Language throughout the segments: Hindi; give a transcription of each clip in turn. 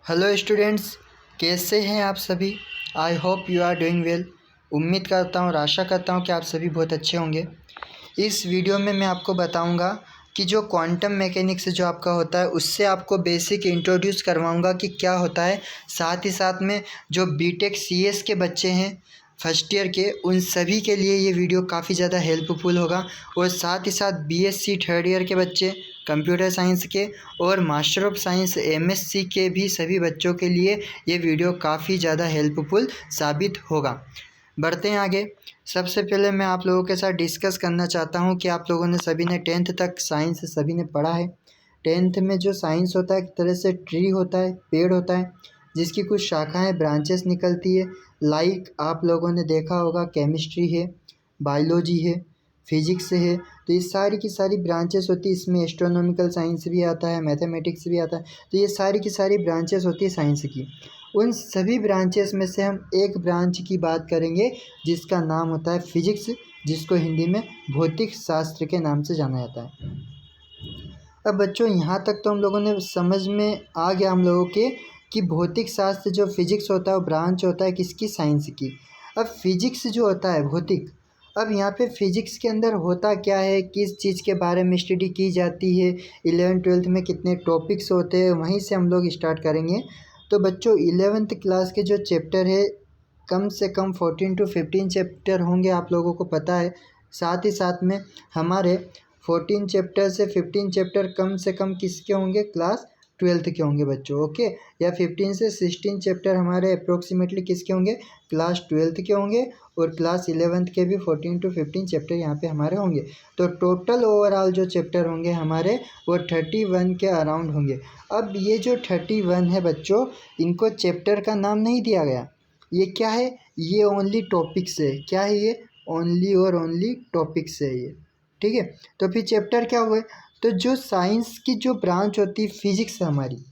हेलो स्टूडेंट्स, कैसे हैं आप सभी। I hope you are doing well. उम्मीद करता हूँ और आशा करता हूँ कि आप सभी बहुत अच्छे होंगे। इस वीडियो में मैं आपको बताऊंगा कि जो क्वांटम मैकेनिक्स जो आपका होता है उससे आपको बेसिक इंट्रोड्यूस करवाऊंगा कि क्या होता है। साथ ही साथ में जो बीटेक सीएस के बच्चे हैं फर्स्ट ईयर के, उन सभी के लिए ये वीडियो काफ़ी ज़्यादा हेल्पफुल होगा। और साथ ही साथ बीएससी थर्ड ईयर के बच्चे कंप्यूटर साइंस के और मास्टर ऑफ साइंस एमएससी के भी सभी बच्चों के लिए ये वीडियो काफ़ी ज़्यादा हेल्पफुल साबित होगा। बढ़ते हैं आगे। सबसे पहले मैं आप लोगों के साथ डिस्कस करना चाहता हूँ कि आप लोगों ने सभी ने 10th तक साइंस सभी ने पढ़ा है। 10th में जो साइंस होता है एक तरह से ट्री होता है, पेड़ होता है, जिसकी कुछ शाखाएं ब्रांचेस निकलती है। लाइक आप लोगों ने देखा होगा केमिस्ट्री है, बायोलॉजी है, फिजिक्स है। तो ये सारी की सारी ब्रांचेस होती है। इसमें एस्ट्रोनॉमिकल साइंस भी आता है, मैथमेटिक्स भी आता है। तो ये सारी की सारी ब्रांचेस होती है साइंस की। उन सभी ब्रांचेस में से हम एक ब्रांच की बात करेंगे जिसका नाम होता है फिजिक्स, जिसको हिंदी में भौतिक शास्त्र के नाम से जाना जाता है। अब बच्चों यहाँ तक तो हम लोगों ने समझ में आ गया हम लोगों के कि भौतिक शास्त्र जो फिजिक्स होता है वो ब्रांच होता है किसकी, साइंस की। अब फिजिक्स जो होता है भौतिक, अब यहाँ पे फिजिक्स के अंदर होता क्या है, किस चीज़ के बारे में स्टडी की जाती है, 11th-12th में कितने टॉपिक्स होते हैं, वहीं से हम लोग स्टार्ट करेंगे। तो बच्चों 11th क्लास के जो चैप्टर है कम से कम 14 to 15 चैप्टर होंगे, आप लोगों को पता है। साथ ही साथ में हमारे 14 चैप्टर से 15 चैप्टर कम से कम किसके होंगे, क्लास 12th के होंगे बच्चों, ओके। या 15 से 16 चैप्टर हमारे अप्रोक्सीमेटली किसके होंगे, क्लास 12th के होंगे। और क्लास 11th के भी 14 to 15 चैप्टर यहाँ पे हमारे होंगे। तो टोटल ओवरऑल जो चैप्टर होंगे हमारे वो 31 के अराउंड होंगे। अब ये जो 31 है बच्चों, इनको चैप्टर का नाम नहीं दिया गया। ये क्या है, ये ओनली टॉपिक्स है। क्या है ये, ओनली और ओनली टॉपिक्स है ये, ठीक है। तो फिर चैप्टर क्या हुए, तो जो साइंस की जो ब्रांच होती है फिजिक्स हमारी,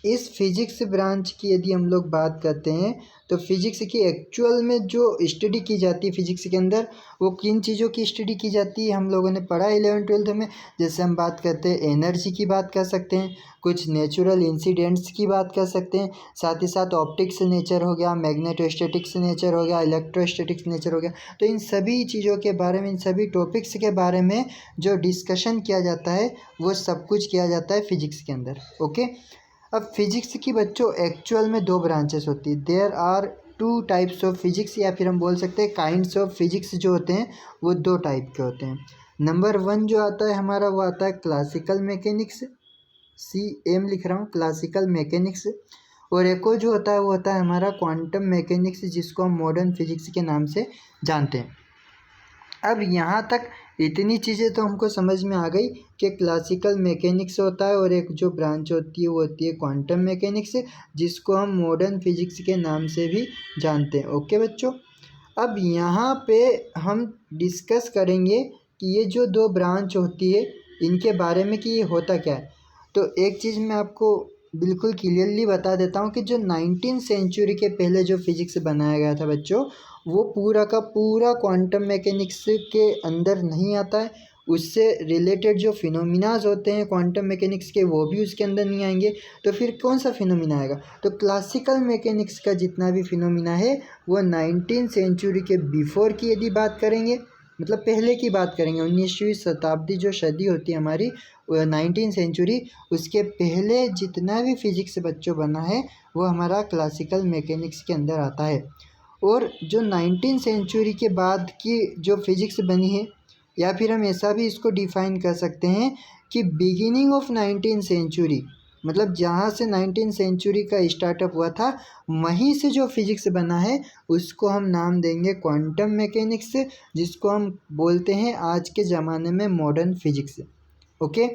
इस फिजिक्स ब्रांच की यदि हम लोग बात करते हैं तो फिजिक्स की एक्चुअल में जो स्टडी की जाती है फिजिक्स के अंदर, वो किन चीज़ों की स्टडी की जाती है हम लोगों ने पढ़ा 11th-12th में। जैसे हम बात करते हैं एनर्जी की बात कर सकते हैं, कुछ नेचुरल इंसिडेंट्स की बात कर सकते हैं, साथ ही साथ ऑप्टिक्स नेचर हो गया, मैग्नेटोस्टैटिक्स नेचर हो गया, इलेक्ट्रोस्टैटिक्स नेचर हो गया। तो इन सभी चीज़ों के बारे में, इन सभी टॉपिक्स के बारे में जो डिस्कशन किया जाता है वो सब कुछ किया जाता है फिजिक्स के अंदर, ओके। अब फिजिक्स की बच्चों एक्चुअल में दो ब्रांचेस होती है। There are two types of physics, या फिर हम बोल सकते हैं काइंड्स ऑफ फिजिक्स जो होते हैं वो दो टाइप के होते हैं। नंबर 1 जो आता है हमारा वो आता है क्लासिकल मैकेनिक्स, CM लिख रहा हूँ, क्लासिकल मैकेनिक्स। और एक और जो होता है वो होता है हमारा क्वांटम मैकेनिक्स, जिसको हम मॉडर्न फिजिक्स के नाम से जानते हैं। अब यहाँ तक इतनी चीज़ें तो हमको समझ में आ गई कि क्लासिकल मैकेनिक्स होता है और एक जो ब्रांच होती है वो होती है क्वांटम मैकेनिक्स, जिसको हम मॉडर्न फिजिक्स के नाम से भी जानते हैं, ओके बच्चों। अब यहाँ पे हम डिस्कस करेंगे कि ये जो दो ब्रांच होती है इनके बारे में कि ये होता क्या है। तो एक चीज़ मैं आपको बिल्कुल क्लियरली बता देता हूँ कि जो 19th सेंचुरी के पहले जो फिजिक्स बनाया गया था बच्चों, वो पूरा का पूरा क्वांटम मैकेनिक्स के अंदर नहीं आता है। उससे रिलेटेड जो फिनोमिनाज होते हैं क्वांटम मैकेनिक्स के वो भी उसके अंदर नहीं आएंगे। तो फिर कौन सा फिनोमिना आएगा, तो क्लासिकल मैकेनिक्स का जितना भी फिनोमिना है वो 19th सेंचुरी के बिफोर की यदि बात करेंगे, मतलब पहले की बात करेंगे, 19वीं शताब्दी जो सदी होती है हमारी 19th सेंचुरी, उसके पहले जितना भी फिजिक्स बच्चों बना है वो हमारा क्लासिकल मैकेनिक्स के अंदर आता है। और जो 19th सेंचुरी के बाद की जो फिजिक्स बनी है, या फिर हम ऐसा भी इसको डिफाइन कर सकते हैं कि बिगिनिंग ऑफ 19th सेंचुरी, मतलब जहाँ से 19th सेंचुरी का स्टार्टअप हुआ था वहीं से जो फिजिक्स बना है उसको हम नाम देंगे क्वांटम मैकेनिक्स, जिसको हम बोलते हैं आज के ज़माने में मॉडर्न फिजिक्स, ओके।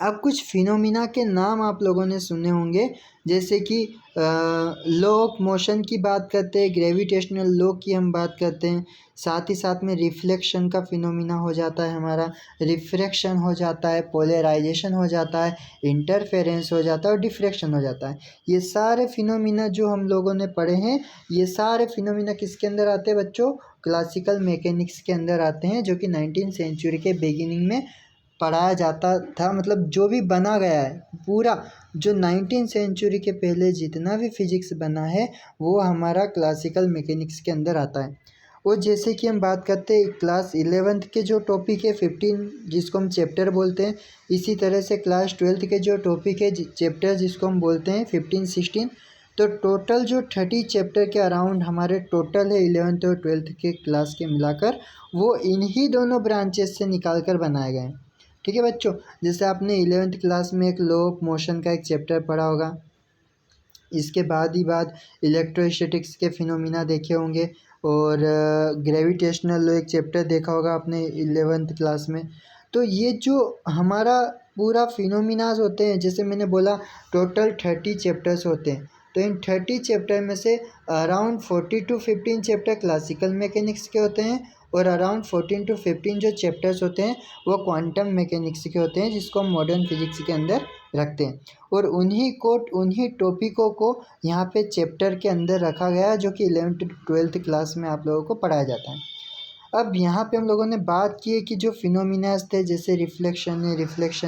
अब कुछ फिनोमिना के नाम आप लोगों ने सुने होंगे, जैसे कि लॉ ऑफ मोशन की बात करते हैं, ग्रेविटेशनल लॉ की हम बात करते हैं, साथ ही साथ में रिफ्लेक्शन का फिनोमिना हो जाता है हमारा, रिफ्रैक्शन हो जाता है, पोलराइजेशन हो जाता है, इंटरफेरेंस हो जाता है और डिफ्रैक्शन हो जाता है। ये सारे फिनोमिना जो हम लोगों ने पढ़े हैं, ये सारे फिनोमिना किसके अंदर आते हैं बच्चों, क्लासिकल मैकेनिक्स के अंदर आते हैं, जो कि 19th सेंचुरी के बिगिनिंग में पढ़ाया जाता था, मतलब जो भी बना गया है पूरा, जो 19 सेंचुरी के पहले जितना भी फिजिक्स बना है वो हमारा क्लासिकल मैकेनिक्स के अंदर आता है। और जैसे कि हम बात करते हैं क्लास 11th के जो टॉपिक है 15, जिसको हम चैप्टर बोलते हैं, इसी तरह से क्लास 12th के जो टॉपिक है चैप्टर, जिसको हम बोलते हैं 15 16। तो टोटल जो 30 चैप्टर के अराउंड हमारे टोटल है 11th और 12th के क्लास के मिलाकर, वो इन्हीं दोनों ब्रांचेस से निकाल कर बनाए गए हैं। ठीक है बच्चों, जैसे आपने 11th क्लास में एक लॉ ऑफ मोशन का एक चैप्टर पढ़ा होगा, इसके बाद इलेक्ट्रोस्टैटिक्स के फिनोमिना देखे होंगे, और ग्रेविटेशनल एक चैप्टर देखा होगा आपने 11th क्लास में। तो ये जो हमारा पूरा फिनोमिनाज होते हैं, जैसे मैंने बोला टोटल 30 चैप्टर्स होते हैं, तो इन 30 चैप्टर में से around 40 to 15 chapter classical mechanics के होते हैं, और अराउंड 14 to 15 जो चैप्टर्स होते हैं वो क्वांटम मैकेनिक्स के होते हैं, जिसको हम मॉडर्न फिजिक्स के अंदर रखते हैं। और उन्हीं टॉपिकों को यहाँ पे चैप्टर के अंदर रखा गया है, जो कि 11th 12th क्लास में आप लोगों को पढ़ाया जाता है। अब यहाँ पे हम लोगों ने बात की है कि जो फिनोमिनास थे, जैसे रिफ्लेक्शन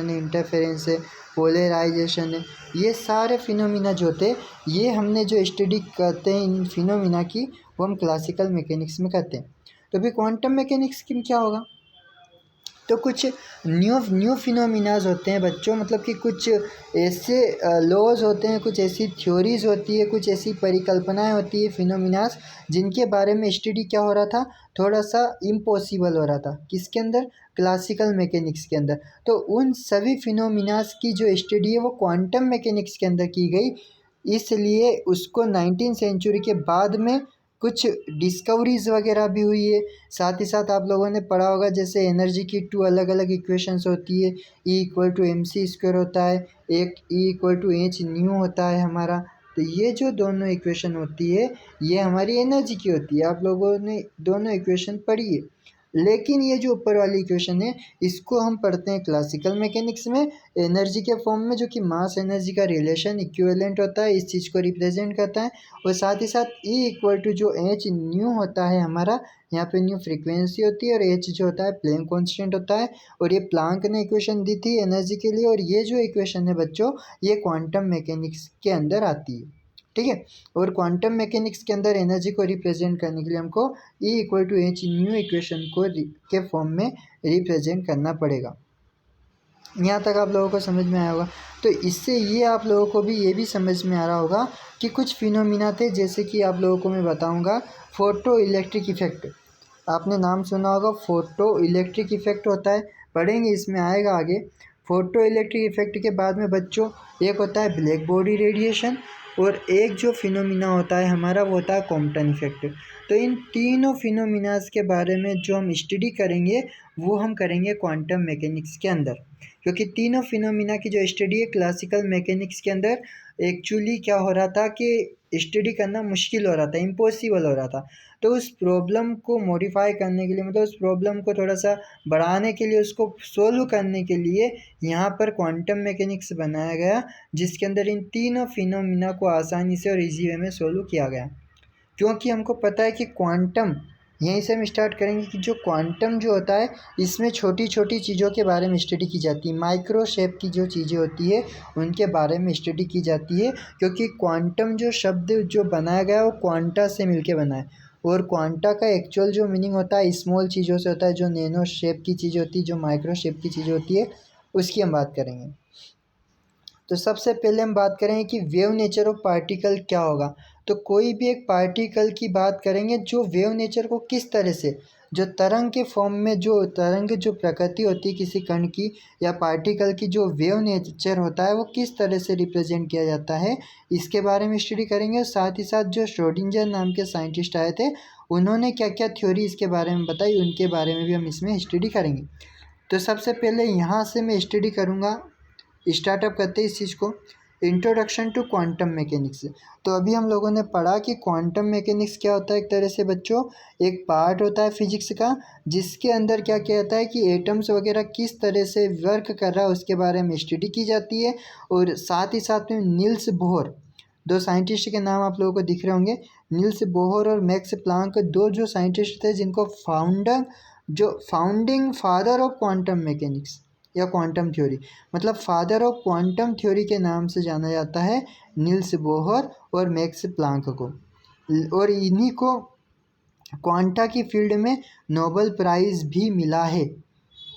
है, इंटरफेरेंस है, पोलराइजेशन है, ये सारे फिनोमिना जो थे, ये हमने जो स्टडी करते हैं इन फिनोमिना की, वो हम क्लासिकल मैकेनिक्स में करते हैं। तो अभी क्वांटम मैकेनिक्स की क्या होगा, तो कुछ न्यू फिनोमिनाज होते हैं बच्चों, मतलब कि कुछ ऐसे लॉज होते हैं, कुछ ऐसी थ्योरीज होती है, कुछ ऐसी परिकल्पनाएं होती है, फिनोमिनाज, जिनके बारे में स्टडी क्या हो रहा था, थोड़ा सा इम्पॉसिबल हो रहा था, किसके अंदर, क्लासिकल मैकेनिक्स के अंदर। तो उन सभी फिनोमिनाज की जो स्टडी है वो क्वांटम मैकेनिक्स के अंदर की गई, इसलिए उसको 19 सेंचुरी के बाद में कुछ डिस्कवरीज वगैरह भी हुई है। साथ ही साथ आप लोगों ने पढ़ा होगा, जैसे एनर्जी की 2 अलग अलग इक्वेशंस होती है, E = mc² होता है, एक E = h होता है हमारा। तो ये जो दोनों इक्वेशन होती है ये हमारी एनर्जी की होती है, आप लोगों ने दोनों इक्वेशन पढ़ी है। लेकिन ये जो ऊपर वाली इक्वेशन है इसको हम पढ़ते हैं क्लासिकल मैकेनिक्स में एनर्जी के फॉर्म में, जो कि मास एनर्जी का रिलेशन इक्विवेलेंट होता है, इस चीज़ को रिप्रेजेंट करता है। और साथ ही साथ E = जो h न्यू होता है हमारा, यहाँ पे न्यू फ्रीक्वेंसी होती है, और h जो होता है प्लैंक कांस्टेंट होता है। और ये प्लैंक ने इक्वेशन दी थी एनर्जी के लिए, और ये जो इक्वेशन है बच्चों ये क्वांटम मैकेनिक्स के अंदर आती है। ठीक है, और क्वांटम मैकेनिक्स के अंदर एनर्जी को रिप्रेजेंट करने के लिए हमको E = h न्यू इक्वेशन को के फॉर्म में रिप्रेजेंट करना पड़ेगा। यहाँ तक आप लोगों को समझ में आया होगा। तो इससे ये आप लोगों को भी ये भी समझ में आ रहा होगा कि कुछ फिनोमिना थे, जैसे कि आप लोगों को मैं बताऊँगा फोटो इलेक्ट्रिक इफेक्ट। आपने नाम सुना होगा, फोटो इलेक्ट्रिक इफेक्ट होता है, पढ़ेंगे इसमें आएगा आगे। फोटो इलेक्ट्रिक इफेक्ट के बाद में बच्चों एक होता है ब्लैक बॉडी रेडिएशन, और एक जो फिनोमिना होता है हमारा वो होता है कॉम्पटन इफेक्ट। तो इन तीनों फिनोमिनास के बारे में जो हम स्टडी करेंगे वो हम करेंगे क्वांटम मैकेनिक्स के अंदर, क्योंकि तीनों फिनोमिना की जो स्टडी है क्लासिकल मैकेनिक्स के अंदर एक्चुअली क्या हो रहा था कि स्टडी करना मुश्किल हो रहा था, इम्पॉसिबल हो रहा था। तो उस प्रॉब्लम को मॉडिफाई करने के लिए, मतलब उस प्रॉब्लम को थोड़ा सा बढ़ाने के लिए, उसको सोल्व करने के लिए यहाँ पर क्वांटम मैकेनिक्स बनाया गया, जिसके अंदर इन तीनों फिनोमिना को आसानी से और इजी वे में सोल्व किया गया। क्योंकि हमको पता है कि क्वांटम, यहीं से हम स्टार्ट करेंगे कि जो क्वांटम जो होता है इसमें छोटी छोटी चीज़ों के बारे में स्टडी की जाती है, माइक्रो शेप की जो चीज़ें होती है उनके बारे में स्टडी की जाती है। क्योंकि क्वांटम जो शब्द जो बनाया गया है वो क्वांटा से मिलके बना है, और क्वांटा का एक्चुअल जो मीनिंग होता है स्मॉल चीज़ों से होता है, जो नैनो शेप की चीज़ होती है, जो माइक्रो शेप की चीज़ होती है, उसकी हम बात करेंगे। तो सबसे पहले हम बात करेंगे कि वेव नेचर ऑफ पार्टिकल क्या होगा। तो कोई भी एक पार्टिकल की बात करेंगे जो वेव नेचर को किस तरह से, जो तरंग के फॉर्म में, जो तरंग जो प्रकृति होती है किसी कण की या पार्टिकल की, जो वेव नेचर होता है वो किस तरह से रिप्रेजेंट किया जाता है, इसके बारे में स्टडी करेंगे। और साथ ही साथ जो श्रोडिंगर नाम के साइंटिस्ट आए थे उन्होंने क्या क्या थ्योरी इसके बारे में बताई, उनके बारे में भी हम इसमें स्टडी करेंगे। तो सबसे पहले यहाँ से मैं स्टडी करूँगा, स्टार्टअप करते हैं इस चीज़ को, इंट्रोडक्शन टू क्वांटम मैकेनिक्स। तो अभी हम लोगों ने पढ़ा कि क्वांटम मैकेनिक्स क्या होता है, एक तरह से बच्चों एक पार्ट होता है फिजिक्स का, जिसके अंदर क्या क्या होता है कि एटम्स वगैरह किस तरह से वर्क कर रहा है उसके बारे में स्टडी की जाती है। और साथ ही साथ में नील्स बोहर, दो साइंटिस्ट के नाम आप लोगों को दिख रहे होंगे, नील्स बोहर और मैक्स प्लांक, दो जो साइंटिस्ट थे जिनको founding father of quantum mechanics या क्वांटम थ्योरी, मतलब फादर ऑफ क्वांटम थ्योरी के नाम से जाना जाता है नील्स बोहर और मैक्स प्लांक को, और इन्हीं को क्वांटा की फील्ड में नोबेल प्राइज़ भी मिला है।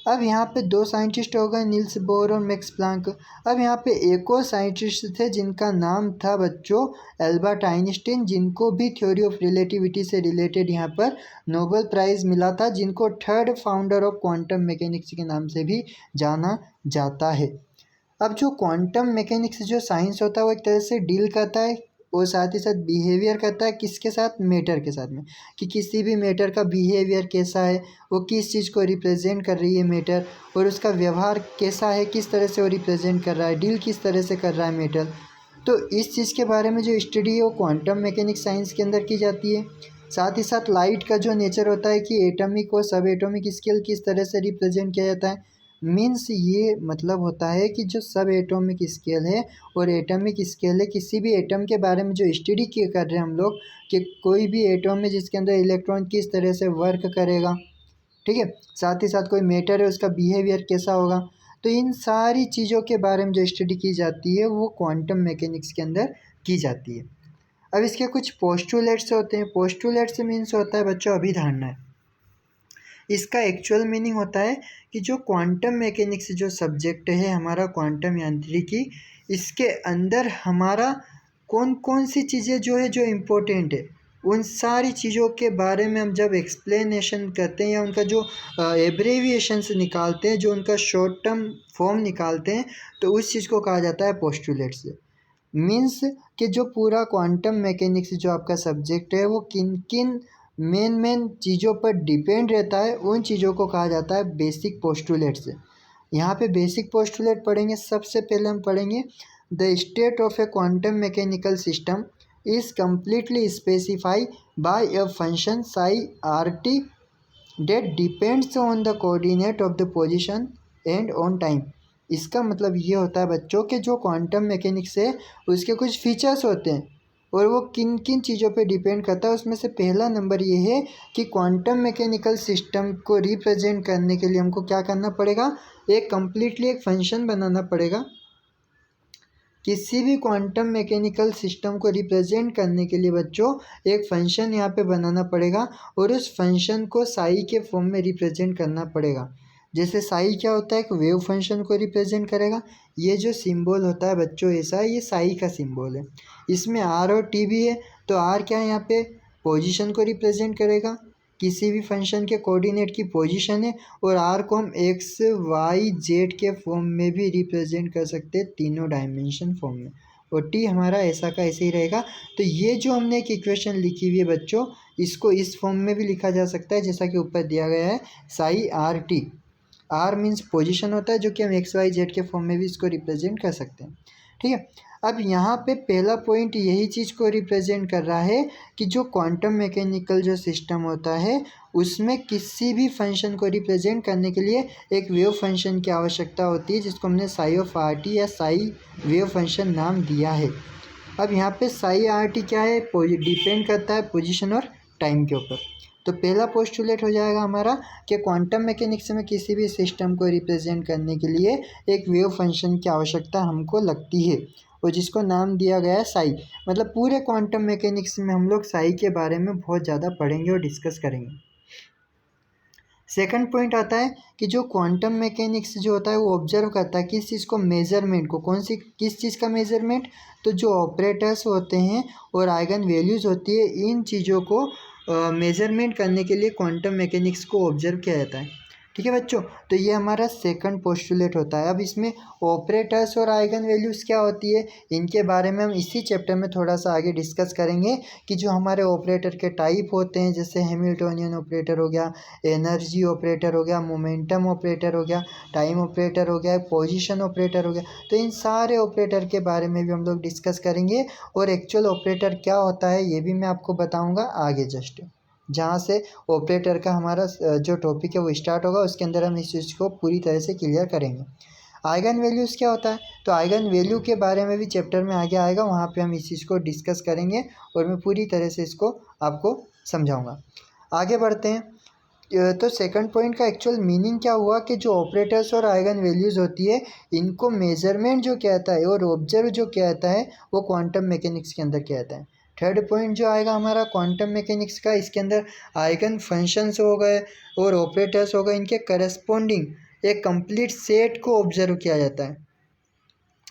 अब यहाँ पे दो साइंटिस्ट हो गए, नील्स बोहर और मैक्स प्लांक। अब यहाँ पे एक और साइंटिस्ट थे जिनका नाम था बच्चों एल्बर्ट आइंस्टीन, जिनको भी थ्योरी ऑफ रिलेटिविटी से रिलेटेड यहाँ पर नोबेल प्राइज़ मिला था, जिनको third founder of quantum mechanics के नाम से भी जाना जाता है। अब जो क्वांटम मैकेनिक्स जो साइंस होता है वो एक तरह से डील करता है और साथ ही साथ बिहेवियर करता है किसके साथ, मैटर के साथ में, कि किसी भी मैटर का बिहेवियर कैसा है, वो किस चीज़ को रिप्रेजेंट कर रही है मैटर, और उसका व्यवहार कैसा है, किस तरह से वो रिप्रेजेंट कर रहा है, डील किस तरह से कर रहा है मैटर। तो इस चीज़ के बारे में जो स्टडी है वो क्वांटम मैकेनिक्स साइंस के अंदर की जाती है। साथ ही साथ लाइट का जो नेचर होता है कि एटॉमिक और सब एटॉमिक स्केल किस तरह से रिप्रेजेंट किया जाता है, मीन्स ये मतलब होता है कि जो सब एटॉमिक स्केल है और एटॉमिक स्केल है, किसी भी एटम के बारे में जो स्टडी कर रहे हैं हम लोग, कि कोई भी एटम है जिसके अंदर इलेक्ट्रॉन किस तरह से वर्क करेगा, ठीक है, साथ ही साथ कोई मैटर है उसका बिहेवियर कैसा होगा, तो इन सारी चीज़ों के बारे में जो स्टडी की जाती है वो क्वांटम मैकेनिक्स के अंदर की जाती है। अब इसके कुछ पोस्टुलेट्स होते हैं। पोस्टुलेट्स मीन्स होता है बच्चों अभिधारणा है। इसका एक्चुअल मीनिंग होता है कि जो क्वांटम मैकेनिक्स जो सब्जेक्ट है हमारा क्वांटम यांत्रिकी, इसके अंदर हमारा कौन कौन सी चीज़ें जो है जो इम्पोर्टेंट है, उन सारी चीज़ों के बारे में हम जब एक्सप्लेनेशन करते हैं या उनका जो एब्रेविएशंस निकालते हैं, जो उनका शॉर्ट टर्म फॉर्म निकालते हैं, तो उस चीज़ को कहा जाता है पोस्टुलेट्स। मीन्स कि जो पूरा क्वांटम मैकेनिक्स जो आपका सब्जेक्ट है वो किन किन मेन चीज़ों पर डिपेंड रहता है, उन चीज़ों को कहा जाता है बेसिक पोस्टुलेट्स। यहाँ पे बेसिक पोस्टुलेट पढ़ेंगे। सबसे पहले हम पढ़ेंगे the state of a quantum mechanical system is completely specify by a function psi R T that depends on the coordinate of the position and on time. इसका मतलब ये होता है बच्चों के जो क्वांटम मैकेनिक्स है उसके कुछ फीचर्स होते हैं और वो किन किन चीज़ों पे डिपेंड करता है। उसमें से पहला नंबर ये है कि क्वांटम मैकेनिकल सिस्टम को रिप्रेजेंट करने के लिए हमको क्या करना पड़ेगा, एक कम्प्लीटली एक फंक्शन बनाना पड़ेगा। किसी भी क्वांटम मैकेनिकल सिस्टम को रिप्रेजेंट करने के लिए बच्चों एक फंक्शन यहाँ पे बनाना पड़ेगा और उस फंक्शन को साई के फॉर्म में रिप्रेजेंट करना पड़ेगा। जैसे साई क्या होता है, एक वेव फंक्शन को रिप्रेजेंट करेगा। ये जो सिंबल होता है बच्चों ऐसा है, ये साई का सिंबल है। इसमें आर और टी भी है, तो आर क्या है यहाँ पे पोजीशन को रिप्रेजेंट करेगा, किसी भी फंक्शन के कोऑर्डिनेट की पोजीशन है, और आर को हम एक्स वाई जेड के फॉर्म में भी रिप्रेजेंट कर सकते हैं, तीनों डायमेंशन फॉर्म में, और टी हमारा ऐसा का ऐसे ही रहेगा। तो ये जो हमने एक इक्वेशन लिखी हुई है बच्चों, इसको इस फॉर्म में भी लिखा जा सकता है जैसा कि ऊपर दिया गया है, psi R T. R means position होता है, जो कि हम एक्स वाई जेड के फॉर्म में भी इसको रिप्रेजेंट कर सकते हैं, ठीक है। अब यहाँ पे पहला पॉइंट यही चीज़ को रिप्रेजेंट कर रहा है कि जो क्वांटम मैकेनिकल जो सिस्टम होता है उसमें किसी भी फंक्शन को रिप्रेजेंट करने के लिए एक वेव फंक्शन की आवश्यकता होती है, जिसको हमने साई ऑफ आर टी या साई वेव फंक्शन नाम दिया है। अब यहाँ पे साई आर टी क्या है, डिपेंड करता है पोजीशन और टाइम के ऊपर। तो पहला पोस्टुलेट हो जाएगा हमारा कि क्वांटम मैकेनिक्स में किसी भी सिस्टम को रिप्रेजेंट करने के लिए एक वेव फंक्शन की आवश्यकता हमको लगती है, और जिसको नाम दिया गया है साई। मतलब पूरे क्वांटम मैकेनिक्स में हम लोग साई के बारे में बहुत ज़्यादा पढ़ेंगे और डिस्कस करेंगे। सेकंड पॉइंट आता है कि जो क्वांटम मैकेनिक्स जो होता है वो ऑब्जर्व करता है किस चीज़ को, मेजरमेंट को। कौन सी, किस चीज़ का मेजरमेंट, तो जो ऑपरेटर्स होते हैं और आइगन वैल्यूज़ होती है, इन चीज़ों को मेजरमेंट करने के लिए क्वांटम मैकेनिक्स को ऑब्जर्व किया जाता है, ठीक है बच्चों। तो ये हमारा सेकंड पोस्टुलेट होता है। अब इसमें ऑपरेटर्स और आइगन वैल्यूज़ क्या होती है, इनके बारे में हम इसी चैप्टर में थोड़ा सा आगे डिस्कस करेंगे कि जो हमारे ऑपरेटर के टाइप होते हैं, जैसे हैमिल्टोनियन ऑपरेटर हो गया, एनर्जी ऑपरेटर हो गया, मोमेंटम ऑपरेटर हो गया, टाइम ऑपरेटर हो गया, पोजीशन ऑपरेटर हो गया। तो इन सारे ऑपरेटर के बारे में भी हम लोग डिस्कस करेंगे, और एक्चुअल ऑपरेटर क्या होता है ये भी मैं आपको बताऊँगा आगे, जस्ट जहाँ से ऑपरेटर का हमारा जो टॉपिक है वो स्टार्ट होगा, उसके अंदर हम इस चीज़ को पूरी तरह से क्लियर करेंगे। आइगन वैल्यूज़ क्या होता है, तो आइगन वैल्यू के बारे में भी चैप्टर में आगे आएगा, वहाँ पे हम इस चीज़ को डिस्कस करेंगे और मैं पूरी तरह से इसको आपको समझाऊंगा। आगे बढ़ते हैं। तो सेकंड पॉइंट का एक्चुअल मीनिंग क्या हुआ कि जो ऑपरेटर्स और आइगन वैल्यूज़ होती है इनको मेजरमेंट जो कहता है और ऑब्जर्व जो कहता है वो क्वांटम मैकेनिक्स के अंदर कहता है। थर्ड पॉइंट जो आएगा हमारा क्वांटम मैकेनिक्स का, इसके अंदर आइगन फंक्शंस हो गए और ऑपरेटर्स हो गए, इनके करस्पॉन्डिंग एक कंप्लीट सेट को ऑब्जर्व किया जाता है।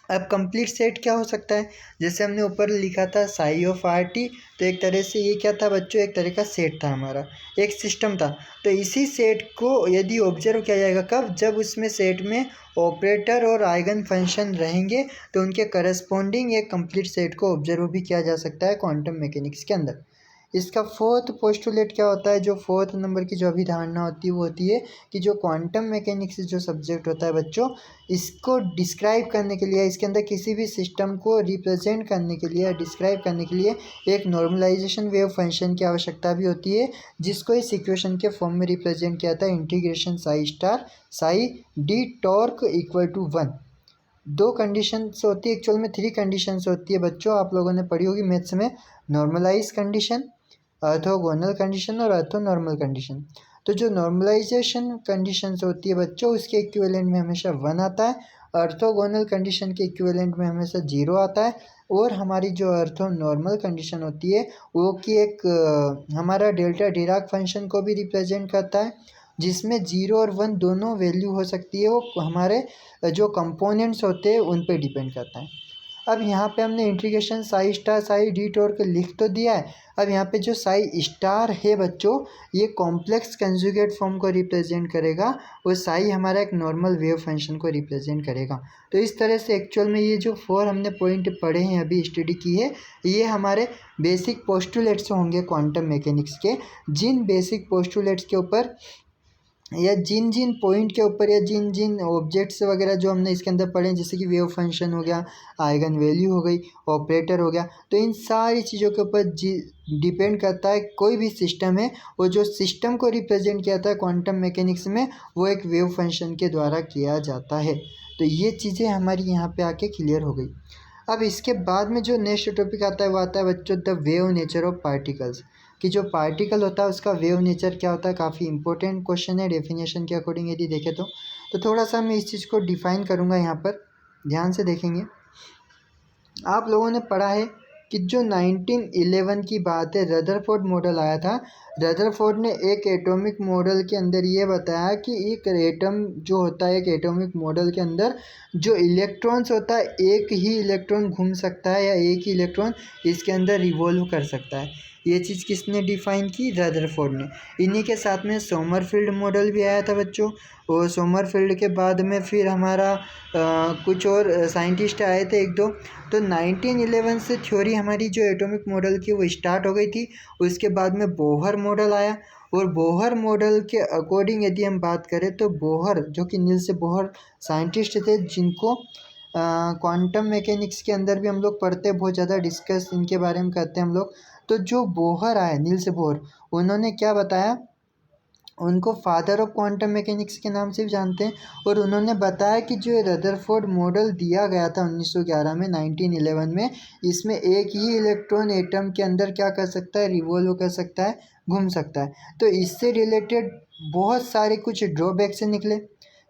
अब कंप्लीट सेट क्या हो सकता है, जैसे हमने ऊपर लिखा था साई ऑफ आर टी, तो एक तरह से ये क्या था बच्चों, एक तरह का सेट था हमारा, एक सिस्टम था। तो इसी सेट को यदि ऑब्जर्व किया जाएगा कब, जब उसमें सेट में ऑपरेटर और आइगन फंक्शन रहेंगे तो उनके करस्पॉन्डिंग एक कंप्लीट सेट को ऑब्जर्व भी किया जा सकता है क्वांटम मैकेनिक्स के अंदर। इसका फोर्थ पोस्टुलेट क्या होता है, जो फोर्थ नंबर की जो अभिधारणा होती है वो होती है कि जो क्वांटम मैकेनिक्स जो सब्जेक्ट होता है बच्चों, इसको डिस्क्राइब करने के लिए, इसके अंदर किसी भी सिस्टम को रिप्रेजेंट करने के लिए, डिस्क्राइब करने के लिए एक नॉर्मलाइजेशन वेव फंक्शन की आवश्यकता भी होती है, जिसको इस इक्वेशन के फॉर्म में रिप्रेजेंट किया था integration psi star psi D torque equal to 1। दो कंडीशंस होती है, एक्चुअल में 3 कंडीशंस होती है बच्चों, आप लोगों ने पढ़ी होगी मैथ्स में, नॉर्मलाइज कंडीशन, ऑर्थोगोनल कंडीशन और ऑर्थोनॉर्मल कंडीशन। तो जो नॉर्मलाइजेशन कंडीशंस होती है बच्चों, उसके इक्विवेलेंट में हमेशा 1 आता है, ऑर्थोगोनल कंडीशन के इक्विवेलेंट में हमेशा 0 आता है, और हमारी जो ऑर्थोनॉर्मल कंडीशन होती है वो कि एक हमारा डेल्टा डिराक फंक्शन को भी रिप्रेजेंट करता है, जिसमें 0 और 1 दोनों वैल्यू हो सकती है, वो हमारे जो कंपोनेंट्स होते हैं उन पे डिपेंड करता है। अब यहाँ पे हमने integration psi star psi D torque लिख तो दिया है। अब यहाँ पे जो साई स्टार है बच्चों, ये कॉम्प्लेक्स कंजुगेट फॉर्म को रिप्रेजेंट करेगा और साई हमारा एक नॉर्मल वेव फंक्शन को रिप्रेजेंट करेगा। तो इस तरह से एक्चुअल में ये जो 4 हमने पॉइंट पढ़े हैं, अभी स्टडी की है, ये हमारे बेसिक पोस्टुलेट्स होंगे क्वांटम मैकेनिक्स के। जिन बेसिक पोस्टुलेट्स के ऊपर या जिन जिन पॉइंट के ऊपर या जिन जिन ऑब्जेक्ट्स वगैरह जो हमने इसके अंदर पढ़े, जैसे कि वेव फंक्शन हो गया, आइगन वैल्यू हो गई, ऑपरेटर हो गया, तो इन सारी चीज़ों के ऊपर डिपेंड करता है कोई भी सिस्टम है, और जो सिस्टम को रिप्रेजेंट किया जाता है क्वांटम मैकेनिक्स में वो एक वेव फंक्शन के द्वारा किया जाता है। तो ये चीज़ें हमारी यहाँ पे आके क्लियर हो गई। अब इसके बाद में जो नेक्स्ट टॉपिक आता है वो आता है बच्चों the wave nature of particles, कि जो पार्टिकल होता है उसका वेव नेचर क्या होता है। काफ़ी इंपॉर्टेंट क्वेश्चन है डेफिनेशन के अकॉर्डिंग यदि देखें तो थोड़ा सा मैं इस चीज़ को डिफाइन करूँगा यहाँ पर, ध्यान से देखेंगे। आप लोगों ने पढ़ा है कि जो 1911 की बात है, रदरफोर्ड मॉडल आया था। रदरफोर्ड ने एक एटॉमिक मॉडल के अंदर ये बताया कि एक एटम जो होता है, एक एटॉमिक मॉडल के अंदर जो इलेक्ट्रॉन्स होता है, एक ही इलेक्ट्रॉन घूम सकता है या एक ही इलेक्ट्रॉन इसके अंदर रिवॉल्व कर सकता है। ये चीज़ किसने डिफाइन की, रदरफोर्ड ने। इन्हीं के साथ में सोमरफील्ड मॉडल भी आया था बच्चों, और सोमरफील्ड के बाद में फिर हमारा कुछ और साइंटिस्ट आए थे एक दो। तो 1911 से थ्योरी हमारी जो एटॉमिक मॉडल की वो स्टार्ट हो गई थी। उसके बाद में बोहर मॉडल आया, और बोहर मॉडल के अकॉर्डिंग यदि हम बात करें तो बोहर, जो कि नील्स बोहर साइंटिस्ट थे, जिनको क्वांटम मैकेनिक्स के अंदर भी हम लोग पढ़ते हैं, बहुत ज़्यादा डिस्कस इनके बारे में करते हैं हम लोग। तो जो बोहर आए, नील्स बोहर, उन्होंने क्या बताया, उनको फादर ऑफ क्वांटम मैकेनिक्स के नाम से भी जानते हैं, और उन्होंने बताया कि जो रदरफोर्ड मॉडल दिया गया था 1911 में, 1911 में, इसमें एक ही इलेक्ट्रॉन एटम के अंदर क्या कर सकता है, रिवॉल्व कर सकता है, घूम सकता है। तो इससे रिलेटेड बहुत सारे कुछ ड्रॉबैक्स निकले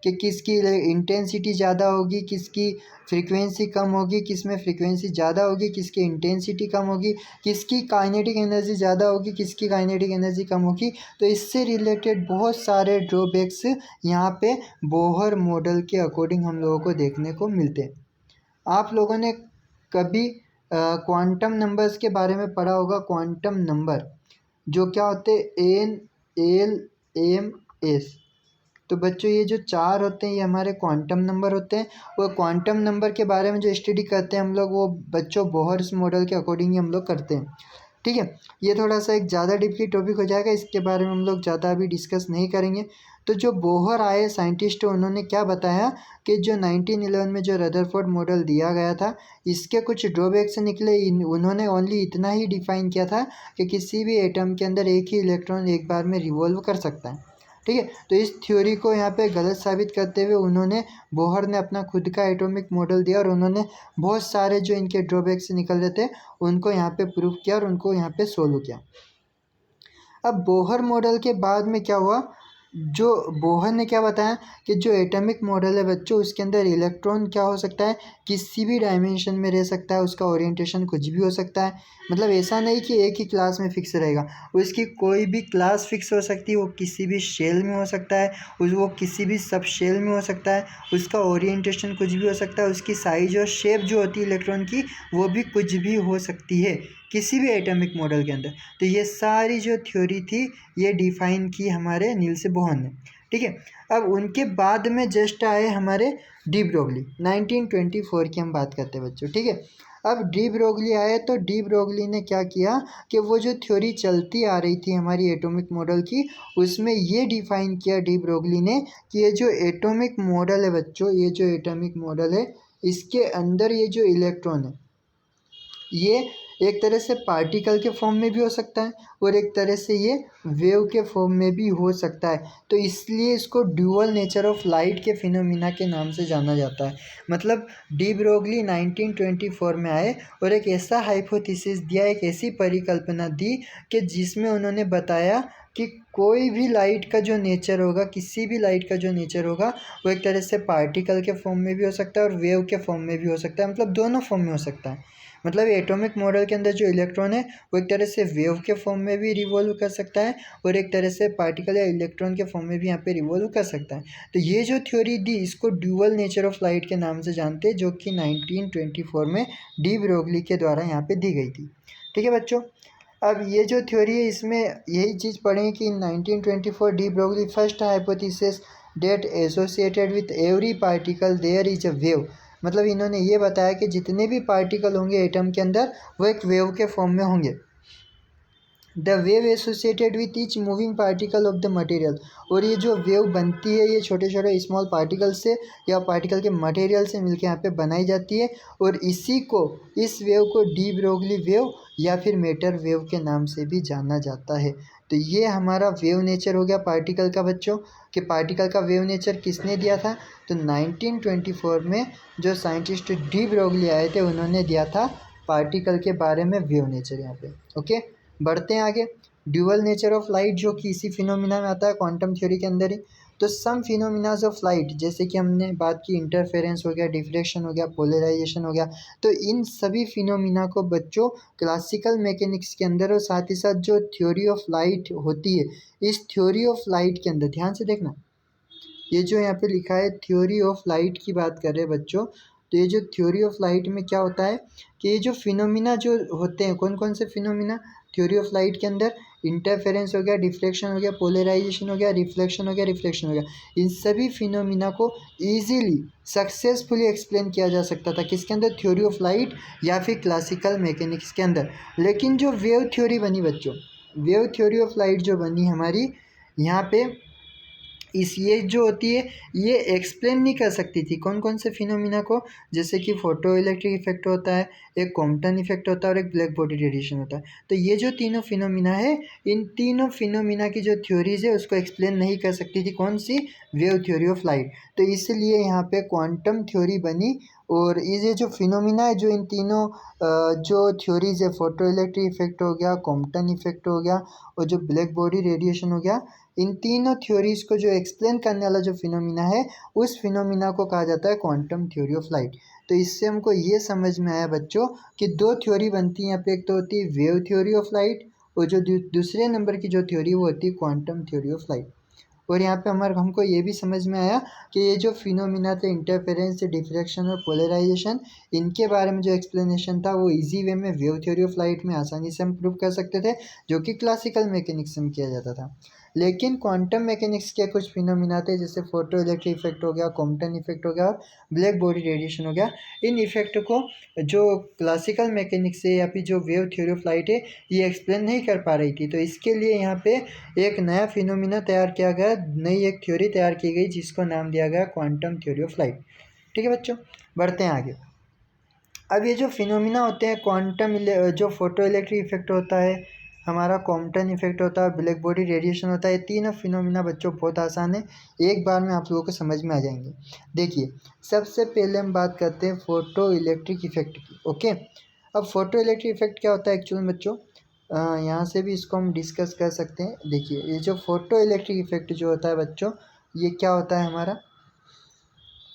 कि किसकी इंटेंसिटी ज़्यादा होगी, किसकी फ्रीक्वेंसी कम होगी, किस में फ्रीक्वेंसी ज़्यादा होगी, किसकी इंटेंसिटी कम होगी, किसकी काइनेटिक एनर्जी ज़्यादा होगी, किसकी काइनेटिक एनर्जी कम होगी। तो इससे रिलेटेड बहुत सारे ड्रॉबैक्स यहाँ पे बोहर मॉडल के अकॉर्डिंग हम लोगों को देखने को मिलते हैं। आप लोगों ने कभी क्वांटम नंबर्स के बारे में पढ़ा होगा, क्वांटम नंबर जो क्या होते हैं, एन एल एम एस। तो बच्चों ये जो 4 होते हैं ये हमारे क्वांटम नंबर होते हैं, और क्वांटम नंबर के बारे में जो स्टडी करते हैं हम लोग, वो बच्चों बोहर्स मॉडल के अकॉर्डिंग ही हम लोग करते हैं। ठीक है, ये थोड़ा सा एक ज़्यादा डीपली टॉपिक हो जाएगा, इसके बारे में हम लोग ज़्यादा अभी डिस्कस नहीं करेंगे। तो जो बोहर आए साइंटिस्ट, उन्होंने क्या बताया कि जो 1911 में जो रदरफोर्ड मॉडल दिया गया था, इसके कुछ ड्रॉबैक्स निकले। उन्होंने ओनली इतना ही डिफाइन किया था कि किसी भी एटम के अंदर एक ही इलेक्ट्रॉन एक बार में रिवॉल्व कर सकता है। ठीक है, तो इस थ्योरी को यहाँ पे गलत साबित करते हुए उन्होंने, बोहर ने अपना खुद का एटॉमिक मॉडल दिया, और उन्होंने बहुत सारे जो इनके ड्रॉबैक्स निकल रहे थे उनको यहाँ पे प्रूव किया और उनको यहाँ पे सोल्व किया। अब बोहर मॉडल के बाद में क्या हुआ, जो बोहर ने क्या बताया कि जो एटॉमिक मॉडल है बच्चों, उसके अंदर इलेक्ट्रॉन क्या हो सकता है, किसी भी डायमेंशन में रह सकता है, उसका ओरिएंटेशन कुछ भी हो सकता है। मतलब ऐसा नहीं कि एक ही क्लास में फिक्स रहेगा, उसकी कोई भी क्लास फिक्स हो सकती है, वो किसी भी शेल में हो सकता है, वो किसी भी सब शेल में हो सकता है, उसका ओरिएंटेशन कुछ भी हो सकता है, उसकी साइज और शेप जो होती है इलेक्ट्रॉन की वो भी कुछ भी हो सकती है किसी भी एटॉमिक मॉडल के अंदर। तो ये सारी जो थ्योरी थी ये डिफाइन की हमारे नील्स बोहर ने। ठीक है, अब उनके बाद में जस्ट आए हमारे डी ब्रोगली। 1924 की हम बात करते हैं बच्चों। ठीक है, अब डी ब्रोगली आए तो डी ब्रोगली ने क्या किया कि वो जो थ्योरी चलती आ रही थी हमारी एटॉमिक मॉडल की, उसमें ये डिफाइन किया डी ब्रोगली ने कि ये जो एटॉमिक मॉडल है बच्चों, ये जो एटॉमिक मॉडल है इसके अंदर ये जो इलेक्ट्रॉन है ये एक तरह से पार्टिकल के फॉर्म में भी हो सकता है और एक तरह से ये वेव के फॉर्म में भी हो सकता है। तो इसलिए इसको ड्यूअल नेचर ऑफ लाइट के फिनोमिना के नाम से जाना जाता है। मतलब डी ब्रोगली 1924 में आए और एक ऐसा हाइपोथेसिस दिया, एक ऐसी परिकल्पना दी कि जिसमें उन्होंने बताया कि कोई भी लाइट का जो नेचर होगा, किसी भी लाइट का जो नेचर होगा वो एक तरह से पार्टिकल के फॉर्म में भी हो सकता है और वेव के फॉर्म में भी हो सकता है। मतलब दोनों फॉर्म में हो सकता है। मतलब एटॉमिक मॉडल के अंदर जो इलेक्ट्रॉन है वो एक तरह से वेव के फॉर्म में भी रिवॉल्व कर सकता है और एक तरह से पार्टिकल या इलेक्ट्रॉन के फॉर्म में भी यहाँ पे रिवॉल्व कर सकता है। तो ये जो थ्योरी दी इसको ड्यूअल नेचर ऑफ लाइट के नाम से जानते हैं, जो कि 1924 में डी ब्रोगली के द्वारा यहाँ पे दी गई थी। ठीक है बच्चों, अब ये जो थ्योरी है इसमें यही चीज़ पढ़ें कि 1924 de Broglie first hypothesis that associated with every particle there is a wave. मतलब इन्होंने ये बताया कि जितने भी पार्टिकल होंगे एटम के अंदर वो एक वेव के फॉर्म में होंगे। The wave associated with each moving particle of the material. और ये जो वेव बनती है ये छोटे छोटे स्मॉल पार्टिकल से या पार्टिकल के मटेरियल से मिलकर यहाँ पे बनाई जाती है और इसी को, इस वेव को डी ब्रोगली वेव या फिर मैटर वेव के नाम से भी जाना जाता है। तो ये हमारा वेव नेचर हो गया पार्टिकल का बच्चों, कि पार्टिकल का वेव नेचर किसने दिया था। तो 1924 में जो साइंटिस्ट डी ब्रोगली आए थे उन्होंने दिया था पार्टिकल के बारे में वेव नेचर यहाँ पे। ओके, बढ़ते हैं आगे। ड्यूअल नेचर ऑफ लाइट जो कि इसी फिनोमिना में आता है क्वांटम थ्योरी के अंदर ही। तो सम फिनोमिनाज ऑफ लाइट, जैसे कि हमने बात की इंटरफेरेंस हो गया, डिफ्रेक्शन हो गया, पोलराइजेशन हो गया, तो इन सभी फिनोमिना को बच्चों क्लासिकल मैकेनिक्स के अंदर और साथ ही साथ जो थ्योरी ऑफ लाइट होती है, इस थ्योरी ऑफ लाइट के अंदर ध्यान से देखना, ये जो यहाँ पे लिखा है थ्योरी ऑफ लाइट की बात कर रहे हैं बच्चों। तो ये जो थ्योरी ऑफ लाइट में क्या होता है कि ये जो फिनोमिना जो होते हैं, कौन कौन से फिनोमिना थ्योरी ऑफ लाइट के अंदर, इंटरफेरेंस हो गया, डिफ्लेक्शन हो गया, पोलराइजेशन हो गया, रिफ्लेक्शन हो गया, रिफ्लेक्शन हो गया, इन सभी फिनोमिना को ईजिली सक्सेसफुली एक्सप्लेन किया जा सकता था किसके अंदर, थ्योरी ऑफ लाइट या फिर क्लासिकल मैकेनिक्स के अंदर। लेकिन जो वेव थ्योरी बनी बच्चों, वेव थ्योरी ऑफ लाइट जो बनी हमारी यहाँ पे, इस ये जो होती है ये एक्सप्लेन नहीं कर सकती थी कौन कौन से फिनोमिना को, जैसे कि फोटो इलेक्ट्रिक इफेक्ट होता है, एक कॉम्पटन इफेक्ट होता है और एक ब्लैक बॉडी रेडिएशन होता है। तो ये जो तीनों फिनोमिना है, इन तीनों फिनोमिना की जो थ्योरीज है उसको एक्सप्लेन नहीं कर सकती थी कौन सी, वेव थ्योरी ऑफ लाइट। तो इसलिए यहाँ पे क्वांटम थ्योरी बनी और ये जो फिनोमिना है, जो इन तीनों जो थ्योरीज है, फोटो इलेक्ट्रिक इफेक्ट हो गया, कॉम्पटन इफेक्ट हो गया और जो ब्लैक बॉडी रेडिएशन हो गया, इन तीनों थ्योरीज को जो एक्सप्लेन करने वाला जो फिनोमिना है उस फिनोमिना को कहा जाता है क्वांटम थ्योरी ऑफ लाइट। तो इससे हमको ये समझ में आया बच्चों कि दो थ्योरी बनती है यहाँ पे, एक तो होती है वेव थ्योरी ऑफ लाइट और जो दूसरे नंबर की जो थ्योरी वो होती है क्वांटम थ्योरी ऑफ लाइट। और यहाँ पे हमको ये भी समझ में आया कि ये जो फिनोमिना थे इंटरफेरेंस, डिफ्रैक्शन और पोलराइजेशन, इनके बारे में जो एक्सप्लेनेशन था वो इजी वे में वेव थ्योरी ऑफ लाइट में आसानी से हम प्रूव कर सकते थे, जो कि क्लासिकल मैकेनिक्स में किया जाता था। लेकिन क्वांटम मैकेनिक्स के कुछ फिनोमिना थे, जैसे फोटो इलेक्ट्रिक इफेक्ट हो गया, कॉम्पटन इफेक्ट हो गया और ब्लैक बॉडी रेडिएशन हो गया। इन इफेक्ट को जो क्लासिकल मैकेनिक्स है या फिर जो वेव थ्योरी ऑफ लाइट है ये एक्सप्लेन नहीं कर पा रही थी। तो इसके लिए यहाँ पे एक नया फिनोमिना तैयार किया गया, नई एक थ्योरी तैयार की गई जिसको नाम दिया गया क्वांटम थ्योरी ऑफ लाइट। ठीक है बच्चों, बढ़ते हैं आगे। अब ये जो फिनोमिना होते हैं क्वांटम, जो फोटो इलेक्ट्रिक इफेक्ट होता है, हमारा कॉम्पटन इफेक्ट होता है, ब्लैक बॉडी रेडिएशन होता है, तीनों फिनोमिना बच्चों बहुत आसान है, एक बार में आप लोगों को समझ में आ जाएंगे। देखिए, सबसे पहले हम बात करते हैं फोटो इलेक्ट्रिक इफेक्ट की। ओके, अब फोटो इलेक्ट्रिक इफेक्ट क्या होता है एक्चुअल में बच्चों, यहाँ से भी इसको हम डिस्कस कर सकते हैं। देखिए ये जो फोटो इलेक्ट्रिक इफेक्ट जो होता है बच्चों, ये क्या होता है हमारा,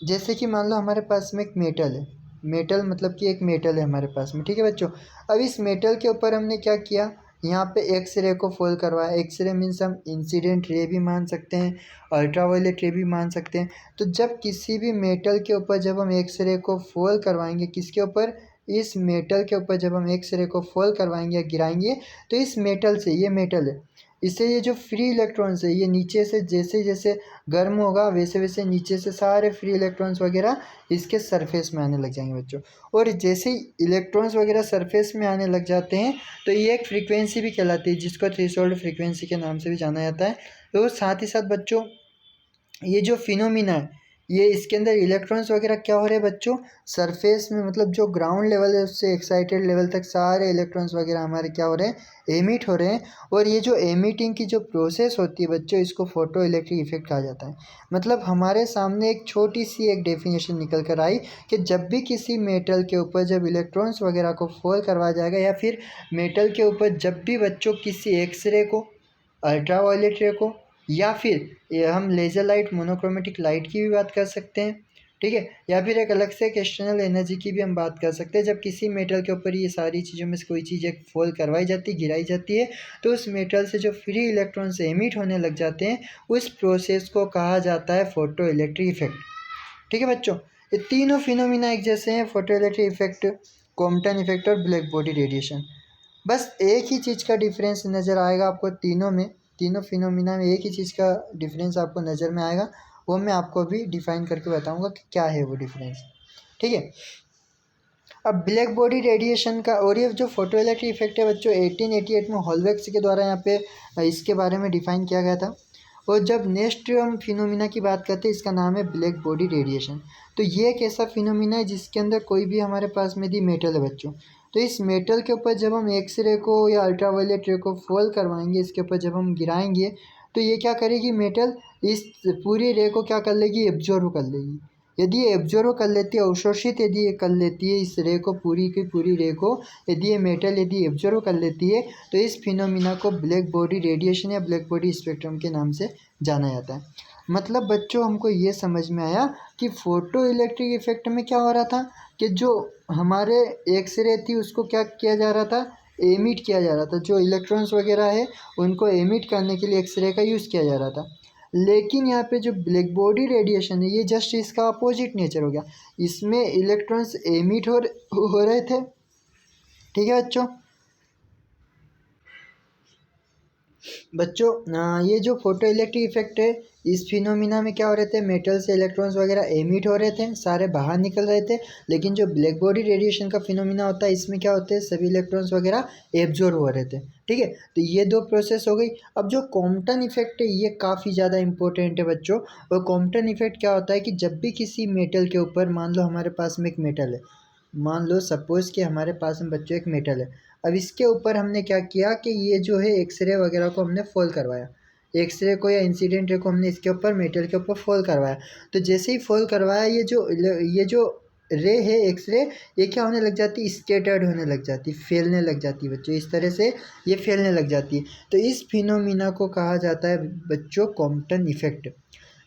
जैसे कि मान लो हमारे पास में एक मेटल है, मेटल मतलब कि एक मेटल है हमारे पास में, ठीक है बच्चों। अब इस मेटल के ऊपर हमने क्या किया, यहाँ पे एक्स रे को फॉल करवाया। एक्स रे मीन्स हम इंसिडेंट रे भी मान सकते हैं, अल्ट्रावायलेट रे भी मान सकते हैं। तो जब किसी भी मेटल के ऊपर जब हम एक्स रे को फॉल करवाएंगे, किसके ऊपर, इस मेटल के ऊपर जब हम एक्स रे को फॉल करवाएंगे या गिराएंगे, तो इस मेटल से, ये मेटल है, इससे ये जो फ्री इलेक्ट्रॉन्स है ये नीचे से जैसे जैसे गर्म होगा वैसे वैसे नीचे से सारे फ्री इलेक्ट्रॉन्स वगैरह इसके सरफेस में आने लग जाएंगे बच्चों। और जैसे ही इलेक्ट्रॉन्स वगैरह सरफेस में आने लग जाते हैं तो ये एक फ्रीक्वेंसी भी कहलाती है, जिसको थ्रेशोल्ड फ्रीक्वेंसी के नाम से भी जाना जाता है। तो साथ ही साथ बच्चों ये जो फिनोमिना है, ये इसके अंदर इलेक्ट्रॉन्स वगैरह क्या हो रहे हैं बच्चों, सरफेस में, मतलब जो ग्राउंड लेवल है उससे एक्साइटेड लेवल तक सारे इलेक्ट्रॉन्स वगैरह हमारे क्या हो रहे हैं, एमिट हो रहे हैं। और ये जो एमिटिंग की जो प्रोसेस होती है बच्चों, इसको फोटो इलेक्ट्रिक इफेक्ट कहा जाता है। मतलब हमारे सामने एक छोटी सी एक डेफिनेशन निकल कर आई कि जब भी किसी मेटल के ऊपर जब इलेक्ट्रॉन्स वगैरह को फॉल करवाया जाएगा, या फिर मेटल के ऊपर जब भी बच्चों किसी एक्सरे को, अल्ट्रावायलेट रे को, या फिर ये हम लेज़र लाइट, मोनोक्रोमेटिक लाइट की भी बात कर सकते हैं, ठीक है, या फिर एक अलग से एक एक्सटर्नल एनर्जी की भी हम बात कर सकते हैं। जब किसी मेटल के ऊपर ये सारी चीज़ों में से कोई चीज़ एक फॉल करवाई जाती है, गिराई जाती है, तो उस मेटल से जो फ्री इलेक्ट्रॉन्स एमिट होने लग जाते हैं, उस प्रोसेस को कहा जाता है फोटो इलेक्ट्रिक इफेक्ट, ठीक है बच्चों। ये तीनों फिनोमिना एक जैसे हैं, photo electric effect, Compton effect और ब्लैक बॉडी रेडिएशन। बस एक ही चीज़ का डिफरेंस नज़र आएगा आपको तीनों में, तीनों फिनोमिना में एक ही चीज़ का डिफरेंस आपको नज़र में आएगा, वो मैं आपको अभी डिफाइन करके बताऊंगा कि क्या है वो डिफरेंस, ठीक है। अब ब्लैक बॉडी रेडिएशन का, और ये जो फोटो इलेक्ट्रिक इफेक्ट है बच्चों 1888 में हॉलवेक्स के द्वारा यहाँ पे इसके बारे में डिफाइन किया गया था। और जब नेक्स्ट हम फिनोमिना की बात करते हैं, इसका नाम है ब्लैक बॉडी रेडिएशन। तो ये एक ऐसा फिनोमिना है जिसके अंदर कोई भी हमारे पास में दी मेटल है बच्चों, तो इस मेटल के ऊपर जब हम एक्स रे को या अल्ट्रावायलेट रे को फॉल करवाएंगे, इसके ऊपर जब हम गिराएंगे, तो ये क्या करेगी, मेटल इस पूरी रे को क्या कर लेगी, एब्जॉर्व कर लेगी। यदि ये एब्जॉर्व कर लेती है, अवशोषित यदि ये कर लेती है इस रे को, पूरी की पूरी रे को, यदि ये मेटल यदि एब्जॉर्व कर लेती है, तो इस फिनोमिना को ब्लैक बॉडी रेडिएशन या ब्लैक बॉडी स्पेक्ट्रम के नाम से जाना जाता है। मतलब बच्चों हमको ये समझ में आया कि फोटो इलेक्ट्रिक इफेक्ट में क्या हो रहा था, कि जो हमारे एक्स रे थी उसको क्या किया जा रहा था, एमिट किया जा रहा था। जो इलेक्ट्रॉन्स वगैरह है उनको एमिट करने के लिए एक्स रे का यूज़ किया जा रहा था। लेकिन यहाँ पे जो ब्लैक बॉडी रेडिएशन है, ये जस्ट इसका अपोजिट नेचर हो गया। इसमें इलेक्ट्रॉन्स एमिट हो रहे थे, ठीक है बच्चों। ये जो फोटो इलेक्ट्रिक इफेक्ट है, इस फिनोमिना में क्या हो रहे थे, मेटल से इलेक्ट्रॉन्स वगैरह एमिट हो रहे थे, सारे बाहर निकल रहे थे। लेकिन जो ब्लैक बॉडी रेडिएशन का फिनोमिना होता है, इसमें क्या होते हैं, सभी इलेक्ट्रॉन्स वगैरह एब्जॉर्ब हो रहे थे, ठीक है। तो ये दो प्रोसेस हो गई। अब जो कॉम्पटन इफेक्ट है ये काफ़ी ज़्यादा इंपॉर्टेंट है बच्चों। और कॉम्पटन इफेक्ट क्या होता है कि जब भी किसी मेटल के ऊपर, मान लो हमारे पास में एक मेटल है, मान लो सपोज़ कि हमारे पास में बच्चों एक मेटल है। अब इसके ऊपर हमने क्या किया कि ये जो है एक्सरे वगैरह को हमने फॉल करवाया, एक्सरे को या इंसिडेंट रे को हमने इसके ऊपर, मेटल के ऊपर फॉल करवाया। तो जैसे ही फॉल करवाया, ये जो रे है एक्सरे, ये क्या होने लग जाती है, स्केटर्ड होने लग जाती, फैलने लग जाती है बच्चों, इस तरह से ये फैलने लग जाती है। तो इस फिनोमिना को कहा जाता है बच्चों कॉम्पटन इफेक्ट।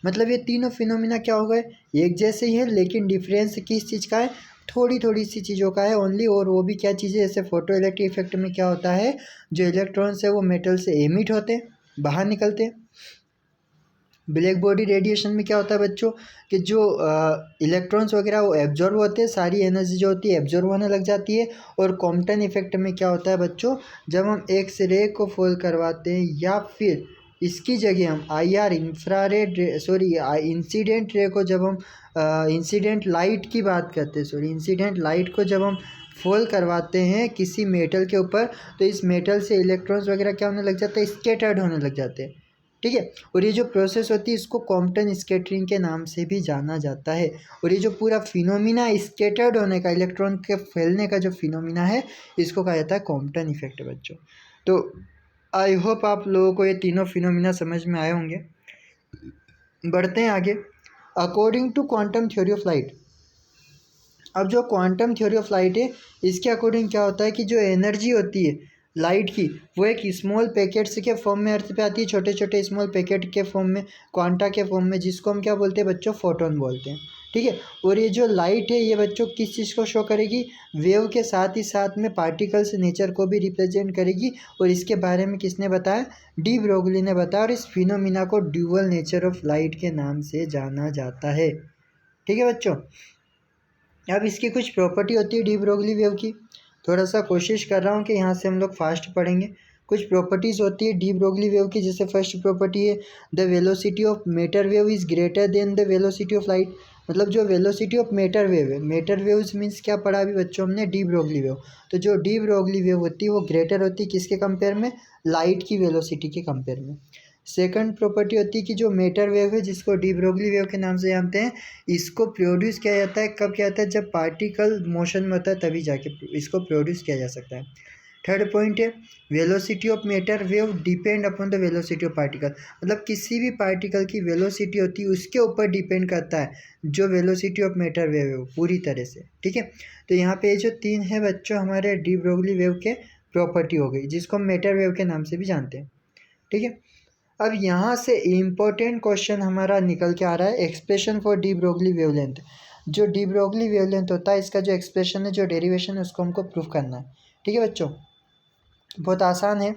मतलब ये तीनों फिनोमिना क्या हो गए, एक जैसे ही है, लेकिन डिफरेंस किस चीज़ का है, थोड़ी थोड़ी सी चीज़ों का है ओनली। और वो भी क्या चीज़ें, जैसे फोटो इलेक्ट्रिक इफेक्ट में क्या होता है, जो इलेक्ट्रॉन्स है वो मेटल से एमिट होते, बाहर निकलते। ब्लैक बॉडी रेडिएशन में क्या होता है बच्चों, कि जो इलेक्ट्रॉन्स वगैरह वो एब्जॉर्व होते हैं, सारी एनर्जी जो होती है एब्जॉर्व होने लग जाती है। और कॉम्पटन इफेक्ट में क्या होता है बच्चों, जब हम एक्स रे को फॉल करवाते हैं, या फिर इसकी जगह हम IR, इंफ्रारेड, इंसिडेंट रे को जब हम इंसिडेंट लाइट की बात करते हैं, इंसिडेंट लाइट को जब हम फॉल करवाते हैं किसी मेटल के ऊपर, तो इस मेटल से इलेक्ट्रॉन्स वगैरह क्या होने लग जाते हैं, स्कैटर्ड होने लग जाते हैं, ठीक है। और ये जो प्रोसेस होती है इसको कॉम्पटन स्कैटरिंग के नाम से भी जाना जाता है। और ये जो पूरा फिनोमिना स्कैटर्ड होने का, इलेक्ट्रॉन के फैलने का जो फिनोमिना है, इसको कहा जाता है कॉम्पटन इफेक्ट बच्चों। तो आई होप आप लोगों को ये तीनों फिनोमिना समझ में आए होंगे। बढ़ते हैं आगे। According to quantum theory of light, अब जो क्वांटम थ्योरी ऑफ लाइट है, इसके अकॉर्डिंग क्या होता है कि जो एनर्जी होती है, लाइट की वो एक स्मॉल पैकेट्स के फॉर्म में अर्थ पे आती है, छोटे छोटे स्मॉल पैकेट के फॉर्म में, क्वांटा के फॉर्म में, जिसको हम क्या बोलते हैं बच्चों, फोटोन बोलते हैं। ठीक है। और ये जो लाइट है ये बच्चों किस चीज़ को शो करेगी, वेव के साथ ही साथ में पार्टिकल्स नेचर को भी रिप्रेजेंट करेगी। और इसके बारे में किसने बताया, डी ब्रोगली ने बताया। और इस फिनोमिना को ड्यूअल नेचर ऑफ लाइट के नाम से जाना जाता है। ठीक है बच्चों। अब इसकी कुछ प्रॉपर्टी होती है डी ब्रोगली वेव की, थोड़ा सा कोशिश कर रहा हूँ कि यहाँ से हम लोग फास्ट पढ़ेंगे। कुछ प्रॉपर्टीज़ होती है डी ब्रोगली वेव की, जैसे फर्स्ट प्रॉपर्टी है the velocity of matter wave is greater than the velocity of light. मतलब जो वेलोसिटी ऑफ मैटर वेव है, मैटर वेव्स मीन्स क्या पढ़ा अभी बच्चों हमने, डी ब्रोगली वेव। तो जो डी ब्रोगली वेव होती है वो ग्रेटर होती है किसके कंपेयर में, लाइट की वेलोसिटी के कंपेयर में। सेकंड प्रॉपर्टी होती है कि जो मैटर वेव है, जिसको डी ब्रोगली वेव के नाम से जानते हैं, इसको प्रोड्यूस किया जाता है कब किया जाता है, जब पार्टिकल मोशन में होता है तभी जाके इसको प्रोड्यूस किया जा सकता है। थर्ड पॉइंट है velocity of matter wave depend upon the velocity of particle. मतलब किसी भी पार्टिकल की वेलोसिटी होती है उसके ऊपर डिपेंड करता है जो वेलोसिटी ऑफ मैटर वेव है पूरी तरह से। ठीक है। तो यहाँ पे जो तीन है बच्चों हमारे डी ब्रोगली वेव के प्रॉपर्टी हो गई, जिसको हम मैटर वेव के नाम से भी जानते हैं। ठीक है। अब यहाँ से इम्पोर्टेंट क्वेश्चन हमारा निकल के आ रहा है, expression for D Broglie wavelength. जो डी ब्रोगली वेवलेंथ होता है इसका जो एक्सप्रेशन है, जो डेरिवेशन है, उसको हमको प्रूफ करना है। ठीक है बच्चों, बहुत आसान है।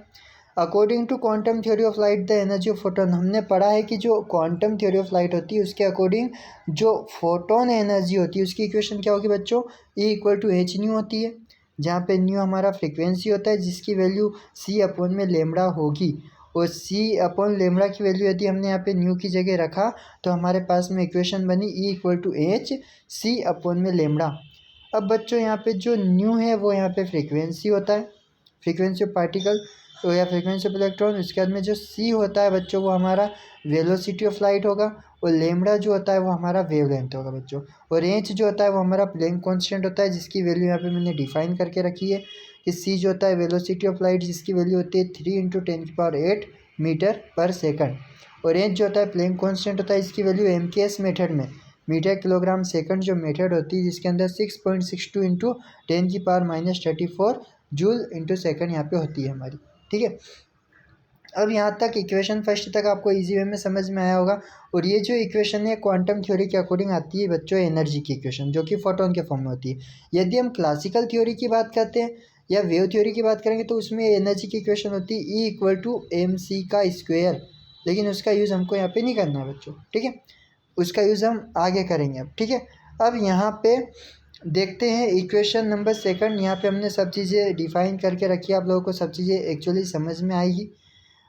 According to quantum theory of light the energy of photon, हमने पढ़ा है कि जो क्वांटम थ्योरी ऑफ लाइट होती है उसके अकॉर्डिंग जो फोटोन एनर्जी होती है उसकी इक्वेशन क्या होगी बच्चों, E equal to H nu होती है, जहाँ पे न्यू हमारा फ्रिक्वेंसी होता है जिसकी वैल्यू C अपॉन में लेमड़ा होगी। और C अपॉन लेमड़ा की वैल्यू यदि हमने यहाँ पे न्यू की जगह रखा तो हमारे पास में इक्वेशन बनी E equal to H C upon में लेमड़ा। अब बच्चों यहाँ पे जो न्यू है वो यहाँ पे फ्रिक्वेंसी होता है, फ्रीक्वेंसी ऑफ पार्टिकल तो या फ्रीक्वेंसी ऑफ इलेक्ट्रॉन। उसके बाद में जो C होता है बच्चों वो हमारा वेलोसिटी ऑफ लाइट होगा, और लेमड़ा जो होता है वो हमारा वेवलेंथ होगा बच्चों। और एच जो होता है वो हमारा प्लैंक कांस्टेंट होता है, जिसकी वैल्यू यहाँ पे मैंने डिफाइन करके रखी है कि C जो होता है वेलोसिटी ऑफ लाइट, जिसकी वैल्यू होती है 3 × 10⁸ मीटर पर सेकंड। और एच जो होता है प्लैंक कांस्टेंट होता है, इसकी वैल्यू MKS मेथड में मीटर किलोग्राम सेकंड जो मेथड होती है, जिसके अंदर 6.62 × 10⁻34 जूल इंटू सेकंड यहाँ पे होती है हमारी। ठीक है। अब यहाँ तक इक्वेशन फर्स्ट तक आपको इजी वे में समझ में आया होगा। और ये जो इक्वेशन है क्वांटम थ्योरी के अकॉर्डिंग आती है बच्चों एनर्जी की इक्वेशन, जो कि फोटोन के फॉर्म में होती है। यदि हम क्लासिकल थ्योरी की बात करते हैं या वेव थ्योरी की बात करेंगे तो उसमें एनर्जी की इक्वेशन होती है E इक्वल टू MC का स्क्वायर, लेकिन उसका यूज़ हमको यहाँ पे नहीं करना है बच्चों। ठीक है, उसका यूज़ हम आगे करेंगे अब। ठीक है। अब यहाँ पे देखते हैं इक्वेशन नंबर सेकंड। यहाँ पे हमने सब चीज़ें डिफाइन करके रखी है, आप लोगों को सब चीज़ें एक्चुअली समझ में आएगी।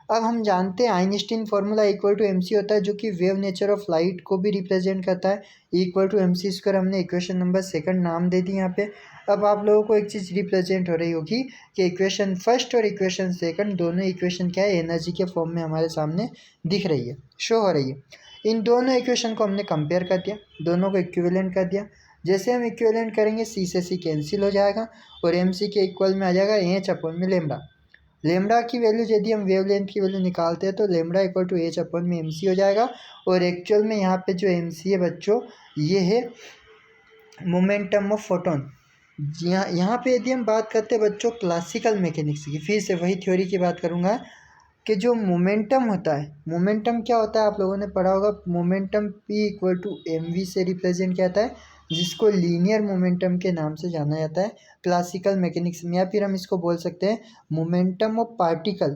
अब हम जानते हैं Einstein formula equal to MC होता है, जो कि वेव नेचर ऑफ लाइट को भी रिप्रेजेंट करता है। इक्वल टू MC², हमने इक्वेशन नंबर सेकंड नाम दे दी यहाँ पे। अब आप लोगों को एक चीज़ रिप्रेजेंट हो रही होगी कि इक्वेशन फर्स्ट और इक्वेशन सेकंड दोनों इक्वेशन क्या है, एनर्जी के फॉर्म में हमारे सामने दिख रही है, शो हो रही है। इन दोनों इक्वेशन को हमने कंपेयर कर दिया, दोनों को इक्विवेलेंट कर दिया। जैसे हम इक्विवेलेंट करेंगे C से C कैंसिल हो जाएगा और MC के इक्वल में आ जाएगा H अपॉन में लेमड़ा। लेमड़ा की वैल्यू यदि हम वेवलेंथ की वैल्यू निकालते हैं तो lambda equal to H upon में MC हो जाएगा। और एक्चुअल में यहाँ पे जो MC है बच्चों ये है मोमेंटम ऑफ फोटोन। यहाँ पे यदि हम बात करते हैं बच्चों क्लासिकल मैकेनिक्स की, फिर से वही थ्योरी की बात करूँगा कि जो मोमेंटम होता है, मोमेंटम क्या होता है आप लोगों ने पढ़ा होगा, momentum P equal to mv से रिप्रेजेंट किया जाता है, जिसको लीनियर मोमेंटम के नाम से जाना जाता है क्लासिकल मैकेनिक्स में। या फिर हम इसको बोल सकते हैं momentum of particle.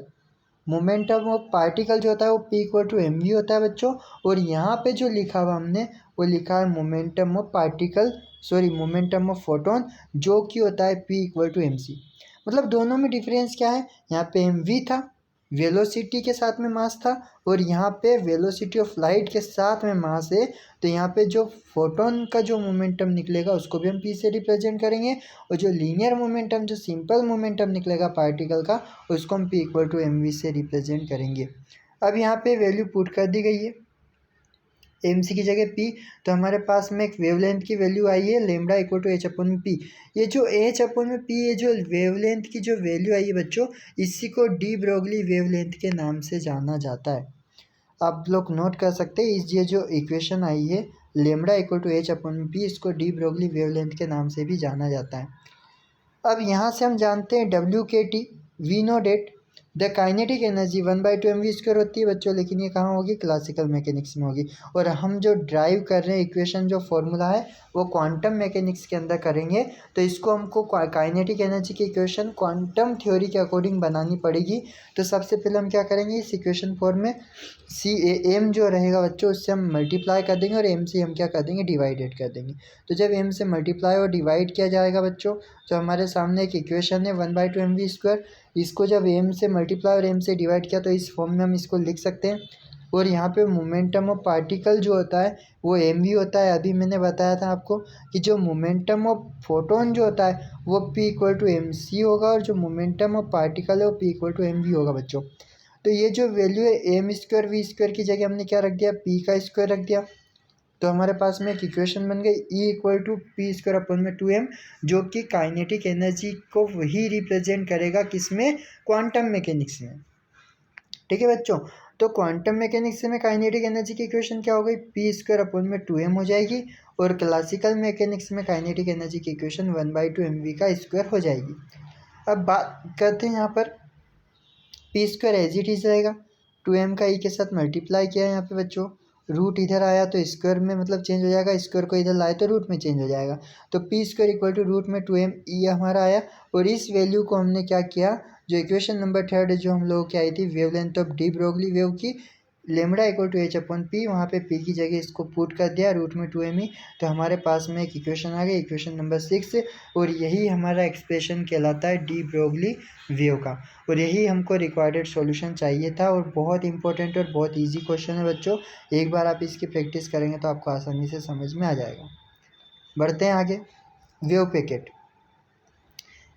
Momentum of particle जो होता है वो P इक्वल टू mv होता है बच्चों। और यहाँ पे जो लिखा हुआ हमने वो लिखा है momentum of particle, sorry momentum of photon, जो कि होता है P इक्वल टू mc। मतलब दोनों में डिफरेंस क्या है, यहाँ पे mv था वेलोसिटी के साथ में मास था, और यहाँ पे वेलोसिटी ऑफ लाइट के साथ में मास है। तो यहाँ पे जो फोटोन का जो मोमेंटम निकलेगा उसको भी हम P से रिप्रेजेंट करेंगे, और जो लीनियर मोमेंटम, जो सिंपल मोमेंटम निकलेगा पार्टिकल का, उसको हम P इक्वल टू mv से रिप्रेजेंट करेंगे। अब यहाँ पे वैल्यू पुट कर दी गई है MC की जगह P, तो हमारे पास में एक वेवलेंथ की वैल्यू आई है lambda equal to H upon में P। ये जो H अपॉन में P, ये जो वेवलेंथ की जो वैल्यू आई है बच्चों, इसी को डी ब्रोगली वेवलेंथ के नाम से जाना जाता है। आप लोग नोट कर सकते हैं, इस ये जो इक्वेशन आई है lambda equal to H upon में P, इसको डी ब्रोगली वेवलेंथ के नाम से भी जाना जाता है। अब यहाँ से हम जानते हैं WKT, we know that the kinetic energy 1/2 mv² होती है बच्चों, लेकिन ये कहाँ होगी, क्लासिकल मैकेनिक्स में होगी। और हम जो ड्राइव कर रहे हैं इक्वेशन, जो फॉर्मूला है वो क्वांटम मैकेनिक्स के अंदर करेंगे, तो इसको हमको काइनेटिक एनर्जी की इक्वेशन क्वांटम थ्योरी के अकॉर्डिंग बनानी पड़ेगी। तो सबसे पहले हम क्या करेंगे, इस इक्वेशन फॉर्म में एम जो रहेगा बच्चों उससे हम मल्टीप्लाई कर देंगे और एम से हम क्या कर देंगे, डिवाइडेड कर देंगे। तो जब एम से मल्टीप्लाई और डिवाइड किया जाएगा बच्चों, तो हमारे सामने एक इक्वेशन है 1/2 mv²। इसको जब एम से मल्टीप्लाई और एम से डिवाइड किया तो इस फॉर्म में हम इसको लिख सकते हैं। और यहाँ पे मोमेंटम ऑफ पार्टिकल जो होता है वो एम वी होता है। अभी मैंने बताया था आपको कि जो मोमेंटम ऑफ फोटोन जो होता है वो P=mc होगा, और जो मोमेंटम ऑफ पार्टिकल है वो P=mv होगा बच्चों। तो ये जो वैल्यू है m²v² की जगह हमने क्या रख दिया, p का स्क्वायर रख दिया। तो हमारे पास में एक इक्वेशन बन गई E=p²/2m, जो कि काइनेटिक एनर्जी को वही रिप्रेजेंट करेगा किसमें, क्वांटम मैकेनिक्स में। ठीक है बच्चों, तो क्वांटम मैकेनिक्स में काइनेटिक एनर्जी की इक्वेशन क्या हो गई, p²/2m हो जाएगी। और क्लासिकल मैकेनिक्स में काइनेटिक एनर्जी की इक्वेशन 1/2mv² हो जाएगी। अब बात करते हैं यहाँ पर, p² एज इट इज रहेगा, 2m का e के साथ मल्टीप्लाई किया है यहाँ पे बच्चों, रूट इधर आया तो स्क्वायर में मतलब चेंज हो जाएगा, स्क्वायर को इधर लाए तो रूट में चेंज हो जाएगा। तो p²=√में 2m e हमारा आया। और इस वैल्यू को हमने क्या किया, जो इक्वेशन नंबर 3 जो हम लोगों की आई थी wavelength of de Broglie wave की, λ=h/p, वहाँ पे p की जगह इसको पुट कर दिया √2m। तो हमारे पास में एक इक्वेशन आ गई, इक्वेशन नंबर 6। और यही हमारा एक्सप्रेशन कहलाता है डी ब्रोगली वेव का। और यही हमको रिक्वायर्ड सॉल्यूशन चाहिए था, और बहुत इंपॉर्टेंट और बहुत इजी क्वेश्चन है बच्चों। एक बार आप इसकी प्रैक्टिस करेंगे तो आपको आसानी से समझ में आ जाएगा। बढ़ते हैं आगे। वेव पैकेट,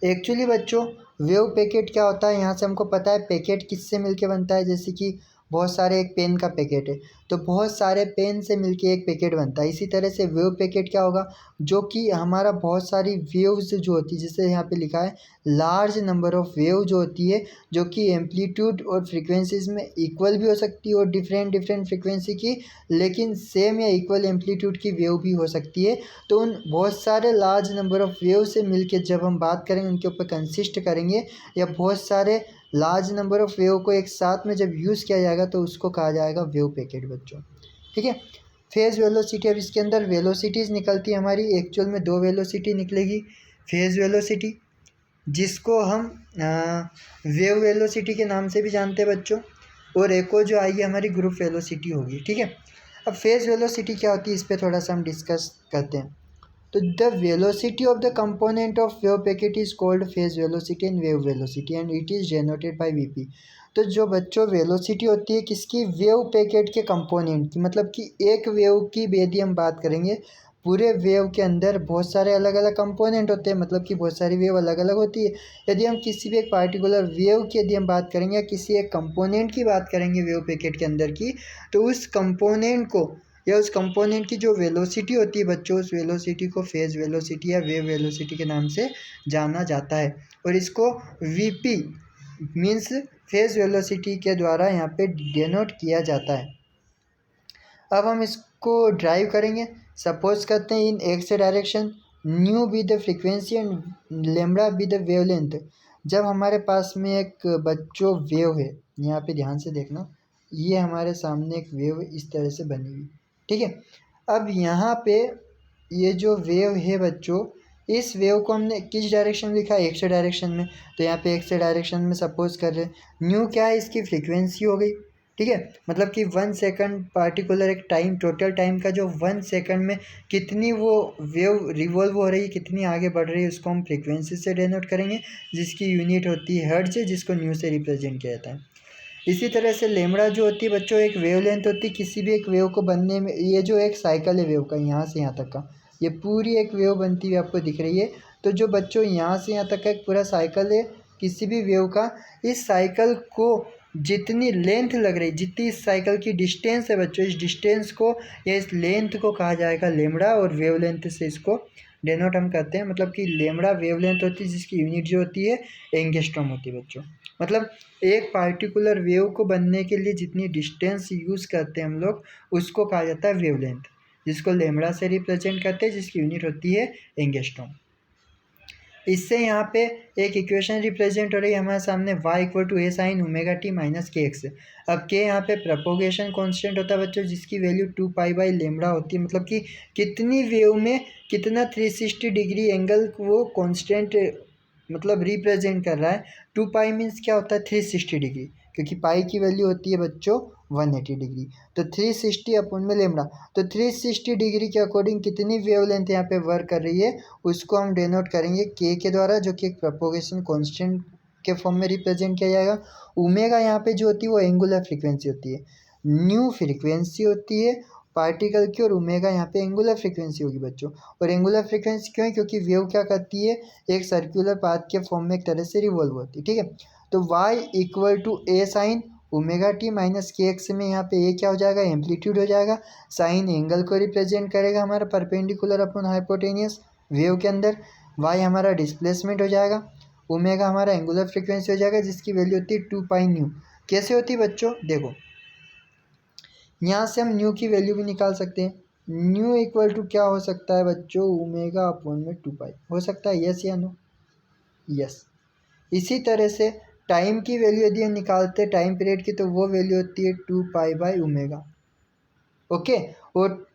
एक्चुअली बच्चों वेव पैकेट क्या होता है, यहाँ से हमको पता है पैकेट किससे मिलके बनता है। जैसे कि बहुत सारे, एक पेन का पैकेट है तो बहुत सारे पेन से मिलके एक पैकेट बनता है। इसी तरह से वेव पैकेट क्या होगा, जो कि हमारा बहुत सारी वेव्स जो होती है, जैसे यहाँ पे लिखा है लार्ज नंबर ऑफ वेव जो होती है, जो कि एम्पलीट्यूड और फ्रीक्वेंसीज में इक्वल भी हो सकती है और डिफरेंट डिफरेंट फ्रीक्वेंसी की, लेकिन सेम या इक्वल एम्पलीट्यूड की वेव भी हो सकती है। तो उन बहुत सारे लार्ज नंबर ऑफ वेव से मिलके जब हम बात करेंगे, उनके ऊपर कंसिस्ट करेंगे, या बहुत सारे लार्ज नंबर ऑफ वेव को एक साथ में जब यूज़ किया जाएगा तो उसको कहा जाएगा वेव पैकेट बच्चों। ठीक है। फेज़ वेलोसिटी, अब इसके अंदर वेलोसिटीज़ निकलती है हमारी, एक्चुअल में 2 वेलोसिटी निकलेगी। फेज़ वेलोसिटी जिसको हम वेव वेलोसिटी के नाम से भी जानते हैं बच्चों, और एक और जो आएगी हमारी ग्रुप वेलोसिटी होगी। ठीक है। अब फेज़ वेलोसिटी क्या होती है, इस पर थोड़ा सा हम डिस्कस करते हैं। तो the velocity of the component of wave packet is called phase velocity and wave velocity and it is generated by VP. तो जो बच्चों वेलोसिटी होती है किसकी, वेव पैकेट के कंपोनेंट की, मतलब कि एक वेव की यदि हम बात करेंगे, पूरे वेव के अंदर बहुत सारे अलग अलग कंपोनेंट होते हैं, मतलब कि बहुत सारी वेव अलग अलग होती है। यदि हम किसी भी एक पार्टिकुलर वेव की यदि हम बात करेंगे या किसी एक कंपोनेंट की बात करेंगे वेव पैकेट के अंदर की, तो उस कंपोनेंट को या उस कंपोनेंट की जो वेलोसिटी होती है बच्चों, उस वेलोसिटी को फेज वेलोसिटी या वेव वेलोसिटी के नाम से जाना जाता है। और इसको वीपी मीन्स फेज वेलोसिटी के द्वारा यहाँ पे डिनोट किया जाता है। अब हम इसको ड्राइव करेंगे। सपोज करते हैं in x direction, nu be the frequency and lambda be the wavelength. जब हमारे पास में एक बच्चों वेव है, यहाँ पे ध्यान से देखना, ये हमारे सामने एक वेव इस तरह से बनी हुई, ठीक है। अब यहाँ पे ये जो वेव है बच्चों, इस वेव को हमने किस डायरेक्शन में लिखा है, एक्स डायरेक्शन में। तो यहाँ पे एक्स डायरेक्शन में सपोज कर रहे हैं, न्यू क्या है, इसकी फ्रीक्वेंसी हो गई। ठीक है, मतलब कि 1 सेकंड पार्टिकुलर एक टाइम, टोटल टाइम का जो 1 सेकंड में कितनी वो वेव रिवॉल्व हो रही है, कितनी आगे बढ़ रही है, उसको हम फ्रीक्वेंसी से डिनोट करेंगे, जिसकी यूनिट होती है हर्ट्ज, जिसको न्यू से रिप्रेजेंट किया जाता है। इसी तरह से लेमड़ा जो होती है बच्चों, एक वेवलेंथ होती है किसी भी एक वेव को बनने में। ये जो एक साइकिल है वेव का, यहाँ से यहाँ तक का, ये पूरी एक वेव बनती हुई आपको दिख रही है। तो जो बच्चों यहाँ से यहाँ तक का एक पूरा साइकिल है किसी भी वेव का, इस साइकिल को जितनी लेंथ लग रही, जितनी इस साइकिल की डिस्टेंस है बच्चों, इस डिस्टेंस को या इस लेंथ को कहा जाएगा लेमड़ा, और वेवलेंथ से इसको डिनोट हम करते हैं। मतलब कि लेमड़ा वेवलेंथ होती है जिसकी यूनिट जो होती है एंगस्ट्रॉम होती है बच्चों। मतलब एक पार्टिकुलर वेव को बनने के लिए जितनी डिस्टेंस यूज़ करते हैं हम लोग, उसको कहा जाता है वेवलेंथ, जिसको लेमड़ा से रिप्रेजेंट करते हैं, जिसकी यूनिट होती है एंगस्ट्रॉम। इससे यहाँ पे एक इक्वेशन रिप्रेजेंट हो रही है हमारे सामने y equal to A sine omega t minus k x. अब के यहाँ पे प्रोपोगेशन कांस्टेंट होता है बच्चों, जिसकी वैल्यू 2 पाई/λ होती है, मतलब कि कितनी वेव में कितना 360 डिग्री एंगल वो कांस्टेंट मतलब रिप्रेजेंट कर रहा है। 2 पाई मीन्स क्या होता है 360 डिग्री, क्योंकि पाई की वैल्यू होती है बच्चों 180 डिग्री, तो 360 अपॉन में लेमड़ा। तो 360 डिग्री के अकॉर्डिंग कितनी वेवलेंथ यहाँ पे वर्क कर रही है उसको हम डिनोट करेंगे के द्वारा, जो कि एक प्रोपोगेशन कांस्टेंट के फॉर्म में रिप्रेजेंट किया जाएगा। ओमेगा यहाँ पे जो होती है वो एंगुलर फ्रीक्वेंसी होती है, न्यू फ्रीक्वेंसी होती है पार्टिकल की, और ओमेगा यहाँ पे एंगुलर फ्रीक्वेंसी होगी बच्चों। और एंगुलर फ्रीक्वेंसी क्यों है, क्योंकि वेव क्या करती है एक सर्कुलर पाथ के फॉर्म में एक तरह से रिवॉल्व होती है, ठीक है। तो y equal to A sine omega t minus k x में यहाँ पे ए क्या हो जाएगा एम्पलीट्यूड हो जाएगा, साइन एंगल को रिप्रेजेंट करेगा हमारा परपेंडिकुलर अपॉन हाइपोटेनियस वेव के अंदर, y हमारा डिस्प्लेसमेंट हो जाएगा, ओमेगा हमारा एंगुलर फ्रीक्वेंसी हो जाएगा जिसकी वैल्यू होती है 2 पाई न्यू। कैसे होती है बच्चों, देखो यहाँ से हम न्यू की वैल्यू भी निकाल सकते हैं। न्यू इक्वल टू क्या हो सकता है बच्चों, ओमेगा अपॉन में 2 पाई हो सकता है, यस या नो, यस। इसी तरह से टाइम की वैल्यू यदि हम निकालते हैं टाइम पीरियड की, तो वो वैल्यू होती है 2 पाई/ओमेगा, ओके। और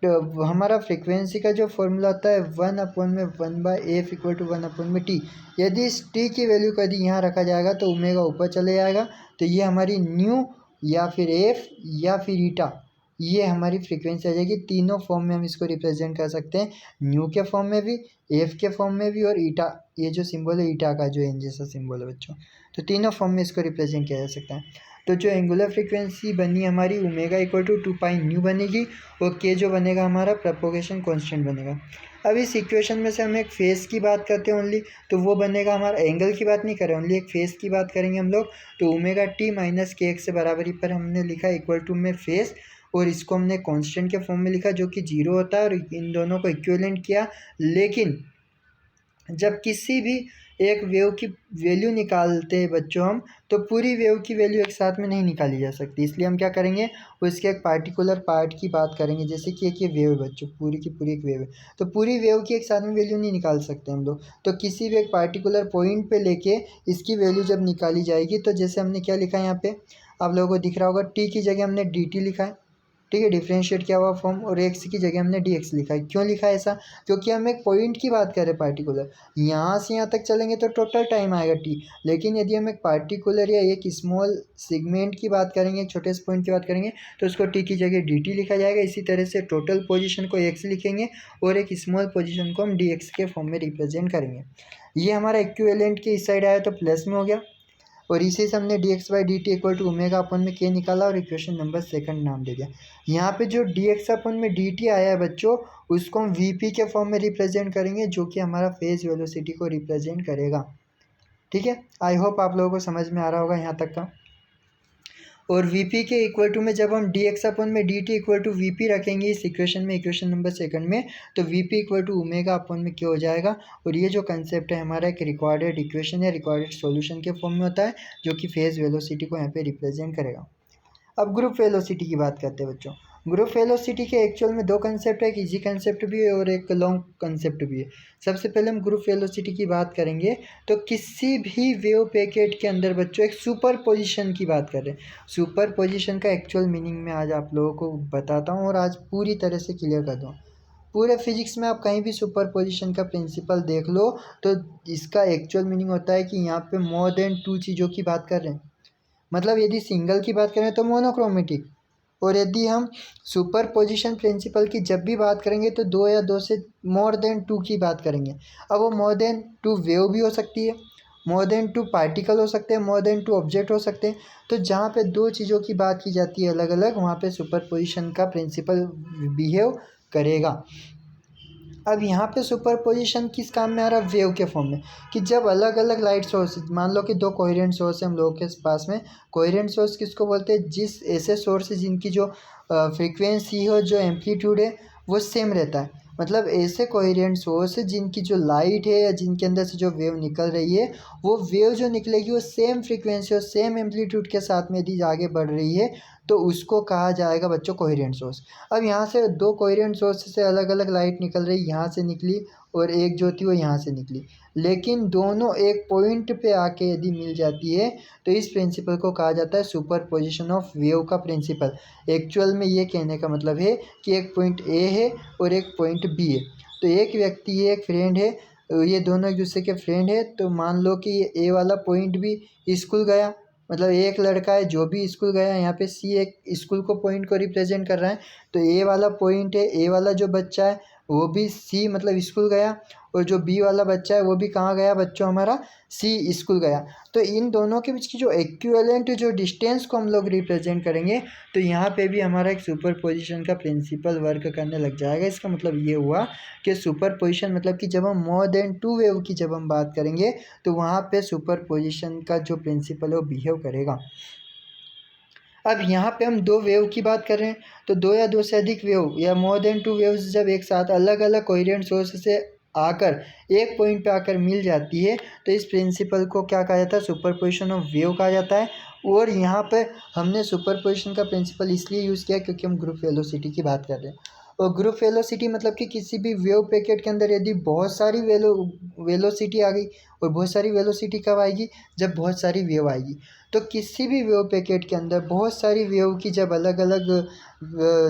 हमारा फ्रीक्वेंसी का जो फॉर्मूला होता है 1/1/f इक्वल टू 1/t। यदि इस t की वैल्यू कभी यहाँ रखा जाएगा तो ओमेगा ऊपर चले जाएगा, तो ये हमारी न्यू या फिर f या फिर ईटा, ये हमारी फ्रीक्वेंसी आ जाएगी। तीनों फॉर्म में हम इसको रिप्रेजेंट कर सकते हैं, न्यू के फॉर्म में भी, एफ के फॉर्म में भी, और ईटा, ये जो सिंबल है ईटा का जो एन जैसा सिंबल है बच्चों, तो तीनों फॉर्म में इसको रिप्रेजेंट किया जा सकता है। तो जो एंगुलर फ्रीक्वेंसी बनी हमारी omega equal to 2 pi nu बनेगी, और के जो बनेगा हमारा प्रोपोगेशन कांस्टेंट बनेगा। अब इस इक्वेशन में से हम एक फेस की बात करते हैं ओनली, तो वो बनेगा हमारा, एंगल की बात नहीं करें, ओनली एक फेस की बात करेंगे हम लोग। तो omega t minus k x से बराबरी पर हमने लिखा इक्वल टू में फेस, और इसको हमने कांस्टेंट के फॉर्म में लिखा जो कि 0 होता है, और इन दोनों को इक्विवेलेंट किया। लेकिन जब किसी भी एक वेव की वैल्यू निकालते हैं बच्चों हम, तो पूरी वेव की वैल्यू एक साथ में नहीं निकाली जा सकती, इसलिए हम क्या करेंगे उसके एक पार्टिकुलर पार्ट की बात करेंगे। जैसे कि एक ये वेव है बच्चों, पूरी की पूरी एक वेव है, तो पूरी वेव की एक साथ में वैल्यू नहीं निकाल सकते हम लोग, तो किसी भी एक पार्टिकुलर पॉइंट पे लेके इसकी वैल्यू जब निकाली जाएगी, तो जैसे हमने क्या लिखा है यहाँ पे आप लोगों को दिख रहा होगा, टी की जगह हमने डी टी लिखा है, ठीक है, डिफ्रेंशिएट किया हुआ फॉर्म, और एक्स की जगह हमने डी एक्स लिखा है। क्यों लिखा है ऐसा, क्योंकि हम एक पॉइंट की बात कर रहे हैं पार्टिकुलर, यहाँ से यहाँ तक चलेंगे तो टोटल टाइम आएगा टी, लेकिन यदि हम एक पार्टिकुलर या एक स्मॉल सेगमेंट की बात करेंगे, एक छोटे से पॉइंट की बात करेंगे, तो उसको टी की जगह डी टी लिखा जाएगा। इसी तरह से टोटल पोजिशन को एक्स लिखेंगे, और एक स्मॉल पोजिशन को हम डी एक्स के फॉर्म में रिप्रेजेंट करेंगे। ये हमारा इक्विवेलेंट के इस साइड आया तो प्लस में हो गया, और इसी से हमने d x by d t equal to omega upon में के निकाला, और इक्वेशन नंबर सेकंड नाम दे दिया। यहाँ पे जो डी एक्स अपन में डी टी आया है बच्चों, उसको हम वी पी के फॉर्म में रिप्रेजेंट करेंगे, जो कि हमारा फेज वेलोसिटी को रिप्रेजेंट करेगा, ठीक है। आई होप आप लोगों को समझ में आ रहा होगा यहाँ तक का। और वी पी के इक्वल टू में जब हम डी एक्स अपन में d t equal to v p रखेंगे इस इक्वेशन में, इक्वेशन नंबर सेकंड में, तो v p equal to omega upon में क्या हो जाएगा। और ये जो कंसेप्ट है हमारा एक रिक्वायर्ड इक्वेशन है, रिक्वायर्ड सॉल्यूशन के फॉर्म में होता है, जो कि फेज वेलोसिटी को यहाँ पे रिप्रेजेंट करेगा। अब ग्रुप वेलोसिटी की बात करते हैं बच्चों। ग्रुप वेलोसिटी के एक्चुअल में दो कंसेप्ट है, एक इजी कंसेप्ट भी है और एक लॉन्ग कंसेप्ट भी है। सबसे पहले हम ग्रुप वेलोसिटी की बात करेंगे, तो किसी भी वेव पैकेट के अंदर बच्चों एक सुपर पोजिशन की बात कर रहे हैं। सुपर पोजिशन का एक्चुअल मीनिंग मैं आज आप लोगों को बताता हूँ, और आज पूरी तरह से क्लियर कर दूँ। पूरे फिजिक्स में आप कहीं भी सुपर पोजिशन का प्रिंसिपल देख लो, तो इसका एक्चुअल मीनिंग होता है कि यहाँ पे मोर देन टू चीज़ों की बात कर रहे हैं। मतलब यदि सिंगल की बात करें तो मोनोक्रोमेटिक, और यदि हम सुपर पोजिशन प्रिंसिपल की जब भी बात करेंगे तो दो या दो से मोर देन टू की बात करेंगे। अब वो मोर देन टू वेव भी हो सकती है, मोर देन टू पार्टिकल हो सकते हैं, मोर देन टू ऑब्जेक्ट हो सकते हैं। तो जहाँ पे दो चीज़ों की बात की जाती है अलग अलग, वहाँ पे सुपर पोजिशन का प्रिंसिपल बिहेव करेगा। अब यहाँ पे सुपरपोजिशन किस काम में आ रहा है, वेव के फॉर्म में, कि जब अलग अलग लाइट सोर्स, मान लो कि दो कोहेरेंट सोर्स है हम लोगों के पास में। कोहेरेंट सोर्स किसको बोलते हैं, जिस ऐसे सोर्स है जिनकी जो फ्रीक्वेंसी हो, जो एम्पलीट्यूड है वो सेम रहता है। मतलब ऐसे कोहेरेंट सोर्स है जिनकी जो लाइट है या जिनके अंदर से जो वेव निकल रही है, वो वेव जो निकलेगी वो सेम फ्रीक्वेंसी और सेम एम्पलीट्यूड के साथ में यदि आगे बढ़ रही है, तो उसको कहा जाएगा बच्चों कोहेरेंट सोर्स। अब यहाँ से दो कोहेरेंट सोर्स से अलग अलग लाइट निकल रही, यहाँ से निकली और एक जो थी वो यहाँ से निकली, लेकिन दोनों एक पॉइंट पे आके यदि मिल जाती है तो इस प्रिंसिपल को कहा जाता है सुपरपोजिशन ऑफ वेव का प्रिंसिपल। एक्चुअल में ये कहने का मतलब है कि एक पॉइंट ए है और एक पॉइंट बी है, तो एक व्यक्ति है, एक फ्रेंड है, ये दोनों एक दूसरे के फ्रेंड है। तो मान लो कि ये ए वाला पॉइंट भी स्कूल गया, मतलब एक लड़का है जो भी स्कूल गया, यहाँ पे सी एक स्कूल को पॉइंट को रिप्रेजेंट कर रहा है। तो ए वाला पॉइंट है, ए वाला जो बच्चा है वो भी सी मतलब स्कूल गया, और जो बी वाला बच्चा है वो भी कहाँ गया बच्चों, हमारा सी स्कूल गया। तो इन दोनों के बीच की जो इक्विवेलेंट जो डिस्टेंस को हम लोग रिप्रेजेंट करेंगे, तो यहाँ पे भी हमारा एक सुपरपोजिशन का प्रिंसिपल वर्क करने लग जाएगा। इसका मतलब ये हुआ कि सुपरपोजिशन मतलब कि जब हम मोर देन टू वेव की जब हम बात करेंगे तो वहाँ पे सुपरपोजिशन का जो प्रिंसिपल है वो बिहेव करेगा। अब यहाँ पे हम दो वेव की बात कर रहे हैं, तो दो या दो से अधिक वेव या मोर देन टू वेव्स जब एक साथ अलग अलग कोहेरेंट सोर्स से आकर एक पॉइंट पे आकर मिल जाती है तो इस प्रिंसिपल को क्या कहा जाता है, सुपरपोजिशन ऑफ वेव कहा जाता है। और यहाँ पे हमने सुपरपोजिशन का प्रिंसिपल इसलिए यूज़ किया क्योंकि हम ग्रुप वेलोसिटी की बात कर रहे हैं। और ग्रुप वेलोसिटी मतलब कि किसी भी वेव पैकेट के अंदर यदि बहुत सारी वेलोसिटी आ गई, और बहुत सारी वेलोसिटी कब आएगी, जब बहुत सारी वेव आएगी। तो किसी भी वेव पैकेट के अंदर बहुत सारी वेव की जब अलग अलग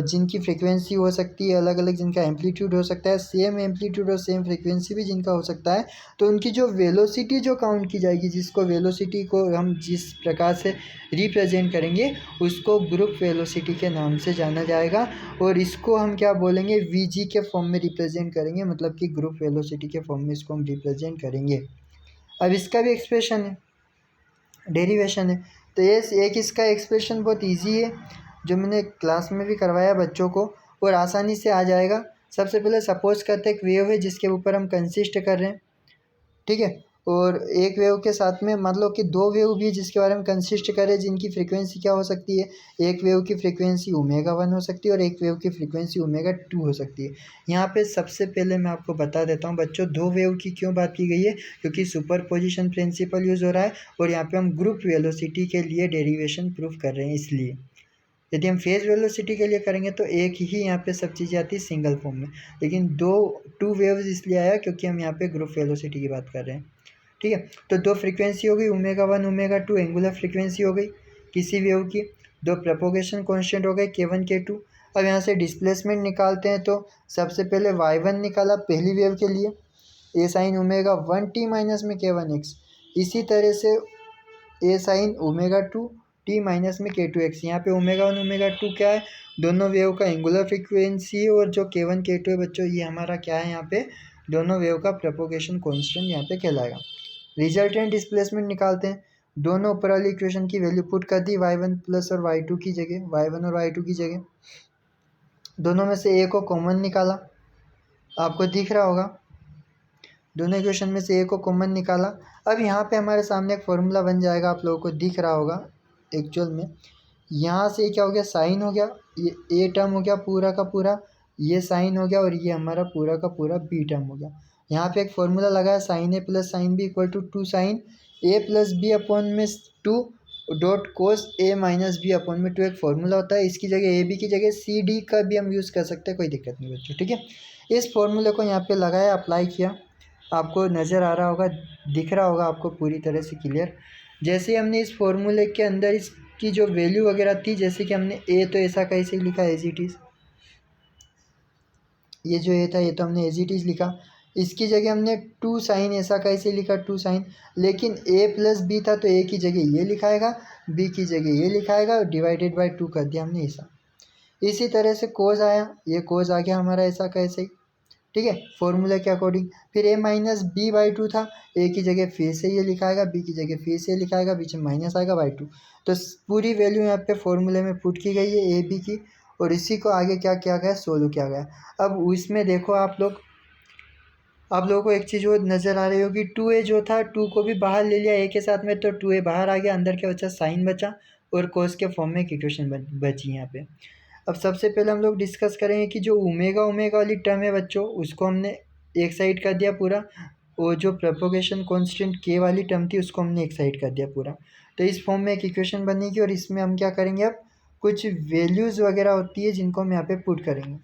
जिनकी फ्रीक्वेंसी हो सकती है, अलग अलग जिनका एम्पलीट्यूड हो सकता है, सेम एम्पलीट्यूड और सेम फ्रीक्वेंसी भी जिनका हो सकता है, तो उनकी जो वेलोसिटी जो काउंट की जाएगी, जिसको वेलोसिटी को हम जिस प्रकार से रिप्रेजेंट करेंगे उसको ग्रुप वेलोसिटी के नाम से जाना जाएगा। और इसको हम क्या बोलेंगे, वीजी के फॉर्म में रिप्रेजेंट करेंगे, मतलब कि ग्रुप वेलोसिटी के फॉर्म में इसको हम रिप्रेजेंट करेंगे। अब इसका भी एक्सप्रेशन है, डेरिवेशन है। तो ये एक इसका एक्सप्रेशन बहुत इजी है जो मैंने क्लास में भी करवाया बच्चों को, और आसानी से आ जाएगा। सबसे पहले सपोज करते एक वेव है जिसके ऊपर हम कंसिस्ट कर रहे हैं, ठीक है, और एक वेव के साथ में मतलब कि दो वेव भी जिसके बारे में कंसिस्ट करें, जिनकी फ्रीक्वेंसी क्या हो सकती है, एक वेव की फ्रीक्वेंसी ओमेगा 1 हो सकती है और एक वेव की फ्रीक्वेंसी ओमेगा 2 हो सकती है। यहाँ पे सबसे पहले मैं आपको बता देता हूँ बच्चों, दो वेव की क्यों बात की गई है, क्योंकि सुपरपोजिशन प्रिंसिपल यूज़ हो रहा है और यहाँ पे हम ग्रुप वेलोसिटी के लिए डेरिवेशन प्रूफ कर रहे हैं। इसलिए यदि हम फेज वेलोसिटी के लिए करेंगे तो एक ही यहाँ पे सब चीज़ें आती है सिंगल फॉर्म में, लेकिन टू वेव्स इसलिए आया क्योंकि हम यहाँ पे ग्रुप वेलोसिटी की बात कर रहे हैं, ठीक है। तो दो फ्रीक्वेंसी हो गई, ओमेगा 1 ओमेगा 2 एंगुलर फ्रीक्वेंसी हो गई किसी वेव की, दो प्रोपोगेशन कांस्टेंट हो गए K1 K2। अब यहाँ से डिस्प्लेसमेंट निकालते हैं, तो सबसे पहले y1 निकाला पहली वेव के लिए, ए साइन ओमेगा 1 t माइनस में K1x, इसी तरह से ए साइन ओमेगा 2 t माइनस में K2x। यहाँ पे ओमेगा 1 ओमेगा 2 क्या है, दोनों वेव का एंगुलर फ्रीक्वेंसी है, और जो K1 K2 है बच्चों ये हमारा क्या है, यहाँ पे दोनों वेव का प्रोपोगेशन कांस्टेंट यहाँ पे कहलाएगा। रिजल्टेंट डिस्प्लेसमेंट निकालते हैं, दोनों ऊपर वाली इक्वेशन की वैल्यू पुट कर दी, y1 प्लस और y2 की जगह, y1 और y2 की जगह, दोनों में से ए को कॉमन निकाला, आपको दिख रहा होगा, दोनों इक्वेशन में से ए को कॉमन निकाला। अब यहाँ पे हमारे सामने एक फॉर्मूला बन जाएगा, आप लोगों को दिख रहा होगा एक्चुअल में, यहाँ से क्या हो गया, साइन हो गया, ये ए टर्म हो गया पूरा का पूरा, ये साइन हो गया, और ये हमारा पूरा का पूरा बी टर्म हो गया। यहाँ पे एक फॉर्मूला लगा है, sine A plus sine B equal to 2 sine A plus B upon में 2 dot cos A minus B upon में 2 एक फॉर्मूला होता है। इसकी जगह ए बी की जगह सी डी का भी हम यूज़ कर सकते हैं, कोई दिक्कत नहीं बच्चों, ठीक है। इस फॉर्मूले को यहाँ पे लगाया, अप्लाई किया, आपको नज़र आ रहा होगा, दिख रहा होगा आपको पूरी तरह से क्लियर। जैसे ही हमने इस फॉर्मूले के अंदर इसकी जो वैल्यू वगैरह थी, जैसे कि हमने ए तो ऐसा कैसे लिखा एज इट इज़, ये जो ए था ये तो हमने एज इट इज़ लिखा, इसकी जगह हमने 2 साइन ऐसा कैसे लिखा 2 साइन, लेकिन ए प्लस बी था तो ए की जगह ये लिखाएगा, बी की जगह ये लिखाएगा, डिवाइडेड बाय 2 कर दिया हमने ऐसा। इसी तरह से कोज आया, ये कोज आ गया हमारा ऐसा कैसे, ठीक है, फॉर्मूला के अकॉर्डिंग। फिर a माइनस बी बाई 2 था, a की जगह फिर से ये लिखाएगा, b की जगह फिर से लिखाएगा, बीच में माइनस आएगा बाई 2। तो पूरी वैल्यू यहाँ पे फॉर्मूले में पुट की गई है a b की, और इसी को आगे क्या किया गया, सोल्व किया गया। अब इसमें देखो आप लोगों को एक चीज़ वो नज़र आ रही होगी, 2a जो था 2 को भी बाहर ले लिया a के साथ में, तो 2a बाहर आ गया, अंदर क्या बचा, साइन बचा, और कोस के फॉर्म में एक इक्वेशन बची यहाँ पे। अब सबसे पहले हम लोग डिस्कस करेंगे कि जो ओमेगा वाली टर्म है बच्चों, उसको हमने एक साइड कर दिया पूरा, और जो प्रोपोगेशन कांस्टेंट के वाली टर्म थी उसको हमने एक साइड कर दिया पूरा। तो इस फॉर्म में एक इक्वेशन बनेगी, और इसमें हम क्या करेंगे, अब कुछ वैल्यूज़ वगैरह होती है जिनको हम यहाँ पे पुट करेंगे,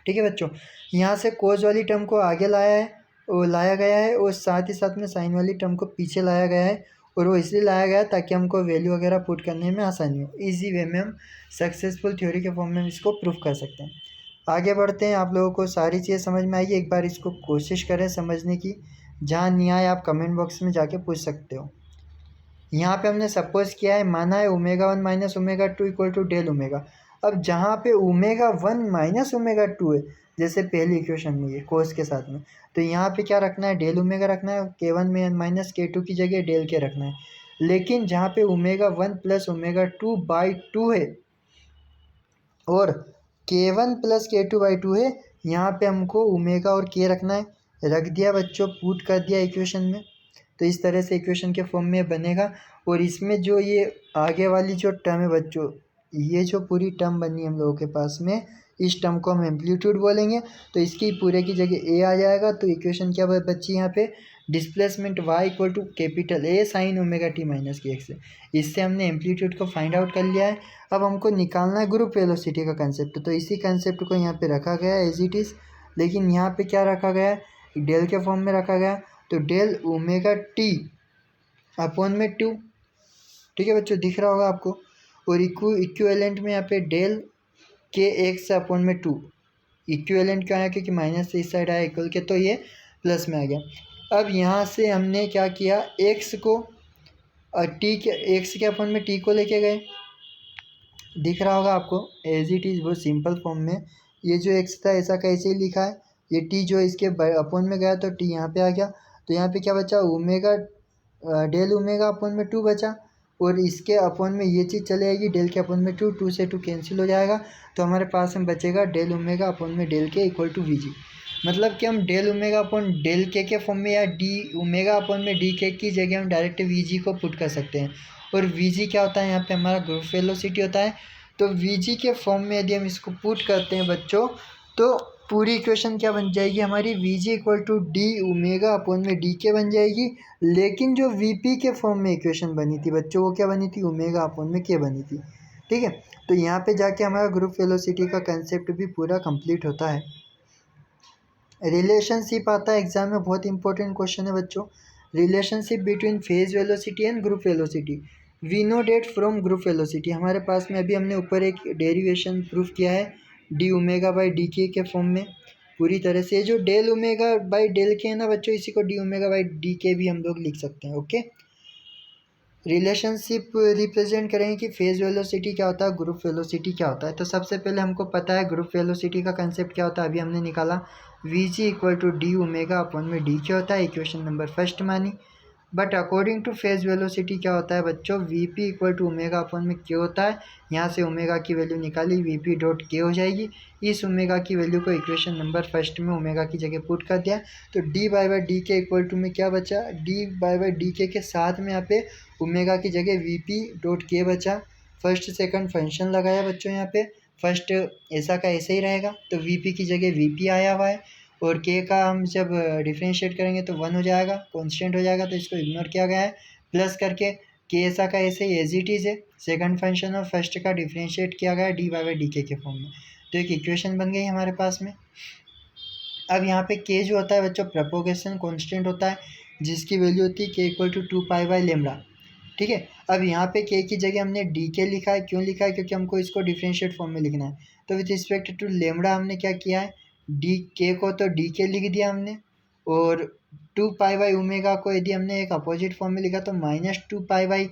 ठीक है बच्चों। यहाँ से कोज वाली टर्म को आगे लाया है, वो लाया गया है, और साथ ही साथ में साइन वाली टर्म को पीछे लाया गया है, और वो इसलिए लाया गया है ताकि हमको वैल्यू वगैरह पुट करने में आसानी हो। इजी वे में हम सक्सेसफुल थ्योरी के फॉर्म में इसको प्रूफ कर सकते हैं। आगे बढ़ते हैं। आप लोगों को सारी चीज़ें समझ में आई, एक बार इसको कोशिश करें समझने की। जहाँ नहीं आए आप कमेंट बॉक्स में जाके पूछ सकते हो। यहाँ पे हमने सपोज किया है, माना है omega 1 minus omega 2 equal to del omega. अब जहाँ पे ओमेगा 1 माइनस ओमेगा 2 है, जैसे पहली इक्वेशन में ये कोस के साथ में, तो यहाँ पे क्या रखना है, डेल ओमेगा रखना है, K1 में माइनस K2 की जगह डेल के रखना है। लेकिन जहाँ पे ओमेगा 1 प्लस ओमेगा 2 बाई 2 है और K1 प्लस K2 बाई 2 है, यहाँ पे हमको ओमेगा और K रखना है। रख दिया बच्चों, पुट कर दिया इक्वेशन में, तो इस तरह से इक्वेशन के फॉर्म में बनेगा। और इसमें जो ये आगे वाली जो टर्म है बच्चों, ये जो पूरी टर्म बनी है हम लोगों के पास में, इस टर्म को हम एम्पलीट्यूड बोलेंगे। तो इसकी पूरे की जगह ए आ जाएगा। तो इक्वेशन क्या बची यहाँ पे, displacement y equal to capital A sine omega t minus k x है। इससे हमने एम्पलीट्यूड को फाइंड आउट कर लिया है। अब हमको निकालना है ग्रुप वेलोसिटी का कंसेप्ट, तो इसी कंसेप्ट को यहाँ पे रखा गया है एज इट इज़। लेकिन यहाँ पे क्या रखा गया है, डेल के फॉर्म में रखा गया। तो डेल ओमेगा टी अपॉन में 2, ठीक है बच्चों, दिख रहा होगा आपको। और इक्विवेलेंट में यहाँ पे डेल के एक्स अपॉन में 2, इक्विवेलेंट क्यों आया, क्योंकि माइनस से इस साइड आया इक्वल के, तो ये प्लस में आ गया। अब यहाँ से हमने क्या किया, एक्स को टी के एक्स के अपॉन में टी को लेके गए, दिख रहा होगा आपको एज इट इज़, बहुत सिंपल फॉर्म में। ये जो एक्स था ऐसा कैसे ही लिखा है, ये टी जो इसके अपॉन में गया तो टी यहाँ पे आ गया। तो यहाँ पे क्या बचा, ओमेगा डेल ओमेगा अपॉन में 2 बचा, और इसके अपॉन में ये चीज़ चले आएगी, डेल के अपॉन में 2, 2 से 2 कैंसिल हो जाएगा। तो हमारे पास में बचेगा डेल ओमेगा अपॉन में डेल के इक्वल टू वी जी। मतलब कि हम डेल ओमेगा अपॉन डेल के फॉर्म में, या डी ओमेगा अपॉन में डी के की जगह हम डायरेक्ट वी जी को पुट कर सकते हैं। और वी जी क्या होता है, यहाँ पे हमारा ग्रुप वेलोसिटी होता है। तो वी जी के फॉर्म में यदि हम इसको पुट करते हैं बच्चों, तो पूरी इक्वेशन क्या बन जाएगी हमारी, v g equal to d omega upon में डी के बन जाएगी। लेकिन जो वी पी के फॉर्म में इक्वेशन बनी थी बच्चों, वो क्या बनी थी, ओमेगा अपॉन में के बनी थी। ठीक है, तो यहाँ पे जाके हमारा ग्रुप वेलोसिटी का कंसेप्ट भी पूरा कंप्लीट होता है। रिलेशनशिप आता है एग्जाम में, बहुत इंपॉर्टेंट क्वेश्चन है बच्चों। Relationship between phase velocity and group velocity. We know that from group velocity, हमारे पास में अभी हमने ऊपर एक डेरिवेशन प्रूफ किया है डी ओमेगा बाई डी के फॉर्म में पूरी तरह से। जो डेल ओमेगा बाई डेल के है ना बच्चों, इसी को डी ओमेगा बाई डी के भी हम लोग लिख सकते हैं। ओके, रिलेशनशिप रिप्रेजेंट करेंगे कि फेज वेलोसिटी क्या होता है, ग्रुप वेलोसिटी क्या होता है। तो सबसे पहले हमको पता है ग्रुप वेलोसिटी का कंसेप्ट क्या होता है, अभी हमने निकाला, v g equal to d omega upon में डी के होता है, इक्वेशन नंबर फर्स्ट मानी। But according to phase velocity क्या होता है बच्चों, v p equal to omega upon में के होता है। यहाँ से ओमेगा की वैल्यू निकाली, वी पी डॉट के हो जाएगी। इस ओमेगा की वैल्यू को इक्वेशन नंबर फर्स्ट में ओमेगा की जगह पुट कर दिया, तो डी बाई डी के इक्वल टू में क्या बचा, डी बाई डी के साथ में यहाँ पे ओमेगा की जगह वी पी डॉट के बचा। फर्स्ट सेकंड फंक्शन लगाया बच्चों, यहाँ पे फर्स्ट ऐसा का ऐसे ही रहेगा, तो वी पी की जगह वी पी आया हुआ है। और के का हम जब डिफ्रेंशिएट करेंगे तो 1 हो जाएगा, कांस्टेंट हो जाएगा, तो इसको इग्नोर किया गया है। प्लस करके के ऐसा का ऐसे ही एज इट इज़ है, सेकंड फंक्शन और फर्स्ट का डिफ्रेंशिएट किया गया डी बाई डी के फॉर्म में। तो एक इक्वेशन बन गई हमारे पास में। अब यहाँ पे के जो होता है बच्चों, प्रोपोगेशन कांस्टेंट होता है, जिसकी वैल्यू होती है k equal to 2 pi by lambda. ठीक है, अब यहाँ पे के की जगह हमने डी के लिखा है, क्यों लिखा है, क्योंकि हमको इसको डिफ्रेंशिएट फॉर्म में लिखना है। तो विथ रिस्पेक्ट टू लेमड़ा हमने क्या किया है, डी के को तो डी के लिख दिया हमने, और 2 पाई बाई ओमेगा को यदि हमने एक अपोजिट फॉर्म में लिखा तो माइनस 2 पाई बाई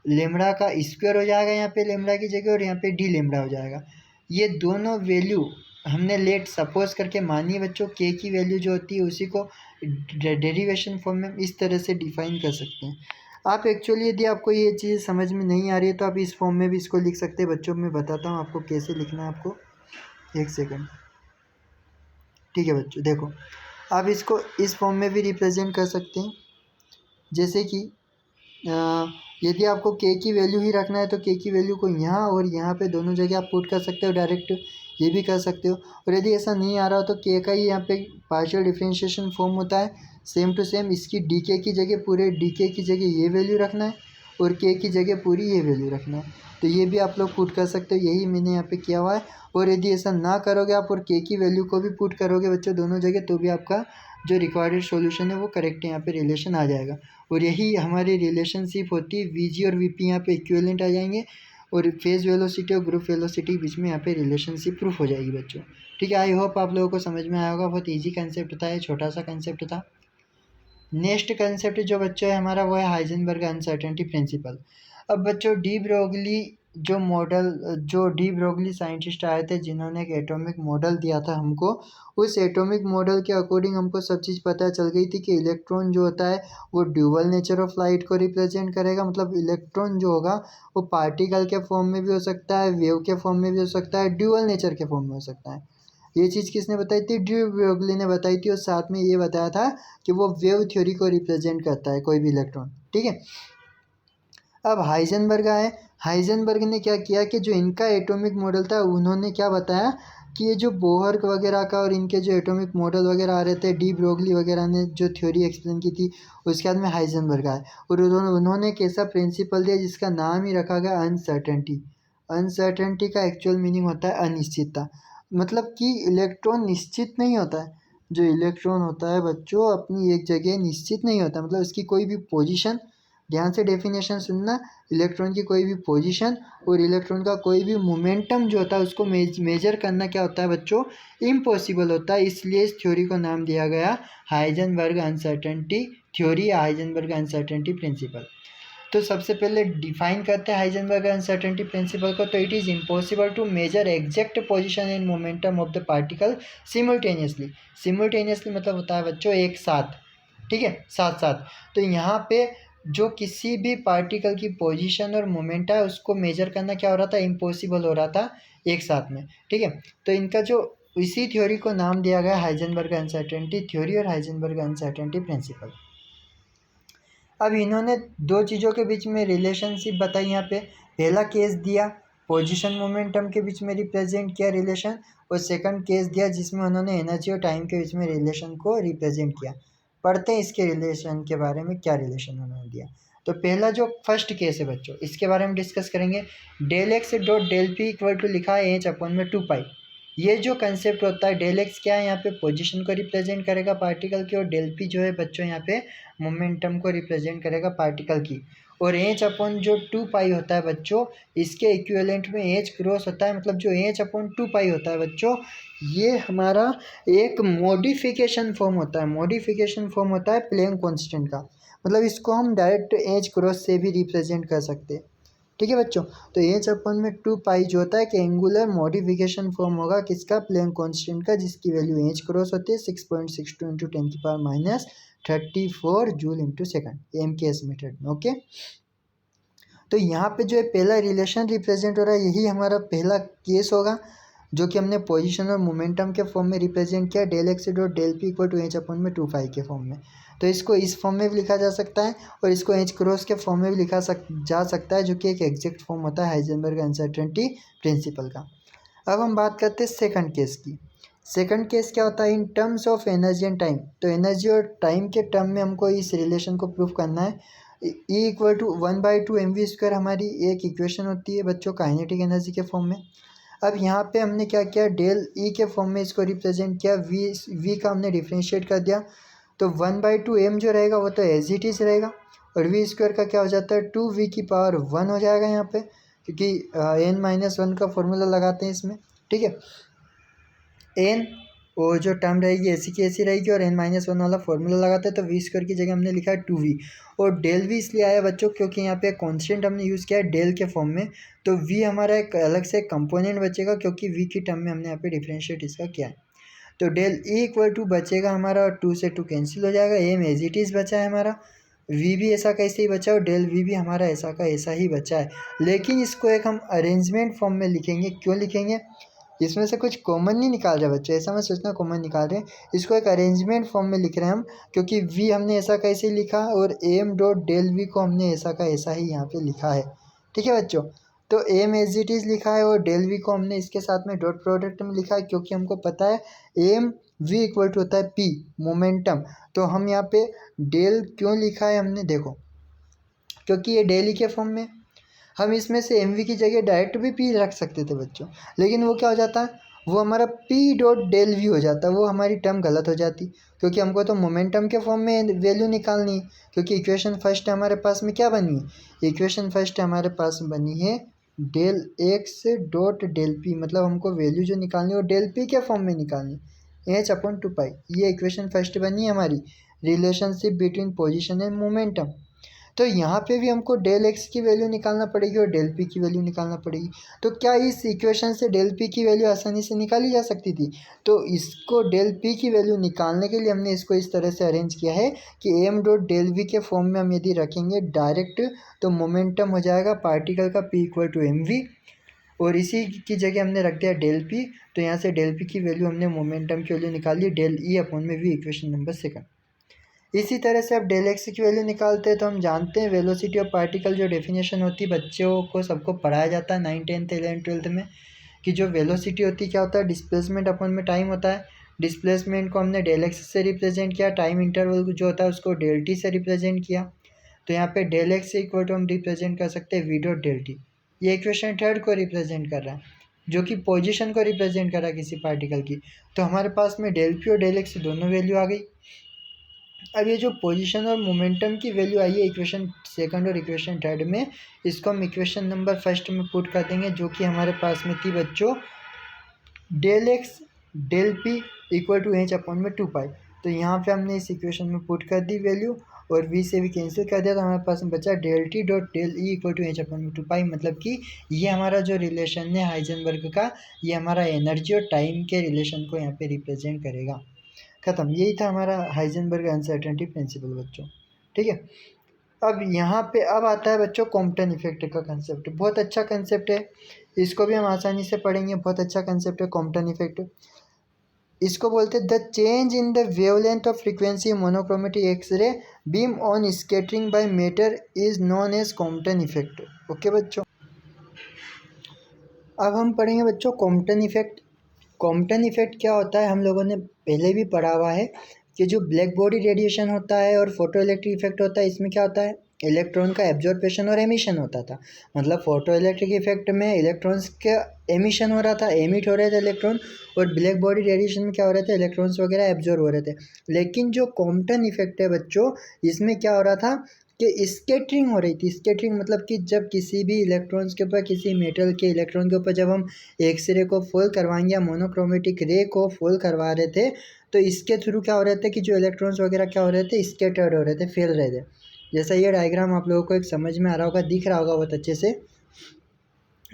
लेमड़ा का स्क्वायर हो जाएगा यहाँ पे लेमड़ा की जगह, और यहाँ पे डी लेमड़ा हो जाएगा। ये दोनों वैल्यू हमने लेट सपोज करके मानी है बच्चों, के की वैल्यू जो होती है उसी को डेरिवेशन फॉर्म में इस तरह से डिफाइन कर सकते हैं। आप एक्चुअली यदि आपको ये चीज़ समझ में नहीं आ रही है तो आप इस फॉर्म में भी इसको लिख सकते हैं बच्चों। मैं बताता हूँ आपको कैसे लिखना है, आपको एक सेकंड। ठीक है बच्चों, देखो आप इसको इस फॉर्म में भी रिप्रेजेंट कर सकते हैं, जैसे कि यदि आपको के की वैल्यू ही रखना है तो के की वैल्यू को यहाँ और यहाँ पे दोनों जगह आप पुट कर सकते हो, डायरेक्ट ये भी कर सकते हो। और यदि ऐसा नहीं आ रहा हो तो के का ही यहाँ पे पार्शियल डिफरेंशिएशन फॉर्म होता है, सेम टू सेम इसकी डी के की जगह, पूरे डी के की जगह ये वैल्यू रखना है और के की जगह पूरी ये वैल्यू रखना है। तो ये भी आप लोग पुट कर सकते हो, यही मैंने यहाँ पे किया हुआ है। और यदि ऐसा ना करोगे आप और के की वैल्यू को भी पुट करोगे बच्चों दोनों जगह, तो भी आपका जो रिक्वायर्ड सॉल्यूशन है वो करेक्ट यहाँ पे रिलेशन आ जाएगा। और यही हमारी रिलेशनशिप होती है। वीजी और वीपी यहाँ पे इक्विवेलेंट आ जाएंगे और फेज वेलोसिटी और ग्रुप वेलोसिटी के बीच में यहाँ पे रिलेशनशिप प्रूफ हो जाएगी बच्चों। ठीक है, आई होप आप लोगों को समझ में आया होगा। बहुत ईजी कंसेप्ट था, ये छोटा सा कंसेप्ट था। नेक्स्ट कंसेप्ट जो बच्चों है हमारा वो है हाइजेनबर्ग अनसर्टेनिटी प्रिंसिपल। अब बच्चों डी ब्रोगली साइंटिस्ट आए थे जिन्होंने एक एटॉमिक मॉडल दिया था हमको। उस एटॉमिक मॉडल के अकॉर्डिंग हमको सब चीज़ पता चल गई थी कि इलेक्ट्रॉन जो होता है वो ड्यूअल नेचर ऑफ लाइट को रिप्रेजेंट करेगा। मतलब इलेक्ट्रॉन जो होगा वो पार्टिकल के फॉर्म में भी हो सकता है, वेव के फॉर्म में भी हो सकता है, ड्यूअल नेचर के फॉर्म में हो सकता है। ये चीज़ किसने बताई थी? डी ब्रोगली ने बताई थी। और साथ में ये बताया था कि वो वेव थ्योरी को रिप्रेजेंट करता है कोई भी इलेक्ट्रॉन। ठीक है, अब हाइजेनबर्ग आए। हाइजेनबर्ग ने क्या किया कि जो इनका एटॉमिक मॉडल था उन्होंने क्या बताया कि ये जो बोहर वगैरह का और इनके जो एटॉमिक मॉडल वगैरह आ रहे थे, डी ब्रोगली वगैरह ने जो थ्योरी एक्सप्लेन की थी, उसके बाद में हाइजेनबर्ग आए और उन्होंने एक ऐसा प्रिंसिपल दिया जिसका नाम ही रखा गया अनसर्टेनिटी। अनसर्टेनिटी का एक्चुअल मीनिंग होता है अनिश्चितता। मतलब कि इलेक्ट्रॉन निश्चित नहीं होता है। जो इलेक्ट्रॉन होता है बच्चों अपनी एक जगह निश्चित नहीं होता, मतलब इसकी कोई भी पोजीशन, ध्यान से डेफिनेशन सुनना, इलेक्ट्रॉन की कोई भी पोजीशन और इलेक्ट्रॉन का कोई भी मोमेंटम जो होता है उसको मेजर करना क्या होता है बच्चों? इम्पॉसिबल होता है। इसलिए इस थ्योरी को नाम दिया गया हाइजेनबर्ग अनसर्टेनिटी थ्योरी या हाइजेनबर्ग अनसर्टेनिटी प्रिंसिपल। तो सबसे पहले डिफाइन करते हैं हाइजेनबर्ग अनसर्टेनिटी प्रिंसिपल को। तो it is impossible to measure exact position and momentum of the particle simultaneously. Simultaneously मतलब होता है बच्चों एक साथ। ठीक है, साथ साथ। तो यहाँ पे जो किसी भी पार्टिकल की पोजीशन और मोमेंट है उसको मेजर करना क्या हो रहा था? इम्पॉसिबल हो रहा था एक साथ में। ठीक है, तो इनका जो इसी थ्योरी को नाम दिया गया हाइजेनबर्ग अनसर्टेनिटी थ्योरी और हाइजेनबर्ग अनसर्टेनिटी प्रिंसिपल। अब इन्होंने दो चीज़ों के बीच में रिलेशनशिप बताई यहाँ पे। पहला केस दिया पोजीशन मोमेंटम के बीच में रिप्रेजेंट किया रिलेशन, और सेकंड केस दिया जिसमें उन्होंने एनर्जी और टाइम के बीच में रिलेशन को रिप्रेजेंट किया। पढ़ते हैं इसके रिलेशन के बारे में, क्या रिलेशन उन्होंने दिया। तो पहला जो फर्स्ट केस है बच्चों इसके बारे में डिस्कस करेंगे। Del x dot del p equal to लिखा है एच अपॉन में 2 पाई। ये जो कंसेप्ट होता है डेल एक्स क्या है? यहाँ पे पोजीशन को रिप्रेजेंट करेगा पार्टिकल की, और डेल पी जो है बच्चों यहाँ पे मोमेंटम को रिप्रेजेंट करेगा पार्टिकल की। और एच अपॉन जो 2 पाई होता है बच्चों इसके इक्विवेलेंट में एच क्रॉस होता है। मतलब जो एच अपॉन 2 पाई होता है बच्चों ये हमारा एक मॉडिफिकेशन फॉर्म होता है। मॉडिफिकेशन फॉर्म होता है प्लैंक कांस्टेंट का। मतलब इसको हम डायरेक्ट एच क्रॉस से भी रिप्रेजेंट कर सकते हैं। ठीक है बच्चों, तो एच अपन में 2 पाई जो होता है कि एंगुलर मॉडिफिकेशन फॉर्म होगा किसका? प्लैंक कांस्टेंट का, जिसकी वैल्यू एच क्रॉस होती है 6.62 into 10⁻34 joule into second M K S method में। ओके, तो यहाँ पे जो है पहला रिलेशन रिप्रेजेंट हो रहा है, यही हमारा पहला केस होगा जो कि हमने पोजीशन और मोमेंटम के फॉर्म में रिप्रेजेंट किया। Del x dot del p equal to h upon में 2 पाई के फॉर्म में। तो इसको इस फॉर्म में भी लिखा जा सकता है और इसको एच क्रॉस के फॉर्म में भी जा सकता है, जो कि एक एग्जैक्ट फॉर्म होता है हाइजेनबर्ग अनसर्टेनिटी प्रिंसिपल का। अब हम बात करते हैं सेकंड केस की। सेकंड केस क्या होता है? In terms of energy and time. तो एनर्जी और टाइम के टर्म में हमको इस रिलेशन को प्रूफ करना है। ई इक्वल टू 1/2 mv² हमारी एक इक्वेशन होती है बच्चों काइनेटिक एनर्जी के फॉर्म में। अब यहाँ पे हमने क्या किया? डेल ई के फॉर्म में इसको रिप्रेजेंट किया, वी का हमने डिफ्रेंशिएट कर दिया। तो 1/2m जो रहेगा वो तो एज इट इज़ रहेगा, और v² का क्या हो जाता है? 2v⁻1 हो जाएगा यहाँ पे, क्योंकि n-1 का फॉर्मूला लगाते हैं इसमें। ठीक है, n और जो टर्म रहेगी ऐसी की ऐसी रहेगी और n-1 वाला फॉर्मूला लगाते हैं, तो v² की जगह हमने लिखा है 2v। और डेल v इसलिए आया बच्चों क्योंकि यहाँ पे कॉन्स्टेंट हमने यूज़ किया है डेल के फॉर्म में। तो v हमारा एक अलग से कंपोनेंट बचेगा क्योंकि v की टर्म में हमने यहाँ पे डिफ्रेंशिएट इसका किया है। तो डेल ई इक्वल टू बचेगा हमारा, और 2 से 2 कैंसिल हो जाएगा। एम एज इट इज़ बचा है हमारा, वी भी ऐसा का ऐसे ही बचा और डेल वी भी हमारा ऐसा का ऐसा ही बचा है। लेकिन इसको एक हम अरेंजमेंट फॉर्म में लिखेंगे। क्यों लिखेंगे? इसमें से कुछ कॉमन नहीं निकाल रहे बच्चे, ऐसा मैं सोचना कॉमन निकाल रहे हैं। इसको एक अरेंजमेंट फॉर्म में लिख रहे हैं हम, क्योंकि वी हमने ऐसा का ऐसे लिखा और एम डॉट डेल वी को हमने ऐसा का ऐसा ही यहाँ पे लिखा है। ठीक है बच्चों, तो एम एज इट इज़ लिखा है और डेल वी को हमने इसके साथ में डॉट प्रोडक्ट में लिखा है, क्योंकि हमको पता है एम वी इक्वल टू होता है पी मोमेंटम। तो हम यहाँ पे डेल क्यों लिखा है हमने? देखो, क्योंकि ये डेल ही के फॉर्म में, हम इसमें से एम वी की जगह डायरेक्ट भी पी रख सकते थे बच्चों, लेकिन वो क्या हो जाता है? वो हमारा पी डॉट डेल वी हो जाता, वो हमारी टर्म गलत हो जाती, क्योंकि हमको तो मोमेंटम के फॉर्म में वैल्यू निकालनी है। क्योंकि इक्वेशन फर्स्ट हमारे पास में क्या बनी है, इक्वेशन फर्स्ट हमारे पास बनी है del x dot del p, मतलब हमको वैल्यू जो निकालनी है वो डेल पी के फॉर्म में निकालनी, एच अपॉन टू पाई। ये इक्वेशन फर्स्ट बनी है हमारी, relationship between position and momentum. तो यहाँ पे भी हमको डेल एक्स की वैल्यू निकालना पड़ेगी और डेल पी की वैल्यू निकालना पड़ेगी। तो क्या इस इक्वेशन से डेल पी की वैल्यू आसानी से निकाली जा सकती थी? तो इसको डेल पी की वैल्यू निकालने के लिए हमने इसको इस तरह से अरेंज किया है कि एम डॉट डेल वी के फॉर्म में हम यदि रखेंगे डायरेक्ट, तो मोमेंटम हो जाएगा पार्टिकल का p equal to m v, और इसी की जगह हमने रख दिया डेल पी। तो यहाँ से डेल पी की वैल्यू हमने मोमेंटम की वैल्यू निकाली डेल ई अपॉन में वी, इक्वेशन नंबर सेकंड। इसी तरह से अब डेल एक्स की वैल्यू निकालते हैं, तो हम जानते हैं वेलोसिटी ऑफ पार्टिकल जो डेफिनेशन होती है, बच्चों को सबको पढ़ाया जाता है 9th 10th 11th 12th में, कि जो वेलोसिटी होती है क्या होता है, डिस्प्लेसमेंट अपॉन में टाइम होता है। डिस्प्लेसमेंट को हमने डेल एक्स से रिप्रेजेंट किया, टाइम इंटरवल जो होता है उसको डेल टी से रिप्रेजेंट किया। तो यहाँ पे डेल एक्स इक्वल टू हम रिप्रेजेंट कर सकते हैं वी डॉट डेल टी। ये इक्वेशन थर्ड को रिप्रेजेंट कर रहा है, जो कि पोजिशन को रिप्रेजेंट कर रहा है किसी पार्टिकल की। तो हमारे पास में डेल पी और डेल एक्स दोनों वैल्यू आ गई। अब ये जो पोजीशन और मोमेंटम की वैल्यू आई है इक्वेशन सेकंड और इक्वेशन थर्ड में, इसको हम इक्वेशन नंबर फर्स्ट में पुट कर देंगे, जो कि हमारे पास में थी बच्चों del x del p equal to h upon में टू पाई। तो यहाँ पे हमने इस इक्वेशन में पुट कर दी वैल्यू, और वी से भी कैंसिल कर दिया, तो हमारे पास में बचा del t dot del E equal to h upon में टू पाई। मतलब कि ये हमारा जो रिलेशन है हाइजेनबर्ग का, ये हमारा एनर्जी और टाइम के रिलेशन को यहाँ पे रिप्रेजेंट करेगा। ख़त्म, यही था हमारा हाइजेनबर्ग अनसर्टेनिटी प्रिंसिपल बच्चों। ठीक है, अब यहाँ पे अब आता है बच्चों कॉम्पटन इफेक्ट का कंसेप्ट। बहुत अच्छा कंसेप्ट है, इसको भी हम आसानी से पढ़ेंगे। बहुत अच्छा कंसेप्ट है कॉम्पटन इफेक्ट। इसको बोलते हैं the change in the wavelength of frequency monochromatic x ray beam on scattering by matter is known as Compton effect. Okay बच्चों, अब हम पढ़ेंगे बच्चों कॉम्पटन इफेक्ट। कॉम्पटन इफेक्ट क्या होता है, हम लोगों ने पहले भी पढ़ा हुआ है कि जो ब्लैक बॉडी रेडिएशन होता है और फोटो इलेक्ट्रिक इफेक्ट होता है, इसमें क्या होता है, इलेक्ट्रॉन का एब्जॉर्प्शन और एमिशन होता था। मतलब फोटो इलेक्ट्रिक इफेक्ट में इलेक्ट्रॉन्स का एमिशन हो रहा था, एमिट हो रहे थे इलेक्ट्रॉन, और ब्लैक बॉडी रेडिएशन में क्या हो रहे थे, इलेक्ट्रॉन्स वगैरह एब्जॉर्ब हो रहे थे। लेकिन जो कॉम्पटन इफेक्ट है बच्चों, इसमें क्या हो रहा था कि स्कैटरिंग हो रही थी। स्कैटरिंग मतलब कि जब किसी भी इलेक्ट्रॉन्स के ऊपर, किसी मेटल के इलेक्ट्रॉन के ऊपर जब हम एक्सरे को फॉल करवाएंगे या मोनोक्रोमेटिक रे को फॉल करवा रहे थे, तो इसके थ्रू क्या हो रहे थे कि जो इलेक्ट्रॉन्स वगैरह क्या हो रहे थे, स्कैटर्ड हो रहे थे, फैल रहे थे। जैसा ये डायग्राम आप लोगों को एक समझ में आ रहा होगा, दिख रहा होगा बहुत अच्छे से।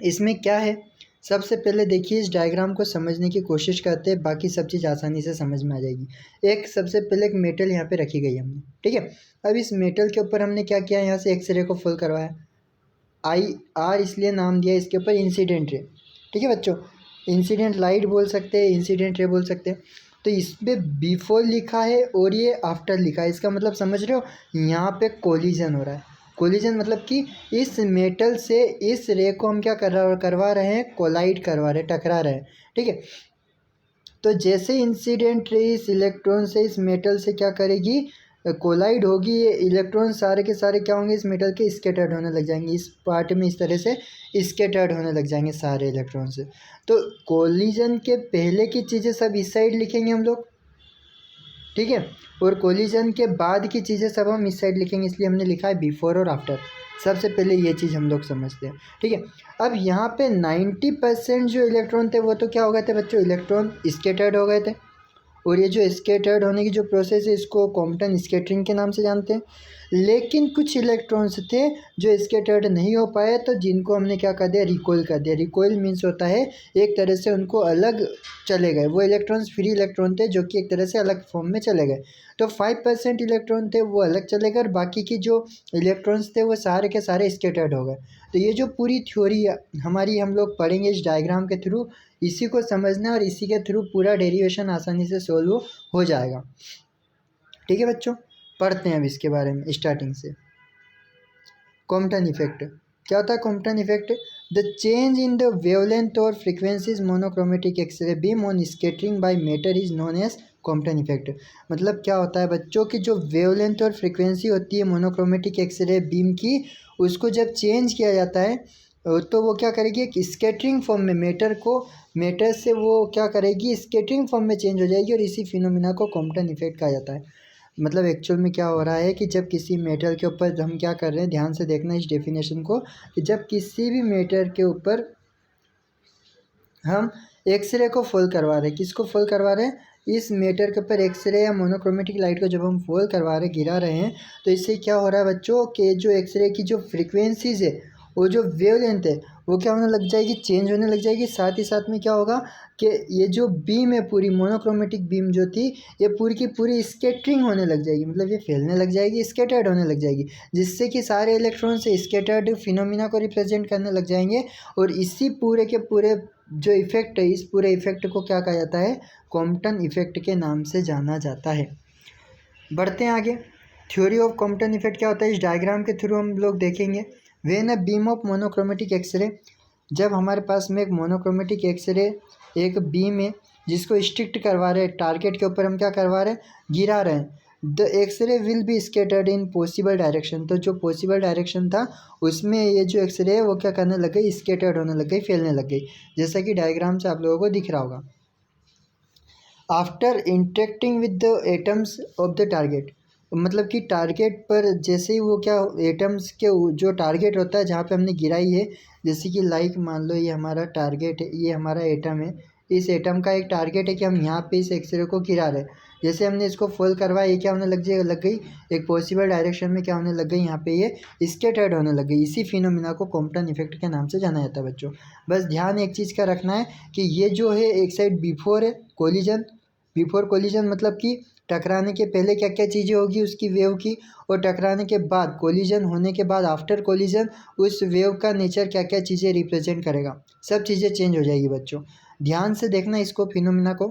इसमें क्या है, सबसे पहले देखिए इस डायग्राम को समझने की कोशिश करते हैं, बाकी सब चीज़ आसानी से समझ में आ जाएगी। एक सबसे पहले एक मेटल यहाँ पे रखी गई हमने, ठीक है। अब इस मेटल के ऊपर हमने क्या किया, यहाँ से एक्सरे को फुल करवाया, आई आर इसलिए नाम दिया इसके ऊपर इंसिडेंट रे। ठीक है बच्चों, इंसिडेंट लाइट बोल सकते हैं, इंसिडेंट रे बोल सकते हैं। तो इसमें बिफोर लिखा है और ये आफ्टर लिखा है, इसका मतलब समझ रहे हो, यहाँ पे कोलिजन हो रहा है। कोलिजन मतलब कि इस मेटल से इस रे को हम क्या करवा रहे हैं, कोलाइड करवा रहे हैं, टकरा रहे हैं। ठीक है, तो जैसे इंसिडेंट रे इस इलेक्ट्रॉन से इस मेटल से क्या करेगी, कोलाइड होगी, ये इलेक्ट्रॉन सारे के सारे क्या होंगे, इस मेटल के स्कैटर्ड होने लग जाएंगे, इस पार्ट में इस तरह से स्कैटर्ड होने लग जाएंगे सारे इलेक्ट्रॉन से। तो कोलिजन के पहले की चीज़ें सब इस साइड लिखेंगे हम लोग, ठीक है, और कोलिजन के बाद की चीज़ें सब हम इस साइड लिखेंगे, इसलिए हमने लिखा है बिफोर और आफ्टर। सबसे पहले ये चीज़ हम लोग समझते हैं, ठीक है। अब यहाँ पे 90% जो इलेक्ट्रॉन थे वो तो क्या हो गए थे बच्चों, इलेक्ट्रॉन स्कैटर्ड हो गए थे। और ये जो स्कैटर्ड होने की जो प्रोसेस है, इसको कॉम्पटन स्कैटरिंग के नाम से जानते हैं। लेकिन कुछ इलेक्ट्रॉन्स थे जो स्कैटर्ड नहीं हो पाए, तो जिनको हमने क्या कर दिया, रिकॉइल कर दिया। रिकॉइल मीन्स होता है एक तरह से उनको अलग चले गए, वो इलेक्ट्रॉन्स फ्री इलेक्ट्रॉन थे जो कि एक तरह से अलग फॉर्म में चले गए। तो 5% इलेक्ट्रॉन थे वो अलग चले गए, और बाकी की जो इलेक्ट्रॉन्स थे वो सारे के सारे स्कैटर्ड हो गए। तो ये जो पूरी थ्योरी हमारी हम लोग पढ़ेंगे इस डायग्राम के थ्रू, इसी को समझना और इसी के थ्रू पूरा डेरिवेशन आसानी से सोल्व हो जाएगा। ठीक है बच्चों, पढ़ते हैं अब इसके बारे में स्टार्टिंग से। कॉम्पटन इफेक्ट क्या होता है, Compton effect, the change in the wavelength और frequencies monochromatic x ray beam on scattering by matter is known as Compton effect. मतलब क्या होता है बच्चों की जो वेवलेंथ और फ्रीक्वेंसी होती है मोनोक्रोमेटिक एक्सरे बीम की, उसको जब चेंज किया जाता है तो वो क्या करेगी, एक स्कैटरिंग फॉर्म में मैटर को मैटर से वो क्या करेगी, स्कैटरिंग फॉर्म में चेंज हो जाएगी और इसी फिनोमिना को कॉम्पटन इफेक्ट कहा जाता है। मतलब एक्चुअल में क्या हो रहा है कि जब किसी मैटर के ऊपर हम क्या कर रहे हैं, ध्यान से देखना इस डेफिनेशन को, कि जब किसी भी मैटर के ऊपर हम एक्सरे को फॉल करवा रहे हैं, किसको फॉल करवा रहे हैं, इस मैटर के ऊपर एक्सरे या मोनोक्रोमेटिक लाइट को जब हम फॉल करवा रहे, गिरा रहे हैं, तो इससे क्या हो रहा है बच्चों कि जो एक्सरे की जो फ्रीक्वेंसीज है, वो जो वेवलेंथ है, वो क्या होने लग जाएगी, चेंज होने लग जाएगी। साथ ही साथ में क्या होगा कि ये जो बीम है पूरी मोनोक्रोमेटिक बीम जो थी, ये पूरी की पूरी स्कैटरिंग होने लग जाएगी, मतलब ये फैलने लग जाएगी, स्कैटर्ड होने लग जाएगी, जिससे कि सारे इलेक्ट्रॉन से स्कैटर्ड फिनोमिना को रिप्रेजेंट करने लग जाएंगे। और इसी पूरे के पूरे जो इफ़ेक्ट है, इस पूरे इफ़ेक्ट को क्या कहा जाता है, कॉम्पटन इफ़ेक्ट के नाम से जाना जाता है। बढ़ते हैं आगे। थ्योरी ऑफ कॉम्पटन इफेक्ट क्या होता है, इस डायग्राम के थ्रू हम लोग देखेंगे। When a beam of monochromatic X-ray, जब हमारे पास में एक मोनोक्रोमेटिक एक्सरे एक बीम है जिसको स्टिक्ट करवा रहे हैं, टारगेट के ऊपर हम क्या करवा रहे हैं, गिरा रहे हैं, the X-ray will be scattered in possible direction. तो जो पॉसिबल डायरेक्शन था उसमें ये जो एक्सरे है वो क्या करने लग गई, स्केटर्ड होने लग गई, फैलने लग गई, जैसा कि डायग्राम से आप लोगों को दिख रहा होगा। After interacting with the atoms of the target, मतलब कि टारगेट पर जैसे ही वो क्या एटम्स के जो टारगेट होता है जहाँ पे हमने गिराई है, जैसे कि लाइक मान लो ये हमारा टारगेट है, ये हमारा एटम है, इस एटम का एक टारगेट है कि हम यहाँ पे इस एक्सरे को गिरा रहे हैं। जैसे हमने इसको फॉल करवाया, ये क्या होने लग गई, एक पॉसिबल डायरेक्शन में क्या होने लग गई, यहाँ पे ये स्कैटर्ड होने लग गई। इसी फिनोमिना को कॉम्पटन इफेक्ट के नाम से जाना जाता है बच्चों। बस ध्यान एक चीज़ का रखना है कि ये जो है एक साइड बिफोर है कोलिजन, बिफोर कोलिजन मतलब कि टकराने के पहले क्या क्या चीज़ें होगी उसकी वेव की, और टकराने के बाद कोलिजन होने के बाद आफ्टर कोलिजन उस वेव का नेचर क्या क्या चीज़ें रिप्रेजेंट करेगा, सब चीज़ें चेंज हो जाएगी बच्चों। ध्यान से देखना इसको फिनोमिना को।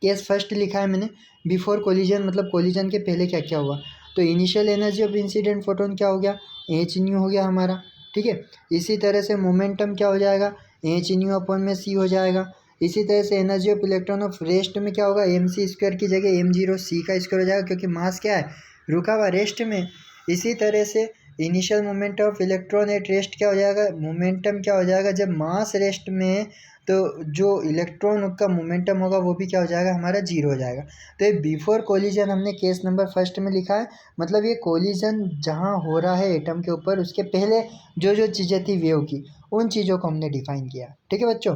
केस फर्स्ट लिखा है मैंने, बिफोर कोलिजन मतलब कोलिजन के पहले क्या क्या हुआ। तो initial energy of incident photon क्या हो गया, एच न्यू हो गया हमारा, ठीक है। इसी तरह से मोमेंटम क्या हो जाएगा, एच न्यू अपॉन में सी हो जाएगा। इसी तरह से energy of electron of rest में क्या होगा, एम सी स्क्वायर की जगह एम जीरो सी का स्क्वायर हो जाएगा, क्योंकि मास क्या है, रुका हुआ रेस्ट में। इसी तरह से initial moment of electron at rest क्या हो जाएगा, मोमेंटम क्या हो जाएगा, जब मास रेस्ट में है तो जो इलेक्ट्रॉन का मोमेंटम होगा वो भी क्या हो जाएगा, हमारा जीरो हो जाएगा। तो ये बिफोर कोलिजन हमने केस नंबर फर्स्ट में लिखा है, मतलब ये कोलिजन जहाँ हो रहा है एटम के ऊपर, उसके पहले जो जो चीज़ें थी वेव की, उन चीज़ों को हमने डिफाइन किया, ठीक है बच्चों।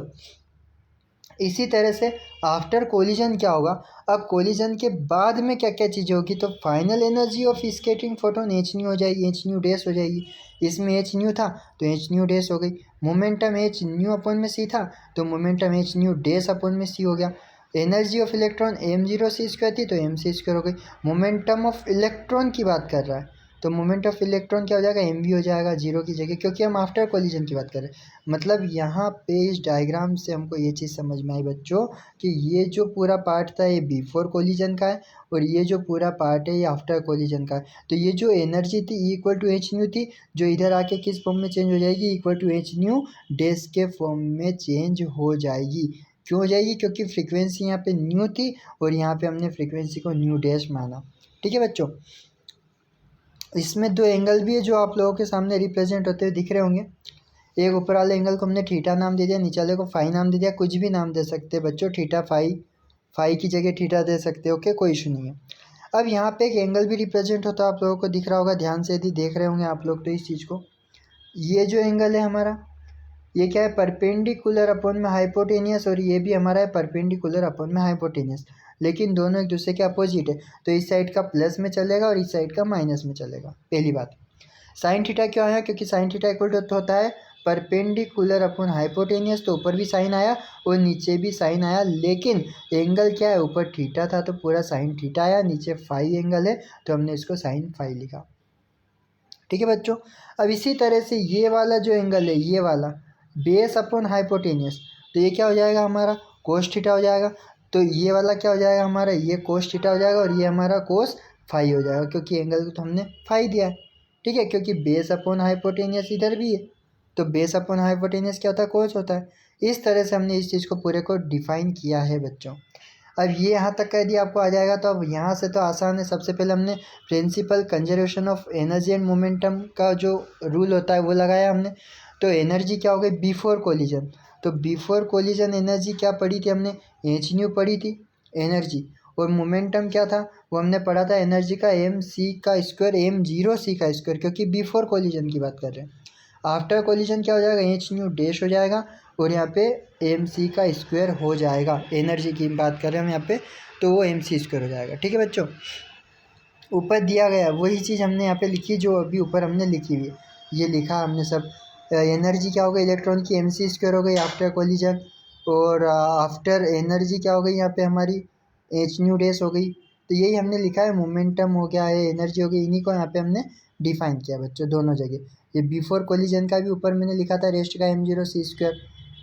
इसी तरह से आफ्टर कोलिजन क्या होगा, अब कोलिजन के बाद में क्या क्या चीज़ें होगी, तो final energy of scattering photon H new हो जाएगी, एच न्यू डैश हो जाएगी। इसमें एच न्यू था तो एच न्यू डैश हो गई। मोमेंटम एच न्यू अपॉन में सी था तो momentum h nu dash upon में सी हो गया। Energy of electron m zero c square थी तो एम सी स्क्वायर हो गई। मोमेंटम ऑफ इलेक्ट्रॉन की बात कर रहा है तो मोमेंट ऑफ इलेक्ट्रॉन क्या हो जाएगा, एम वी हो जाएगा जीरो की जगह, क्योंकि हम आफ्टर कोलिजन की बात कर रहे हैं। मतलब यहाँ पे इस डायग्राम से हमको ये चीज़ समझ में आई बच्चों कि ये जो पूरा पार्ट था ये बिफोर कोलिजन का है और ये जो पूरा पार्ट है ये आफ्टर कोलिजन का है। तो ये जो एनर्जी थी इक्वल टू एच न्यू थी, जो इधर आके किस फॉर्म में चेंज हो जाएगी, equal to H nu dash के फॉर्म में चेंज हो जाएगी। क्यों हो जाएगी, क्योंकि फ्रीक्वेंसी यहाँ पे न्यू थी और यहाँ पे हमने फ्रीक्वेंसी को न्यू डैश माना, ठीक है बच्चों। इसमें दो एंगल भी है जो आप लोगों के सामने रिप्रेजेंट होते हुए दिख रहे होंगे। एक ऊपर वाले एंगल को हमने थीटा नाम दे दिया, नीचे वाले को फाई नाम दे दिया, कुछ भी नाम दे सकते हैं बच्चों, थीटा फाई, फाई की जगह थीटा दे सकते हो, ओके, कोई इशू नहीं है। अब यहाँ पे एक एंगल भी रिप्रेजेंट होता है, आप लोगों को दिख रहा होगा, ध्यान से यदि देख रहे होंगे आप लोग तो इस चीज़ को, ये जो एंगल है हमारा, ये क्या है, परपेंडिकुलर अपॉन में हाइपोटेनियस, और ये भी हमारा है परपेंडिकुलर अपॉन में हाइपोटेनियस, लेकिन दोनों एक दूसरे के अपोजिट है। तो इस साइड का प्लस में चलेगा और इस साइड का माइनस में चलेगा, पहली बात। साइन थीटा क्यों आया, क्योंकि साइन थीटा इक्वल टू होता है परपेंडिकुलर अपॉन हाइपोटेनियस, तो ऊपर भी साइन आया और नीचे भी साइन आया, लेकिन एंगल क्या है, ऊपर थीटा था तो पूरा साइन थीटा आया, नीचे फाई एंगल है तो हमने इसको साइन फाई लिखा, ठीक है बच्चों। अब इसी तरह से ये वाला जो एंगल है, ये वाला बेस अपॉन हाइपोटेनियस, तो ये क्या हो जाएगा हमारा, कोस थीटा हो जाएगा। तो ये वाला क्या हो जाएगा हमारा, ये कोस थीटा हो जाएगा और ये हमारा कोस फाई हो जाएगा, क्योंकि एंगल को तो हमने फाई दिया है, ठीक है, क्योंकि बेस अपॉन हाइपोटेनियस इधर भी है तो बेस अपॉन हाइपोटेनियस क्या होता है, कोस होता है। इस तरह से हमने इस चीज़ को पूरे को डिफाइन किया है बच्चों। अब ये यहाँ तक का यदि आपको आ जाएगा तो अब यहाँ से तो आसान है। सबसे पहले हमने principle conservation of energy and momentum का जो रूल होता है वो लगाया हमने। तो एनर्जी क्या हो गई बिफोर कोलिजन, तो बिफोर कोलिजन एनर्जी क्या पढ़ी थी हमने, एच न्यू पढ़ी थी एनर्जी, और मोमेंटम क्या था वो हमने पढ़ा था एनर्जी का एम सी का स्क्वायर एम जीरो सी का स्क्वायर, क्योंकि बिफोर कोलिजन की बात कर रहे हैं। आफ्टर कोलिजन क्या हो जाएगा, एच न्यू डैश हो जाएगा और यहाँ पे एम सी का स्क्वायर हो जाएगा। एनर्जी की बात कर रहे हैं हम यहाँ पे, तो वो एम सी स्क्वायर हो जाएगा। ठीक है बच्चों, ऊपर दिया गया वही चीज़ हमने यहाँ पे लिखी जो अभी ऊपर हमने लिखी हुई है, ये लिखा हमने सब। एनर्जी क्या हो गई इलेक्ट्रॉन की, एम सी स्क्वायर हो गई आफ्टर कोलिजन, और आफ्टर एनर्जी क्या हो गई यहाँ पे हमारी, एच न्यू डैश हो गई। तो यही हमने लिखा है, मोमेंटम हो गया है, एनर्जी हो गई, इन्हीं को यहाँ पे हमने डिफाइन किया बच्चों दोनों जगह। ये बिफोर कोलिजन का भी ऊपर मैंने लिखा था रेस्ट का एम जीरो सी स्क्वायर,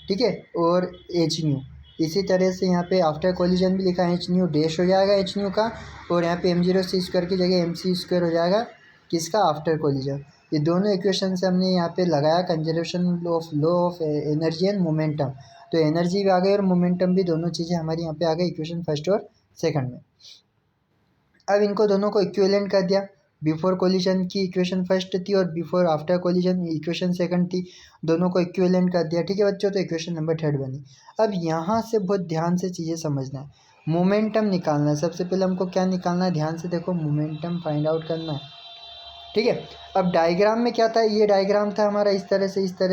ठीक है, और एच न्यू। इसी तरह से यहाँ पे आफ्टर कोलिजन भी लिखा है, एच न्यू डैश हो जाएगा एच न्यू का, और यहाँ पे एम जीरो सी स्क्वायर की जगह एम सी स्क्वायर हो जाएगा किसका, आफ्टर कोलिजन। ये दोनों इक्वेशन से हमने यहाँ पे लगाया conservation of law of energy and momentum. तो एनर्जी भी आ गई और मोमेंटम भी, दोनों चीज़ें हमारी यहाँ पे आ गई इक्वेशन फर्स्ट और सेकंड में। अब इनको दोनों को इक्विवेलेंट कर दिया, बिफोर कोलिजन की इक्वेशन फर्स्ट थी और before after collision equation second थी, दोनों को इक्विवेलेंट कर दिया। ठीक है बच्चों, तो इक्वेशन नंबर थर्ड बनी। अब यहाँ से बहुत ध्यान से चीज़ें समझना है, मोमेंटम निकालना है। सबसे पहले हमको क्या निकालना है, ध्यान से देखो, मोमेंटम फाइंड आउट करना है। ठीक है, अब डायग्राम में क्या था, ये डायग्राम था हमारा इस तरह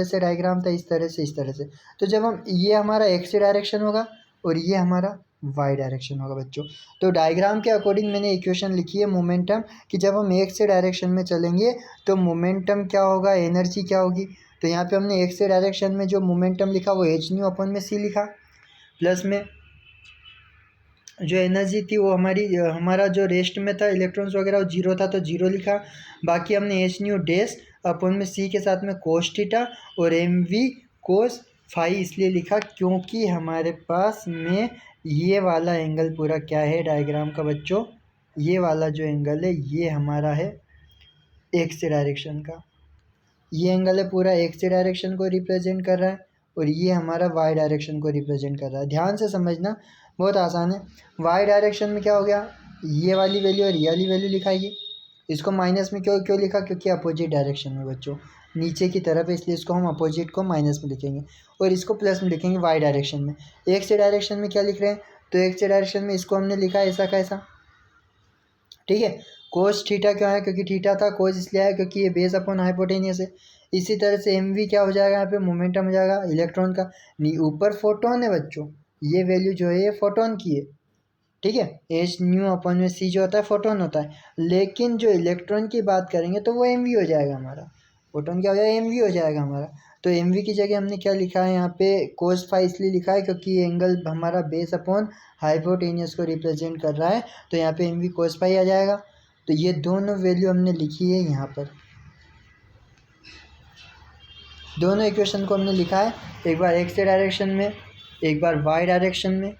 से डायग्राम था, इस तरह से। तो जब हम, ये हमारा एक्स डायरेक्शन होगा और ये हमारा वाई डायरेक्शन होगा बच्चों। तो डायग्राम के अकॉर्डिंग मैंने इक्वेशन लिखी है मोमेंटम कि जब हम एक्स डायरेक्शन में चलेंगे तो मोमेंटम क्या होगा, एनर्जी क्या होगी। तो यहाँ पे हमने एक्स डायरेक्शन में जो मोमेंटम लिखा वो एच न्यू अपन में सी लिखा, प्लस में जो एनर्जी थी वो हमारा जो रेस्ट में था इलेक्ट्रॉन्स वगैरह वो जीरो था, तो जीरो लिखा। बाकी हमने एच न्यू डैश अपन में सी के साथ में कोस थीटा और एम वी कोस फाई इसलिए लिखा क्योंकि हमारे पास में ये वाला एंगल पूरा क्या है डायग्राम का बच्चों, ये वाला जो एंगल है ये हमारा है एक्स डायरेक्शन का, ये एंगल है पूरा एक्स डायरेक्शन को रिप्रेजेंट कर रहा है और ये हमारा वाई डायरेक्शन को रिप्रेजेंट कर रहा है। ध्यान से समझना, बहुत आसान है। वाई डायरेक्शन में क्या हो गया, ये वाली वैल्यू और ये वाली वैल्यू लिखाएगी। इसको माइनस में क्यों लिखा, क्योंकि अपोजिट डायरेक्शन में बच्चों, नीचे की तरफ है इसलिए इसको हम अपोजिट को माइनस में लिखेंगे और इसको प्लस में लिखेंगे वाई डायरेक्शन में। एक्स डायरेक्शन में क्या लिख रहे हैं, तो एक्स डायरेक्शन में इसको हमने लिखा ऐसा कैसा, ठीक है। कोस थीटा क्या है, क्योंकि थीटा था, कोस इसलिए है क्योंकि ये बेस अपॉन हाइपोटेनियस है। इसी तरह से एम वी क्या हो जाएगा, यहाँ पे मोमेंटम हो जाएगा इलेक्ट्रॉन का, ऊपर फोटोन है बच्चों, ये वैल्यू जो है ये फोटोन की है, ठीक है। एच न्यू अपन में सी जो होता है फोटोन होता है, लेकिन जो इलेक्ट्रॉन की बात करेंगे तो वो एम वी हो जाएगा हमारा, फोटोन क्या हो जाएगा, एम वी हो जाएगा हमारा। तो एम वी की जगह हमने क्या लिखा है यहाँ पे कोस फाई इसलिए लिखा है क्योंकि ये एंगल हमारा बेस अपॉन हाइपोटेनियस को रिप्रेजेंट कर रहा है, तो यहाँ पे एम वी कोस फाई आ जाएगा। तो ये दोनों वैल्यू हमने लिखी है यहाँ पर, दोनों इक्वेशन को हमने लिखा है, एक बार एक्स डायरेक्शन में एक बार वाई डायरेक्शन में,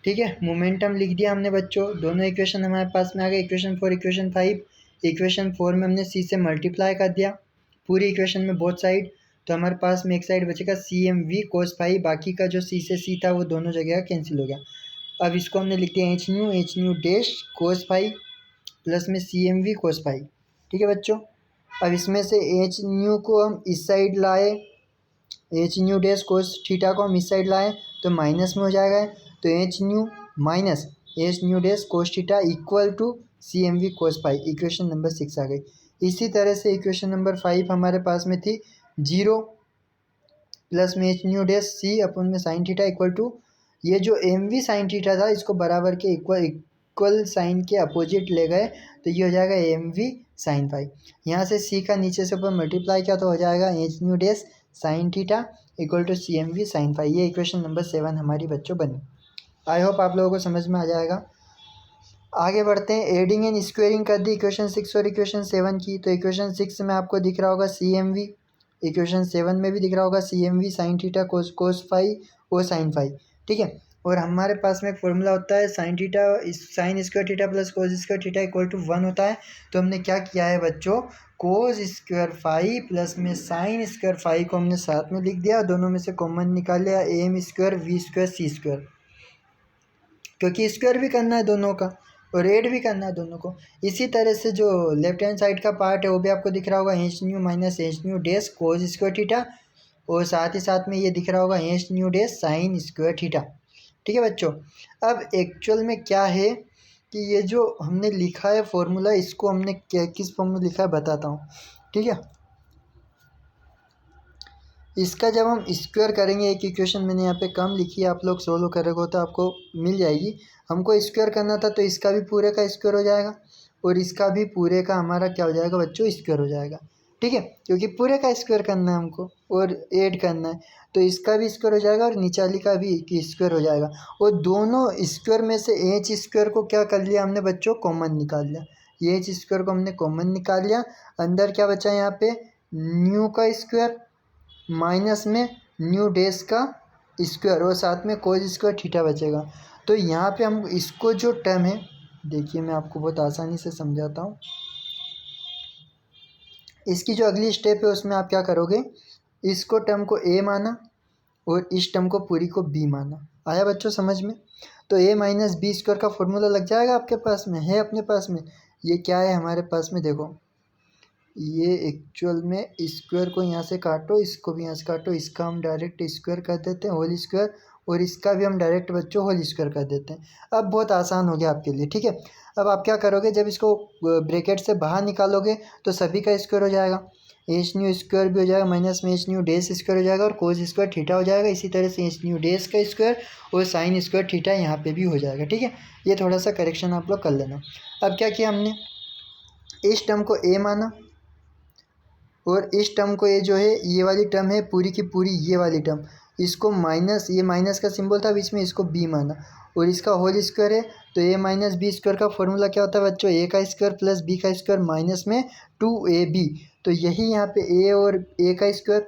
ठीक है। मोमेंटम लिख दिया हमने बच्चों, दोनों इक्वेशन हमारे पास में आ गए, इक्वेशन 4 इक्वेशन 5। इक्वेशन 4 में हमने सी से मल्टीप्लाई कर दिया पूरी इक्वेशन में बोथ साइड, तो हमारे पास में एक साइड बचेगा c m v cos phi, बाकी का जो सी से सी था वो दोनों जगह कैंसिल हो गया। अब इसको हमने लिख दिया h nu dash cos phi plus में c m v cos phi, ठीक है बच्चों। अब इसमें से एच न्यू को हम इस साइड लाए, H nu dash cos theta को हम इस साइड लाए तो माइनस में हो जाएगा, तो h nu minus h nu dash cos theta equal to c m v cos phi, equation number 6 आ गई। इसी तरह से इक्वेशन नंबर 5 हमारे पास में थी 0 प्लस में एच न्यू डैश सी अपन में साइन थीटा इक्वल टू, ये जो एम वी साइन थीटा था इसको बराबर के इक्वल साइन के अपोजिट ले गए तो ये हो जाएगा एम वी साइन फाई। यहाँ से सी का नीचे से ऊपर मल्टीप्लाई किया तो हो जाएगा h nu dash sine theta equal to c m v sine phi. ये इक्वेशन नंबर 7 हमारी बच्चों बनी। आई होप आप लोगों को समझ में आ जाएगा। आगे बढ़ते हैं, एडिंग एंड स्क्वेयरिंग कर दी इक्वेशन 6 और इक्वेशन 7 की। तो इक्वेशन 6 में आपको दिख रहा होगा सी एम वी, इक्वेशन 7 में भी दिख रहा होगा c m v sine theta cos phi ओ साइन फाई, ठीक है। और हमारे पास में एक फॉर्मूला होता है sine theta sine square theta plus cos square theta equal to 1 होता है। तो हमने क्या किया है बच्चों, कोस स्क्वायर फाई प्लस में साइन स्क्वायर फाई को हमने साथ में लिख दिया, दोनों में से कॉमन निकाल लिया, m square v square c square, क्योंकि स्क्वायर भी करना है दोनों का और ऐड भी करना है दोनों को। इसी तरह से जो लेफ्ट हैंड साइड का पार्ट है वो भी आपको दिख रहा होगा H nu minus h nu dash कोस स्क्वायर थीटा और साथ ही साथ में ये दिख रहा होगा H new day sign square theta. ठीक है बच्चों। अब एक्चुअल में क्या है कि ये जो हमने लिखा है फॉर्मूला, इसको हमने किस फॉर्म में लिखा है बताता हूँ। ठीक है, इसका जब हम स्क्वायर करेंगे, एक इक्वेशन मैंने यहाँ पे कम लिखी है, आप लोग सोल्व करोगे हो तो आपको मिल जाएगी। हमको स्क्वायर करना था तो इसका भी पूरे का स्क्वायर हो जाएगा और इसका भी पूरे का हमारा क्या हो जाएगा बच्चों, स्क्वायर हो जाएगा। ठीक है, क्योंकि पूरे का स्क्वायर करना है हमको और ऐड करना है, तो इसका भी स्क्वायर हो जाएगा और नीचे वाली का भी स्क्वायर हो जाएगा। और दोनों स्क्वायर में से एच स्क्वायर को क्या कर लिया हमने बच्चों, कॉमन निकाल लिया। ये एच स्क्वायर को हमने कॉमन निकाल लिया। अंदर क्या बचा यहाँ पे, न्यू का स्क्वायर माइनस में न्यू डेज का स्क्वायर और साथ में कोस स्क्वायर थीटा बचेगा। तो यहाँ पे हम इसको जो टर्म है, देखिए मैं आपको बहुत आसानी से समझाता हूँ। इसकी जो अगली स्टेप है उसमें आप क्या करोगे, इसको टर्म को ए माना और इस टर्म को पूरी को बी माना। आया बच्चों समझ में? तो ए माइनस बी स्क्वायर का फॉर्मूला लग जाएगा आपके पास में, है अपने पास में। ये क्या है हमारे पास में, देखो ये एक्चुअल में स्क्वायर को यहाँ से काटो, इसको भी यहाँ से काटो, इसका हम डायरेक्ट स्क्वायर कर देते हैं होल स्क्वायर, और इसका भी हम डायरेक्ट बच्चों होल स्क्वायर कर देते हैं। अब बहुत आसान हो गया आपके लिए। ठीक है, अब आप क्या करोगे, जब इसको ब्रैकेट से बाहर निकालोगे तो सभी का स्क्वायर हो जाएगा, एच न्यू स्क्वायर भी हो जाएगा, माइनस में एच न्यू डेस स्क्वायर हो जाएगा और कोस स्क्वायर थीटा हो जाएगा। इसी तरह से एच न्यू डेस का स्क्वायर और साइन स्क्वायर थीटा यहाँ पे भी हो जाएगा। ठीक है, ये थोड़ा सा करेक्शन आप लोग कर लेना। अब क्या किया हमने, इस टर्म को ए माना और इस टर्म को, ये जो है ये वाली टर्म है पूरी की पूरी, ये वाली टर्म, इसको माइनस, ये माइनस का सिंबल था बीच में, इसको बी माना और इसका होल स्क्वायर है। तो ए माइनस बी स्क्वायर का फॉर्मूला क्या होता है बच्चों, ए का स्क्वायर प्लस बी का स्क्वायर माइनस में 2ab। तो यही यहाँ पे ए और ए का स्क्वायर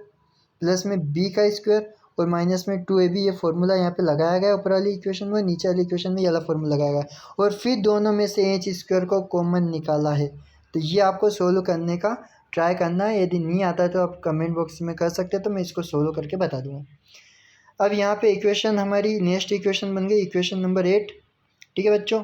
प्लस में बी का स्क्वायर और माइनस में 2ab, ये फॉर्मूला यहाँ पे लगाया गया ऊपर वाली इक्वेशन में, नीचे वाली इक्वेशन में ये वाला फॉर्मूला लगाया गया और फिर दोनों में से एच स्क्वायर को कॉमन निकाला है। तो ये आपको सोल्व करने का ट्राई करना है। यदि नहीं आता है तो आप कमेंट बॉक्स में कर सकते हैं, तो मैं इसको सोल्व करके बता दूंगा। अब यहाँ पे इक्वेशन हमारी नेक्स्ट इक्वेशन बन गई, इक्वेशन नंबर 8। ठीक है बच्चों,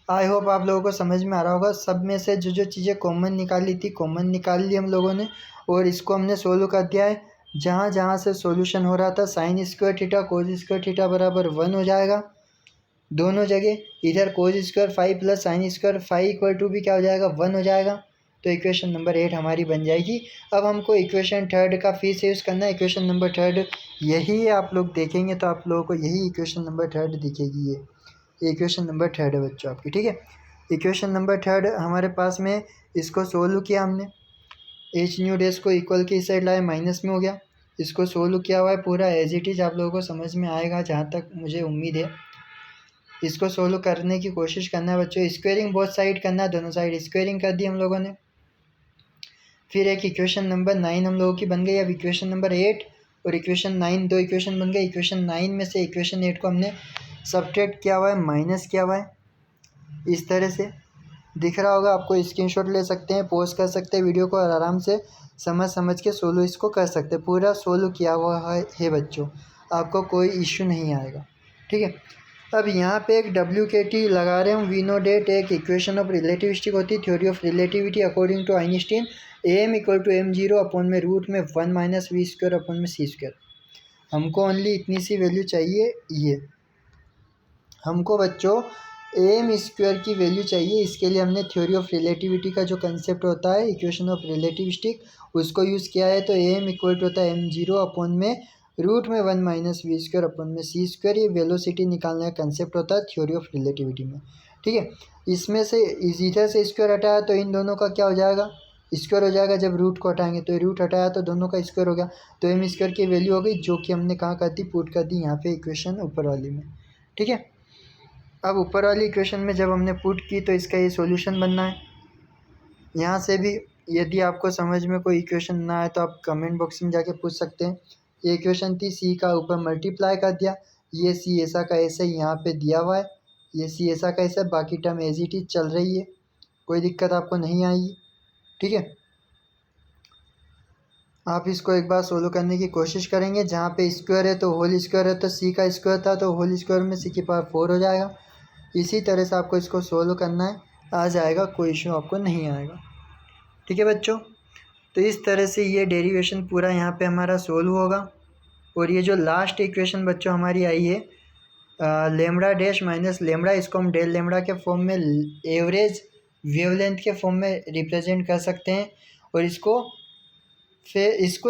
आई होप आप लोगों को समझ में आ रहा होगा। सब में से जो जो चीज़ें कॉमन निकाली थी, कॉमन निकाल ली हम लोगों ने और इसको हमने सोल्व कर दिया है। जहाँ जहाँ से सॉल्यूशन हो रहा था, sine square theta cos square theta बराबर 1 हो जाएगा दोनों जगह। इधर cos square 5 plus sine square 5 equal to भी क्या हो जाएगा, 1 हो जाएगा। तो इक्वेशन नंबर 8 हमारी बन जाएगी। अब हमको इक्वेशन थर्ड का फिर से यूज़ करना है। इक्वेशन नंबर थर्ड यही है, आप लोग देखेंगे तो आप लोगों को यही इक्वेशन नंबर थर्ड दिखेगी। ये इक्वेशन नंबर थर्ड है बच्चों आपकी। ठीक है, इक्वेशन नंबर थर्ड हमारे पास में, इसको सोल्व किया हमने, एच न्यू डेस को इक्वल के इस साइड लाए, माइनस में हो गया। इसको सोल्व किया हुआ है पूरा एज इट इज़, आप लोगों को समझ में आएगा जहाँ तक मुझे उम्मीद है। इसको सोल्व करने की कोशिश करना है बच्चों, स्क्वेयरिंग बोथ साइड करना है, दोनों साइड स्क्वेयरिंग कर दी हम लोगों ने। फिर एक इक्वेशन नंबर 9 हम लोगों की बन गई। अब इक्वेशन नंबर 8 और इक्वेशन 9 दो इक्वेशन बन गए। इक्वेशन 9 में से इक्वेशन 8 को हमने सब्ट्रैक्ट किया हुआ है, माइनस किया हुआ है। इस तरह से दिख रहा होगा आपको, स्क्रीनशॉट ले सकते हैं, पॉज कर सकते हैं वीडियो को और आराम से समझ के सोल्व इसको कर सकते हैं। पूरा सोल्व किया हुआ है बच्चों, आपको कोई इश्यू नहीं आएगा। ठीक है, अब यहाँ पे एक WKT लगा रहे हैं, वी नो डेट एक इक्वेशन ऑफ रिलेटिविस्टिक होती है, theory of relativity according to Einstein, m equal to m0 upon में रूट में 1 माइनस वी स्क्वायर अपॉन में सी स्क्वायर। हमको ओनली इतनी सी वैल्यू चाहिए, ये हमको बच्चों एम स्क्वायर की वैल्यू चाहिए। इसके लिए हमने थ्योरी ऑफ रिलेटिविटी का जो कंसेप्ट होता है, इक्वेशन ऑफ रिलेटिविस्टिक, उसको यूज़ किया है। तो एम इक्वल टू होता है m0 अपॉन में रूट में 1 माइनस वी स्क्वायर अपन में सी स्क्वायर। ये वेलोसिटी निकालने का कंसेप्ट होता है थ्योरी ऑफ रिलेटिविटी में। ठीक है, इसमें से इधर से स्क्वायर हटाया तो इन दोनों का क्या हो जाएगा, स्क्वायर हो जाएगा। जब रूट को हटाएंगे तो रूट हटाया तो दोनों का स्क्वायर हो गया। तो एम स्क्वायर की वैल्यू हो गई, जो कि हमने कहाँ कर दी, पुट कर दी यहाँ पे इक्वेशन ऊपर वाली में। ठीक है, अब ऊपर वाली इक्वेशन में जब हमने पुट की तो इसका ये सॉल्यूशन बनना है। यहाँ से भी यदि आपको समझ में कोई इक्वेशन ना आए तो आप कमेंट बॉक्स में जाके पूछ सकते हैं। ये इक्वेशन थी, सी का ऊपर मल्टीप्लाई कर दिया, ये सी ऐसा का ऐसा यहाँ पे दिया हुआ है, ये सी ऐसा का ऐसा, बाकी टर्म एज इट इज चल रही है, कोई दिक्कत आपको नहीं आएगी। ठीक है, आप इसको एक बार सोल्व करने की कोशिश करेंगे। जहाँ पे स्क्वायर है तो होल स्क्वायर है, तो सी का स्क्वायर था तो होल स्क्वायर में सी की पावर 4 हो जाएगा। इसी तरह से आपको इसको सोल्व करना है, आ जाएगा, कोई इशू आपको नहीं आएगा। ठीक है बच्चों, तो इस तरह से ये डेरिवेशन पूरा यहाँ पे हमारा सोल्व होगा। और ये जो लास्ट इक्वेशन बच्चों हमारी आई है लेमड़ा डैश माइनस लेमड़ा, इसको हम डेल लेमड़ा के फॉर्म में एवरेज वेवलेंथ के फॉर्म में रिप्रेजेंट कर सकते हैं। और इसको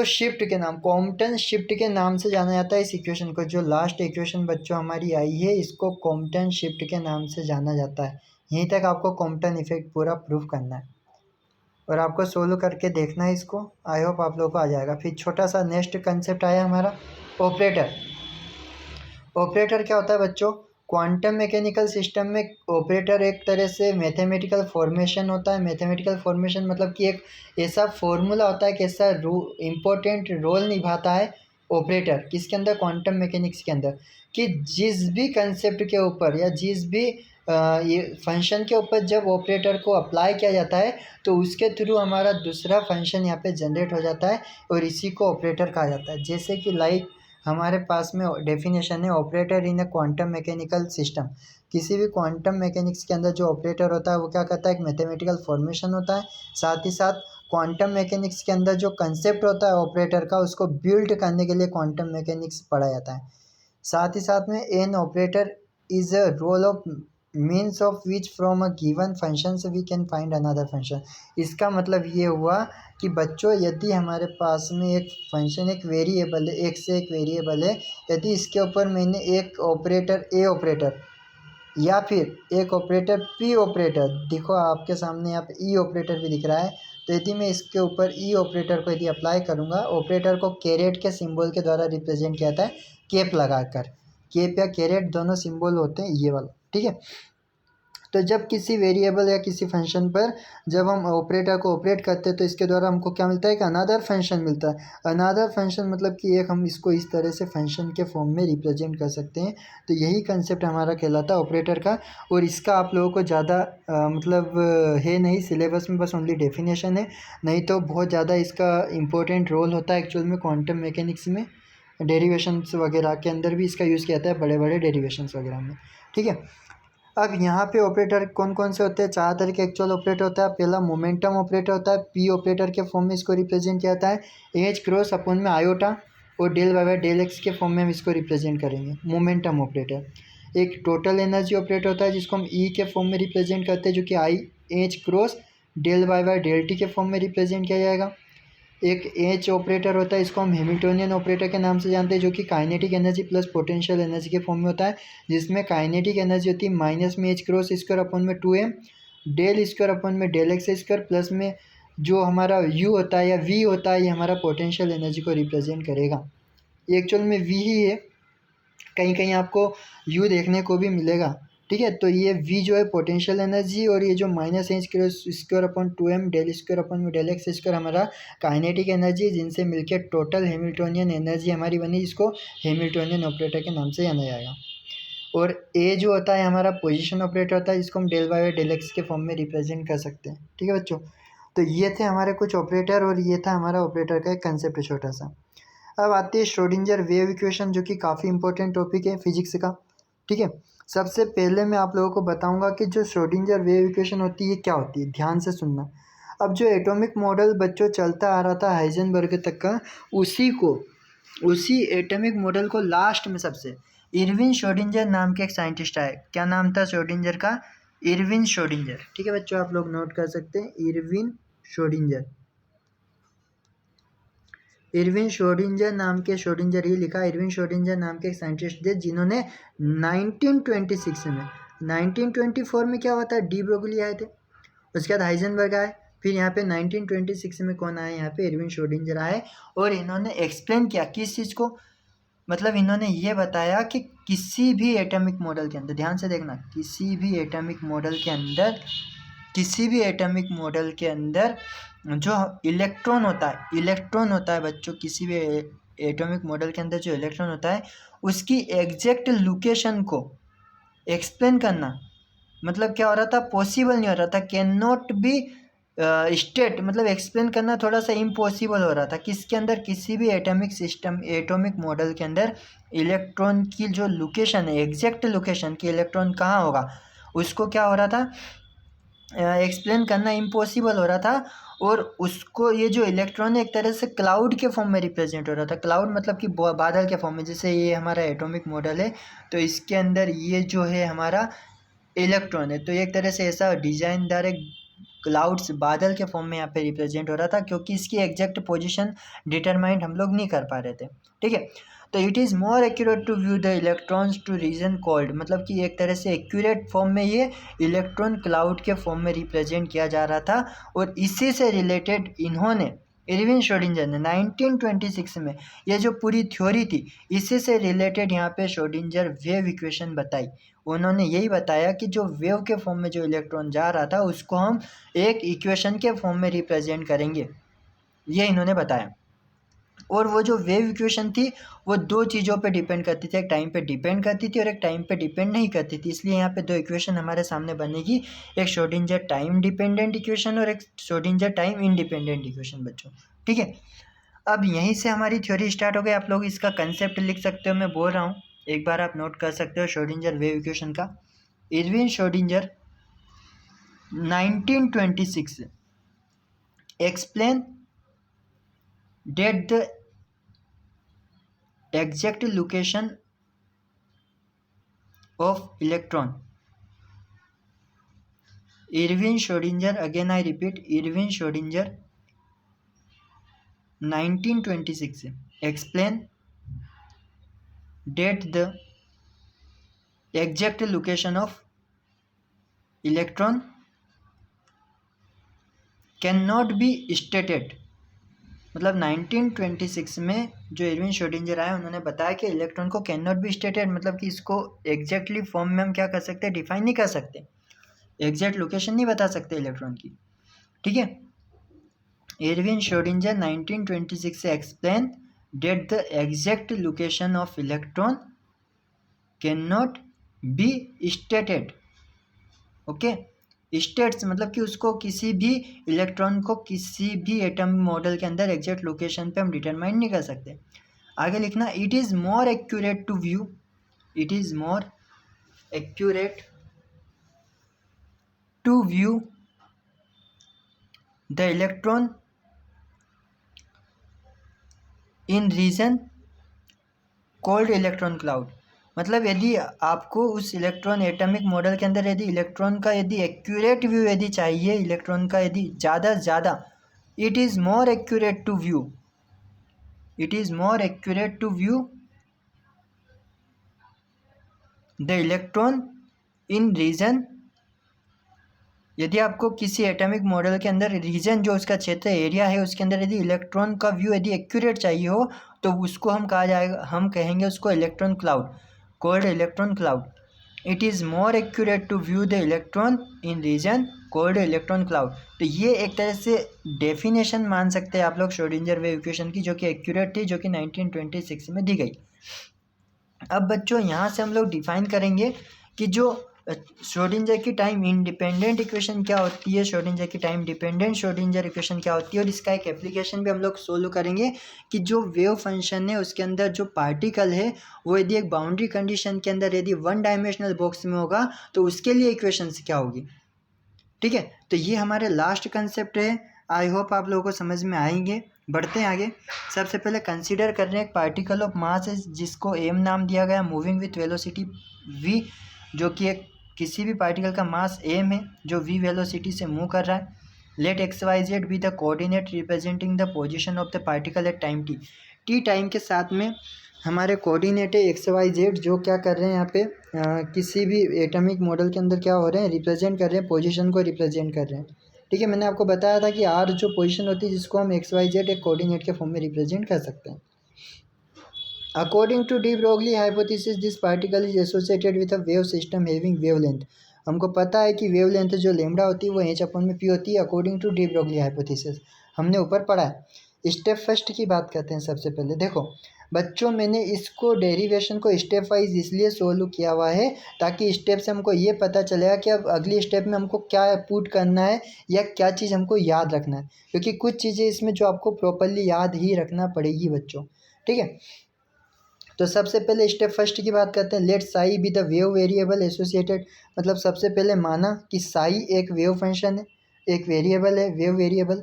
शिफ्ट के नाम, कॉम्पटन शिफ्ट के नाम से जाना जाता है इस इक्वेशन को। जो लास्ट इक्वेशन बच्चों हमारी आई है इसको कॉम्पटन शिफ्ट के नाम से जाना जाता है। यहीं तक आपको कॉम्पटन इफेक्ट पूरा प्रूफ करना है और आपको सोल्व करके देखना है इसको। आई होप आप लोगों को आ जाएगा। फिर छोटा सा नेक्स्ट कंसेप्ट आया हमारा ऑपरेटर। ऑपरेटर क्या होता है बच्चों? क्वांटम मैकेनिकल सिस्टम में ऑपरेटर एक तरह से मैथमेटिकल फॉर्मेशन होता है। मैथमेटिकल फॉर्मेशन मतलब कि एक ऐसा फॉर्मूला होता है कि ऐसा इम्पोर्टेंट रोल निभाता है ऑपरेटर किसके अंदर, क्वांटम मैकेनिक्स के अंदर, कि जिस भी कंसेप्ट के ऊपर या जिस भी ये फंक्शन के ऊपर जब ऑपरेटर को अप्लाई किया जाता है तो उसके थ्रू हमारा दूसरा फंक्शन यहाँ पे जनरेट हो जाता है और इसी को ऑपरेटर कहा जाता है। जैसे कि लाइक हमारे पास में डेफिनेशन है operator in a quantum mechanical system. किसी भी क्वांटम मैकेनिक्स के अंदर जो ऑपरेटर होता है वो क्या करता है, एक मैथमेटिकल फॉर्मेशन होता है। साथ ही साथ क्वांटम मैकेनिक्स के अंदर जो कंसेप्ट होता है ऑपरेटर का उसको बिल्ड करने के लिए क्वांटम मैकेनिक्स पढ़ा जाता है। साथ ही साथ में an operator is a rule of means of which from a given function से we can find another function. इसका मतलब ये हुआ कि बच्चों यदि हमारे पास में एक फंक्शन एक वेरिएबल है, एक से एक वेरिएबल है, यदि इसके ऊपर मैंने एक ऑपरेटर ए ऑपरेटर या फिर एक ऑपरेटर पी ऑपरेटर, देखो आपके सामने यहाँ पे ई ऑपरेटर भी दिख रहा है, तो यदि मैं इसके ऊपर ई ऑपरेटर को यदि अप्लाई करूँगा, ऑपरेटर को कैरेट के सिंबल के द्वारा रिप्रेजेंट किया जाता है कैप लगाकर। कैप या कैरेट दोनों सिंबल होते हैं ये वाला, ठीक है। तो जब किसी वेरिएबल या किसी फंक्शन पर जब हम ऑपरेटर को ऑपरेट करते हैं तो इसके द्वारा हमको क्या मिलता है, कि अनदर फंक्शन मिलता है। अनदर फंक्शन मतलब कि एक हम इसको इस तरह से फंक्शन के फॉर्म में रिप्रेजेंट कर सकते हैं। तो यही कंसेप्ट हमारा कहलाता है ऑपरेटर का। और इसका आप लोगों को ज़्यादा मतलब है नहीं सिलेबस में, बस ओनली डेफिनेशन है, नहीं तो बहुत ज़्यादा इसका इंपॉर्टेंट रोल होता है एक्चुअल में क्वांटम मैकेनिक्स में। डेरिवेशंस वगैरह के अंदर भी इसका यूज़ किया जाता है, बड़े बड़े डेरिवेशंस वगैरह में, ठीक है। अब यहाँ पे ऑपरेटर कौन कौन से होते हैं, चार तरह के एक्चुअल ऑपरेटर होता है। पहला मोमेंटम ऑपरेटर होता है, पी ऑपरेटर के फॉर्म में इसको रिप्रेजेंट किया जाता है। एच क्रॉस अपन में आयोटा और डेल बाय डेल एक्स के फॉर्म में हम इसको रिप्रेजेंट करेंगे, मोमेंटम ऑपरेटर। एक टोटल एनर्जी ऑपरेटर होता है जिसको हम ई के फॉर्म में रिप्रेजेंट करते हैं, जो कि i h cross del by del t के फॉर्म में रिप्रेजेंट किया जाएगा। एक एच ऑपरेटर होता है, इसको हम हैमिल्टोनियन ऑपरेटर के नाम से जानते हैं, जो कि kinetic energy plus potential energy के फॉर्म में होता है, जिसमें काइनेटिक एनर्जी होती है माइनस में एच क्रॉस स्क्वायर अपन में 2m डेल स्क्वायर अपन में डेल एक्स स्क्वायर प्लस में जो हमारा u होता है या v होता है, ये हमारा पोटेंशियल एनर्जी को रिप्रेजेंट करेगा। ये एक्चुअल में v ही है, कहीं कहीं आपको u देखने को भी मिलेगा, ठीक है। तो ये v जो है पोटेंशियल एनर्जी, और ये जो minus h square upon 2m del square upon में डेल एक्स स्क्वायर हमारा काइनेटिक एनर्जी, जिनसे मिलकर टोटल हैमिल्टोनियन एनर्जी हमारी बनी, जिसको हैमिल्टोनियन ऑपरेटर के नाम से जाना जाएगा। और ए जो होता है हमारा पोजीशन ऑपरेटर होता है, जिसको हम डेल बाय डेल एक्स के फॉर्म में रिप्रेजेंट कर सकते हैं, ठीक है बच्चों। तो ये थे हमारे कुछ ऑपरेटर और ये था हमारा ऑपरेटर का एक कंसेप्ट छोटा सा। अब आती है श्रोडिंगर वेव इक्वेशन, जो कि काफ़ी इंपॉर्टेंट टॉपिक है फिजिक्स का, ठीक है। सबसे पहले मैं आप लोगों को बताऊंगा कि जो श्रोडिंगर वेव इक्वेशन होती है क्या होती है, ध्यान से सुनना। अब जो एटॉमिक मॉडल बच्चों चलता आ रहा था हाइजेनबर्ग तक का, उसी एटॉमिक मॉडल को लास्ट में सबसे इरविन श्रोडिंगर नाम के एक साइंटिस्ट आए। क्या नाम था श्रोडिंगर का? इरविन श्रोडिंगर, ठीक है बच्चों, आप लोग नोट कर सकते हैं इरविन श्रोडिंगर। इरविन श्रोडिंगर नाम के, श्रोडिंगर ही लिखा, इरविन श्रोडिंगर नाम के एक साइंटिस्ट थे जिन्होंने 1926 में, 1924 में क्या हुआ था, डी ब्रोगली आए थे, उसके बाद हाइजेनबर्ग आए, फिर यहाँ पे 1926 में कौन आए, यहाँ पे इरविन श्रोडिंगर आए। और इन्होंने एक्सप्लेन किया किस चीज़ को, मतलब इन्होंने ये बताया कि किसी भी एटॉमिक मॉडल के अंदर, ध्यान से देखना, किसी भी एटॉमिक मॉडल के अंदर जो इलेक्ट्रॉन होता है बच्चों, किसी भी एटॉमिक मॉडल के अंदर जो इलेक्ट्रॉन होता है उसकी एग्जैक्ट लोकेशन को एक्सप्लेन करना, मतलब क्या हो रहा था, पॉसिबल नहीं हो रहा था, कैन नॉट बी स्टेट, मतलब एक्सप्लेन करना थोड़ा सा इम्पॉसिबल हो रहा था। किसके अंदर? किसी भी एटॉमिक सिस्टम, एटॉमिक मॉडल के अंदर इलेक्ट्रॉन की जो लोकेशन है, एग्जैक्ट लोकेशन कि इलेक्ट्रॉन कहाँ होगा, उसको क्या हो रहा था, एक्सप्लेन करना इम्पॉसिबल हो रहा था, और उसको ये जो इलेक्ट्रॉन है एक तरह से क्लाउड के फॉर्म में रिप्रेजेंट हो रहा था। क्लाउड मतलब कि बादल के फॉर्म में, जैसे ये हमारा एटॉमिक मॉडल है तो इसके अंदर ये जो है हमारा इलेक्ट्रॉन है, तो एक तरह से ऐसा डिजाइनदार एक क्लाउड्स बादल के फॉर्म में यहाँ पे रिप्रेजेंट हो रहा था, क्योंकि इसकी एग्जैक्ट पोजीशन डिटरमाइंड हम लोग नहीं कर पा रहे थे। ठीक है, तो it is more accurate to view the electrons to region called, मतलब कि एक तरह से एक्यूरेट फॉर्म में ये इलेक्ट्रॉन क्लाउड के फॉर्म में रिप्रेजेंट किया जा रहा था। और इसी से रिलेटेड इन्होंने इरविन श्रोडिंगर ने 1926 में ये जो पूरी थ्योरी थी इसी से रिलेटेड यहाँ पे श्रोडिंगर वेव इक्वेशन बताई। उन्होंने यही बताया कि जो वेव के फॉर्म में जो इलेक्ट्रॉन जा रहा था उसको हम एक इक्वेशन के फॉर्म में रिप्रेजेंट करेंगे, ये इन्होंने बताया। और वो जो वेव इक्वेशन थी वो दो चीज़ों पे डिपेंड करती थी, एक टाइम पे डिपेंड करती थी और एक टाइम पे डिपेंड नहीं करती थी। इसलिए यहाँ पे दो इक्वेशन हमारे सामने बनेगी, एक श्रोडिंगर टाइम डिपेंडेंट इक्वेशन और एक श्रोडिंगर टाइम इंडिपेंडेंट इक्वेशन बच्चों। ठीक है, अब यहीं से हमारी थ्योरी स्टार्ट हो गई। आप लोग इसका कंसेप्ट लिख सकते हो, मैं बोल रहा हूँ, एक बार आप नोट कर सकते हो श्रोडिंगर वेव इक्वेशन का। Irwin Schrodinger 1926 explain that the exact location of electron. Erwin Schrödinger, again I repeat, Erwin Schrödinger 1926 explain that the exact location of electron cannot be stated। मतलब 1926 में जो इरविन श्रोडिंगर आए उन्होंने बताया कि इलेक्ट्रॉन को कैन नॉट बी स्टेटेड, मतलब कि इसको एग्जैक्टली फॉर्म में हम क्या कर सकते हैं, डिफाइन नहीं कर सकते, एग्जैक्ट लोकेशन नहीं बता सकते इलेक्ट्रॉन की। ठीक है, इरविन श्रोडिंगर 1926 से explain that the exact location of electron can not be stated. Okay, states मतलब कि उसको किसी भी इलेक्ट्रॉन को किसी भी एटम मॉडल के अंदर एग्जैक्ट लोकेशन पे हम डिटरमाइन नहीं कर सकते। आगे लिखना, it is more accurate to view, it is more accurate to view the electron in region called electron cloud. मतलब यदि आपको उस इलेक्ट्रॉन एटॉमिक मॉडल के अंदर यदि इलेक्ट्रॉन का यदि एक्यूरेट व्यू यदि चाहिए, इलेक्ट्रॉन का यदि ज़्यादा से ज़्यादा, it is more accurate to view, it is more accurate to view the electron in region. यदि आपको किसी एटॉमिक मॉडल के अंदर रीजन जो उसका क्षेत्र एरिया है उसके अंदर यदि इलेक्ट्रॉन का व्यू यदि एक्यूरेट चाहिए हो तो उसको हम कहा जाएगा, हम कहेंगे उसको electron cloud, called electron cloud. It is more accurate to view the electron in region called electron cloud. तो ये एक तरह से डेफिनेशन मान सकते हैं आप लोग श्रोडिंगर वेव इक्वेशन की, जो कि एक्यूरेट थी, जो कि 1926 में दी गई। अब बच्चों यहाँ से हम लोग डिफाइन करेंगे कि जो श्रोडिंगर की टाइम इंडिपेंडेंट इक्वेशन क्या होती है, श्रोडिंगर की टाइम डिपेंडेंट श्रोडिंगर इक्वेशन क्या होती है, और इसका एक एप्लीकेशन भी हम लोग सोल्व करेंगे कि जो वेव फंक्शन है उसके अंदर जो पार्टिकल है वो यदि एक बाउंड्री कंडीशन के अंदर यदि वन डायमेंशनल बॉक्स में होगा तो उसके लिए इक्वेशंस क्या होगी। ठीक है, तो ये हमारे लास्ट कंसेप्ट है, आई होप आप लोगों को समझ में आएंगे। बढ़ते हैं आगे। सबसे पहले कंसीडर कर रहे हैं एक पार्टिकल ऑफ मास है जिसको एम नाम दिया गया, मूविंग विथ वेलोसिटी v, जो कि एक किसी भी पार्टिकल का मास एम है जो v वेलोसिटी से मूव कर रहा है। Let x Y z be the coordinate representing the position of the particle at time t। t time के साथ में हमारे कोऑर्डिनेट है एक्स वाई जेड, जो क्या कर रहे हैं यहाँ पे किसी भी एटॉमिक मॉडल के अंदर क्या हो रहे हैं, रिप्रेजेंट कर रहे हैं, पोजीशन को रिप्रेजेंट कर रहे हैं। ठीक है, मैंने आपको बताया था कि आर जो पोजीशन होती है जिसको हम एक्स वाई जेड एक कोऑर्डिनेट के फॉर्म में रिप्रेजेंट कर सकते हैं। According to de Broglie hypothesis this particle is associated with a wave system having wavelength. हमको पता है कि वेवलेंथ जो लैम्डा होती है वो h/p होती है according to de Broglie hypothesis, हमने ऊपर पढ़ा है। स्टेप फर्स्ट की बात करते हैं। सबसे पहले देखो बच्चों, मैंने इसको डेरिवेशन को स्टेप वाइज इसलिए सोल्व किया हुआ है ताकि स्टेप से हमको ये पता चलेगा कि अब अगली स्टेप में हमको क्या पुट करना है या क्या चीज़ हमको याद रखना है, क्योंकि कुछ चीज़ें इसमें जो आपको प्रॉपरली याद ही रखना पड़ेगी बच्चों। ठीक है, तो सबसे पहले स्टेप फर्स्ट की बात करते हैं। Let psi be the wave variable associated, मतलब सबसे पहले माना कि साई एक वेव फंक्शन है, एक वेरिएबल है, wave variable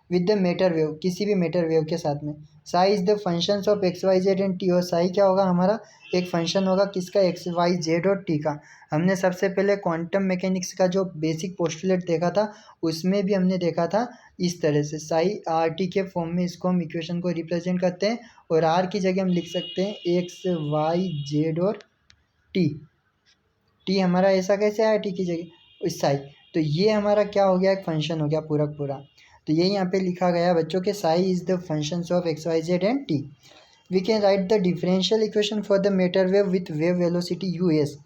with the matter wave, किसी भी मैटर वेव के साथ में। Psi is the functions of x Y z and t, और साई क्या होगा हमारा, एक फंक्शन होगा किसका, एक्स वाई जेड और टी का। हमने सबसे पहले क्वांटम मैकेनिक्स का जो बेसिक पोस्टुलेट देखा था उसमें भी हमने देखा था इस तरह से साई आर टी के फॉर्म में इसको हम इक्वेशन को रिप्रेजेंट करते हैं, और आर की जगह हम लिख सकते हैं एक्स वाई जेड और टी। टी हमारा ऐसा कैसे आया टी की जगह, इस साई, तो ये हमारा क्या हो गया, एक फंक्शन हो गया पूरा पूरा। तो ये यहाँ पे लिखा गया बच्चों के psi is the functions of x Y z and t. We can write the differential equation for the matter wave with wave velocity u as.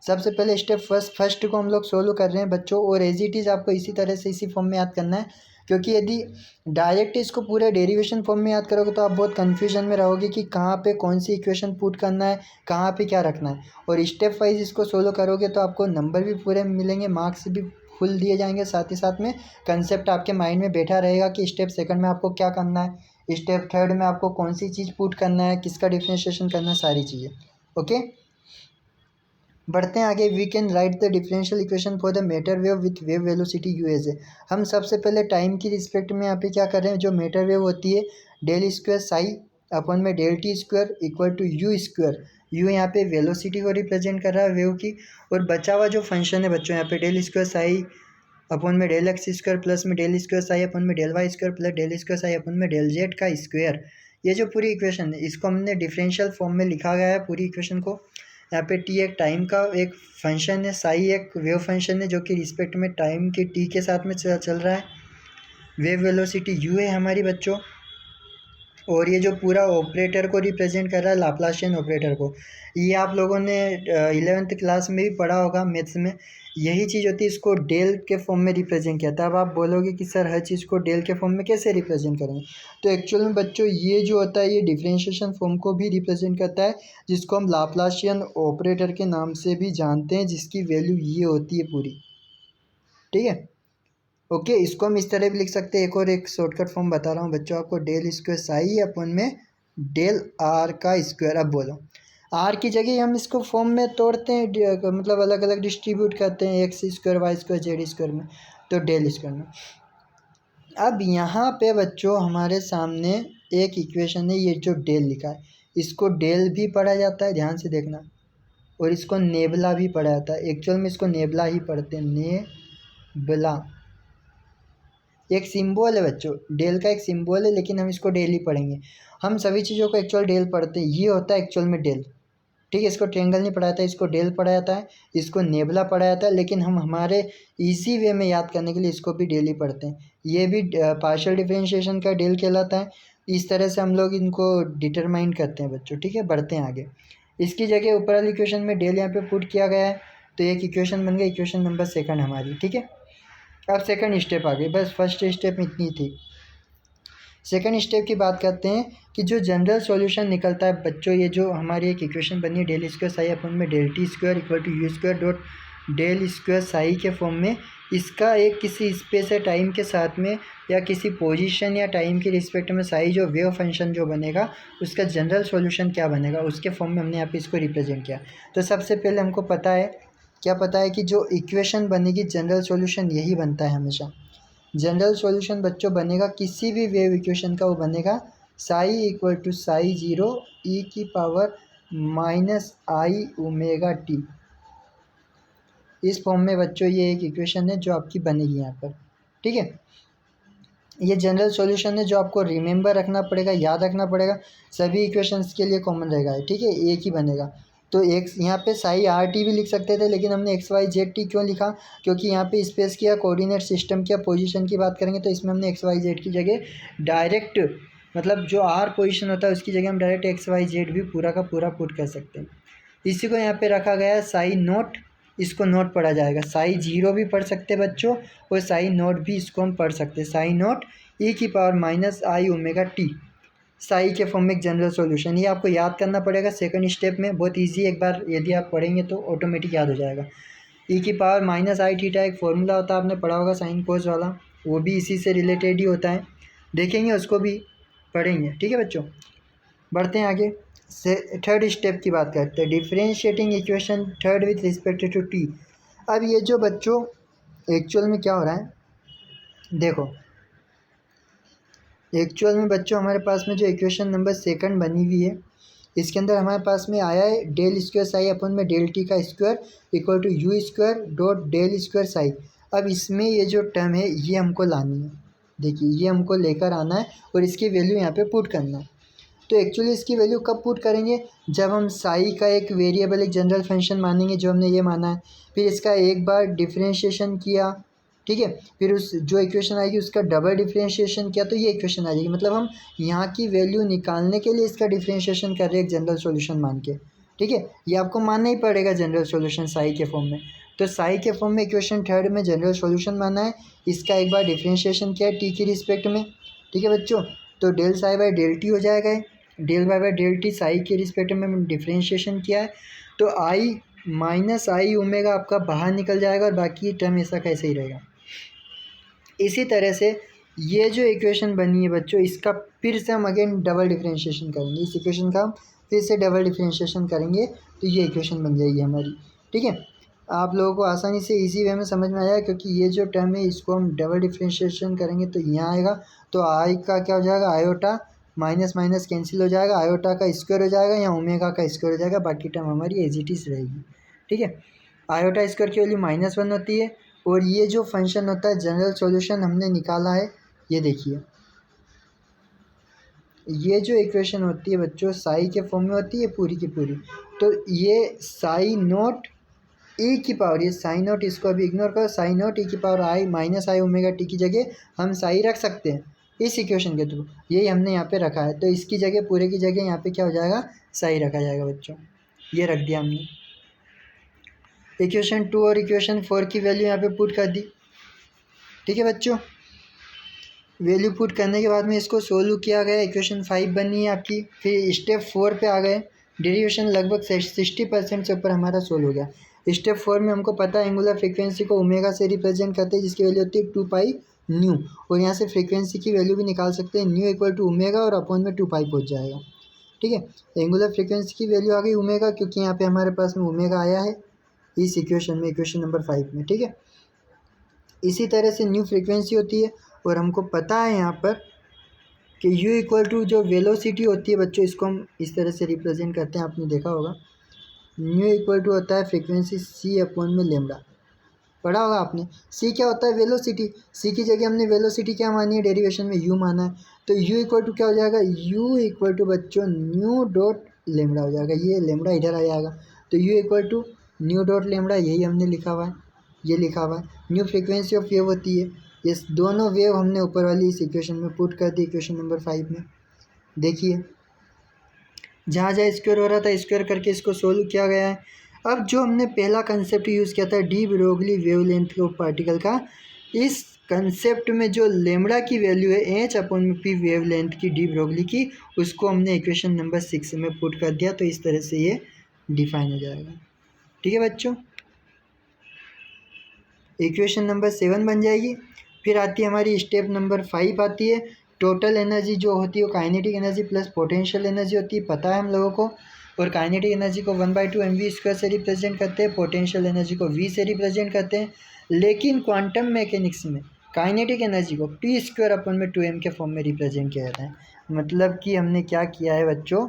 सबसे पहले स्टेप फर्स्ट को हम लोग सोल्व कर रहे हैं बच्चों, और एज इट इज़ आपको इसी तरह से इसी फॉर्म में याद करना है, क्योंकि यदि डायरेक्ट इसको पूरे डेरिवेशन फॉर्म में याद करोगे तो आप बहुत कन्फ्यूजन में रहोगे कि कहाँ पे कौन सी इक्वेशन पुट करना है, कहाँ पे क्या रखना है। और स्टेप वाइज इसको सोल्व करोगे तो आपको नंबर भी पूरे मिलेंगे, मार्क्स भी फुल दिए जाएंगे, साथ ही साथ में कंसेप्ट आपके माइंड में बैठा रहेगा कि स्टेप सेकंड में आपको क्या करना है, स्टेप थर्ड में आपको कौन सी चीज़ पुट करना है, किसका डिफ्रेंशिएशन करना है, सारी चीज़ें। ओके, बढ़ते हैं आगे। We can write the differential equation for the matter wave with wave velocity u as a. हम सबसे पहले टाइम की रिस्पेक्ट में यहाँ पे क्या कर रहे हैं, जो मैटर वेव होती है डेल स्क्वायर साई अपन में del t square equal to u square. U यहाँ पे वेलोसिटी को रिप्रेजेंट कर रहा है वेव की, और बचा हुआ जो फंक्शन है बच्चों यहाँ पे डेल स्क्वायर साई अपन में डेल एक्स स्क्वायर प्लस में डेल स्क्वायर साई अपन में del y square plus del square psi upon में डेल जेड का स्क्वायर। ये जो पूरी इक्वेशन है इसको हमने डिफरेंशियल फॉर्म में लिखा गया है पूरी इक्वेशन को। यहाँ पे टी एक टाइम का एक फंक्शन है, साई एक वेव फंक्शन है जो कि रिस्पेक्ट में टाइम के टी के साथ में चल रहा है। वेव वेलोसिटी यू है हमारी बच्चों, और ये जो पूरा ऑपरेटर को रिप्रेजेंट कर रहा है लाप्लासियन ऑपरेटर को। ये आप लोगों ने 11th क्लास में भी पढ़ा होगा मैथ्स में, यही चीज़ होती है, इसको डेल के फॉर्म में रिप्रेजेंट किया था। अब आप बोलोगे कि सर हर चीज़ को डेल के फॉर्म में कैसे रिप्रेजेंट करेंगे, तो एक्चुअल में बच्चों ये जो होता है ये डिफरेंशिएशन फॉर्म को भी रिप्रेजेंट करता है, जिसको हम लाप्लासियन ऑपरेटर के नाम से भी जानते हैं, जिसकी वैल्यू ये होती है पूरी। ठीक है, ओके, इसको हम इस तरह भी लिख सकते हैं। एक और एक शॉर्टकट फॉर्म बता रहा हूँ बच्चों आपको, डेल स्क्वायर साई अपन में डेल आर का स्क्वायर। अब बोलो आर की जगह हम इसको फॉर्म में तोड़ते हैं, मतलब अलग अलग डिस्ट्रीब्यूट करते हैं, x square y square z square में, तो डेल स्क्वायर में। अब यहाँ पे बच्चों हमारे सामने एक इक्वेशन है, ये जो डेल लिखा है इसको डेल भी पढ़ा जाता है, ध्यान से देखना, और इसको नेबला भी पढ़ा जाता है। एक्चुअल में इसको नेबला ही पढ़ते हैं, नेबला एक सिंबल है बच्चों, डेल का एक सिंबल है, लेकिन हम इसको डेल ही पढ़ेंगे। हम सभी चीज़ों को एक्चुअल डेल पढ़ते हैं, ये होता है एक्चुअल में डेल। ठीक है, इसको ट्रायंगल नहीं पढ़ा जाता है, इसको डेल पढ़ा जाता है, इसको नेबला पढ़ा जाता है, लेकिन हम हमारे इजी वे में याद करने के लिए इसको भी डेल ही पढ़ते हैं। ये भी पार्शियल डिफरेंशिएशन का डेल कहलाता है। इस तरह से हम लोग इनको डिटरमाइन करते हैं बच्चों। ठीक है, बढ़ते हैं आगे। इसकी जगह ऊपर वाली इक्वेशन में डेल यहाँ पे पुट किया गया है, तो एक इक्वेशन बन गई, इक्वेशन नंबर सेकंड हमारी। ठीक है, अब सेकंड स्टेप आ गई, बस फर्स्ट स्टेप इतनी थी। सेकंड स्टेप की बात करते हैं कि जो जनरल सॉल्यूशन निकलता है बच्चों, ये जो हमारी एक इक्वेशन बनी है डेल स्क्वायर साई अपन में del t square equal to u square dot del square psi के फॉर्म में, इसका एक किसी स्पेस या टाइम के साथ में या किसी पोजीशन या टाइम के रिस्पेक्ट में साई जो वेव फंक्शन जो बनेगा उसका जनरल सॉल्यूशन क्या बनेगा, उसके फॉर्म में हमने यहाँ पे इसको रिप्रेजेंट किया। तो सबसे पहले हमको पता है, क्या पता है कि जो इक्वेशन बनेगी जनरल सॉल्यूशन यही बनता है हमेशा। जनरल सॉल्यूशन बच्चों बनेगा किसी भी वेव इक्वेशन का, वो बनेगा psi equal to psi zero e की power minus i omega t. इस फॉर्म में बच्चों ये एक इक्वेशन है जो आपकी बनेगी यहाँ पर। ठीक है, ये जनरल सॉल्यूशन है जो आपको रिमेंबर रखना पड़ेगा, याद रखना पड़ेगा, सभी इक्वेशंस के लिए कॉमन रहेगा। ठीक है, एक ही बनेगा। तो एक यहाँ पे साई आर टी भी लिख सकते थे, लेकिन हमने एक्स वाई जेड टी क्यों लिखा, क्योंकि यहाँ पे स्पेस की या कोऑर्डिनेट सिस्टम की या पोजीशन की बात करेंगे तो इसमें हमने एक्स वाई जेड की जगह डायरेक्ट, मतलब जो आर पोजीशन होता है उसकी जगह हम डायरेक्ट एक्स वाई जेड भी पूरा का पूरा पुट कर सकते हैं। इसी को यहाँ पे रखा गया है साई नोट, इसको नोट पढ़ा जाएगा। साई जीरो भी पढ़ सकते हैं बच्चों, और साई नोट भी इसको हम पढ़ सकते हैं, साई नोट ई की power minus i omega T, psi के फॉर्म में एक जनरल सॉल्यूशन। ये आपको याद करना पड़ेगा सेकंड स्टेप में, बहुत इजी, एक बार यदि आप पढ़ेंगे तो ऑटोमेटिक याद हो जाएगा। ई की पावर माइनस आई थीटा एक फॉर्मूला होता है, आपने पढ़ा होगा साइन कोस वाला, वो भी इसी से रिलेटेड ही होता है, देखेंगे उसको भी पढ़ेंगे। ठीक है बच्चों, बढ़ते हैं आगे से थर्ड स्टेप की बात करते हैं, differentiating equation third with respect to t. अब ये जो बच्चों एक्चुअल में क्या हो रहा है, देखो एक्चुअल में बच्चों हमारे पास में जो इक्वेशन नंबर सेकंड बनी हुई है, इसके अंदर हमारे पास में आया है डेल स्क्वायर साई अपन में डेल टी का square equal to u square dot del square psi. अब इसमें ये जो टर्म है ये हमको लानी है, देखिए ये हमको लेकर आना है और इसकी वैल्यू यहाँ पे पुट करना है। तो एक्चुअली इसकी वैल्यू कब पुट करेंगे, जब हम साई का एक वेरिएबल एक जनरल फंक्शन मानेंगे जो हमने ये माना है, फिर इसका एक बार डिफरेंशिएशन किया, ठीक है, फिर उस जो इक्वेशन आएगी उसका डबल डिफरेंशिएशन किया तो ये इक्वेशन आ जाएगी। मतलब हम यहाँ की वैल्यू निकालने के लिए इसका डिफरेंशिएशन कर रहे हैं एक जनरल सॉल्यूशन मान के, ठीक है, ये आपको मानना ही पड़ेगा जनरल सॉल्यूशन साई के फॉर्म में। तो साई के फॉर्म में इक्वेशन थर्ड में जनरल सॉल्यूशन माना है, इसका एक बार डिफरेंशिएशन किया है टी की रिस्पेक्ट में, ठीक है बच्चों। तो del psi by del t हो जाएगा, del y by del t psi के रिस्पेक्ट में डिफरेंशिएशन किया है, तो आई माइनस आई ओमेगा आपका बाहर निकल जाएगा और बाकी टर्म ऐसा कैसे ही रहेगा। इसी तरह से ये जो इक्वेशन बनी है बच्चों, इसका फिर से हम अगेन डबल डिफरेंशिएशन करेंगे, इस इक्वेशन का हम फिर से डबल डिफरेंशिएशन करेंगे तो ये इक्वेशन बन जाएगी हमारी, ठीक है। आप लोगों को आसानी से इजी वे में समझ में आया, क्योंकि ये जो टर्म है इसको हम डबल डिफरेंशिएशन करेंगे तो यहाँ आएगा, तो आई का क्या हो जाएगा, आयोटा माइनस माइनस कैंसिल हो जाएगा, आयोटा का स्क्वायर हो जाएगा या ओमेगा का स्क्वायर हो जाएगा, बाकी टर्म हमारी एज इट इज रहेगी, ठीक है। आयोटा स्क्वायर की वैल्यू -1 होती है और ये जो फंक्शन होता है जनरल सॉल्यूशन हमने निकाला है, ये देखिए ये जो इक्वेशन होती है बच्चों साई के फॉर्म में होती है पूरी की पूरी, तो ये साई नॉट ई की पावर, ये साई नॉट इसको अभी इग्नोर करो, साई नॉट ई की power I minus i omega T की जगह हम साई रख सकते हैं इस इक्वेशन के थ्रू, यही हमने यहाँ पे रखा है। तो इसकी जगह पूरे की जगह यहाँ पे क्या हो जाएगा, साई रखा जाएगा बच्चों, ये रख दिया हमने। इक्वेशन 2 और इक्वेशन 4 की वैल्यू यहाँ पे पुट कर दी, ठीक है बच्चों। वैल्यू पुट करने के बाद में इसको सोल्व किया गया, इक्वेशन 5 बनी है आपकी। फिर स्टेप 4 पे आ गए, डेरिवेशन लगभग 60% से ऊपर हमारा सोल्व हो गया। स्टेप 4 में हमको पता है एंगुलर फ्रीक्वेंसी को ओमेगा से रिप्रेजेंट करते हैं जिसकी वैल्यू होती है 2 पाई न्यू, और यहाँ से फ्रीक्वेंसी की वैल्यू भी निकाल सकते हैं, न्यू इक्वल टू ओमेगा और अपॉन में 2 पाई पहुँच जाएगा, ठीक है। एंगुलर फ्रीक्वेंसी की वैल्यू आ गई ओमेगा, क्योंकि यहाँ पे हमारे पास में ओमेगा आया है इस इक्वेशन में, इक्वेशन नंबर 5 में, ठीक है। इसी तरह से न्यू फ्रीक्वेंसी होती है और हमको पता है यहाँ पर कि u इक्वल टू जो वेलोसिटी होती है बच्चों, इसको हम इस तरह से रिप्रेजेंट करते हैं, आपने देखा होगा न्यू इक्वल टू होता है फ्रीक्वेंसी c अपॉन में लेमडा, पढ़ा होगा आपने। c क्या होता है, वेलोसिटी, c की जगह हमने वेलोसिटी क्या मानी है डेरिवेशन में u माना है, तो u इक्वल टू क्या हो जाएगा, u इक्वल टू बच्चों न्यू डॉट लेमडा हो जाएगा, ये लेमडा इधर आ जाएगा, तो u equal to nu dot lambda, यही हमने लिखा हुआ है, ये लिखा हुआ है। न्यू फ्रीक्वेंसी ऑफ वेव होती है, ये दोनों वेव हमने ऊपर वाली इस इक्वेशन में पुट कर दी, इक्वेशन नंबर 5 में। देखिए जहाँ जहाँ स्क्वायर हो रहा था स्क्वायर करके इसको सोल्व किया गया है। अब जो हमने पहला कंसेप्ट यूज़ किया था D Broglie wavelength of particle का, इस कंसेप्ट में जो लेमड़ा की वैल्यू है एच अपॉन में पी वेवलेंथ की डी ब्रोगली की, उसको हमने इक्वेशन नंबर 6 में पुट कर दिया, तो इस तरह से ये डिफाइन हो जाएगा, ठीक है बच्चों। इक्वेशन नंबर 7 बन जाएगी। फिर आती है हमारी स्टेप नंबर 5 आती है, टोटल एनर्जी जो होती है वो kinetic energy plus potential energy होती है, पता है हम लोगों को। और काइनेटिक एनर्जी को 1/2 mv² से रिप्रेजेंट करते हैं, पोटेंशियल एनर्जी को v से रिप्रेजेंट करते हैं। लेकिन क्वांटम मैकेनिक्स में काइनेटिक एनर्जी को p² अपन में 2m के फॉर्म में रिप्रेजेंट किया जाता है। मतलब कि हमने क्या किया है बच्चों,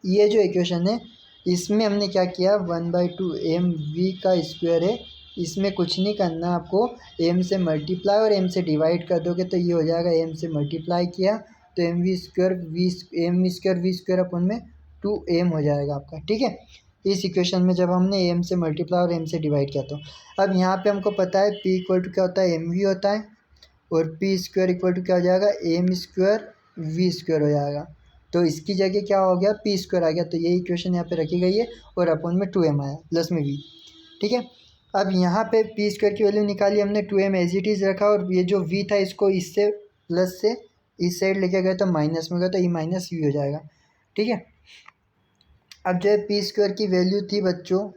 ये जो इक्वेशन है इसमें हमने क्या किया, 1/2 mv का स्क्वायर है, इसमें कुछ नहीं करना आपको, m से मल्टीप्लाई और m से डिवाइड कर दोगे तो ये हो जाएगा, m से मल्टीप्लाई किया तो mv² अपन में 2m हो जाएगा आपका, ठीक है। इस इक्वेशन में जब हमने m से मल्टीप्लाई और m से डिवाइड किया तो अब यहाँ पे हमको पता है p इक्वल टू क्या होता है, mv होता है, और p² इक्वल टू क्या हो जाएगा, m² v² हो जाएगा। तो इसकी जगह क्या हो गया, p² आ गया, तो ये इक्वेशन यहाँ पे रखी गई है और अपन में 2m आया प्लस में v, ठीक है। अब यहाँ पे p² की वैल्यू निकाली हमने, 2m एज इट इज़ रखा, और ये जो v था इसको इससे प्लस से इस साइड लेके गए तो माइनस में गया, तो e माइनस v हो जाएगा, ठीक है। अब जो है p² की वैल्यू थी बच्चों,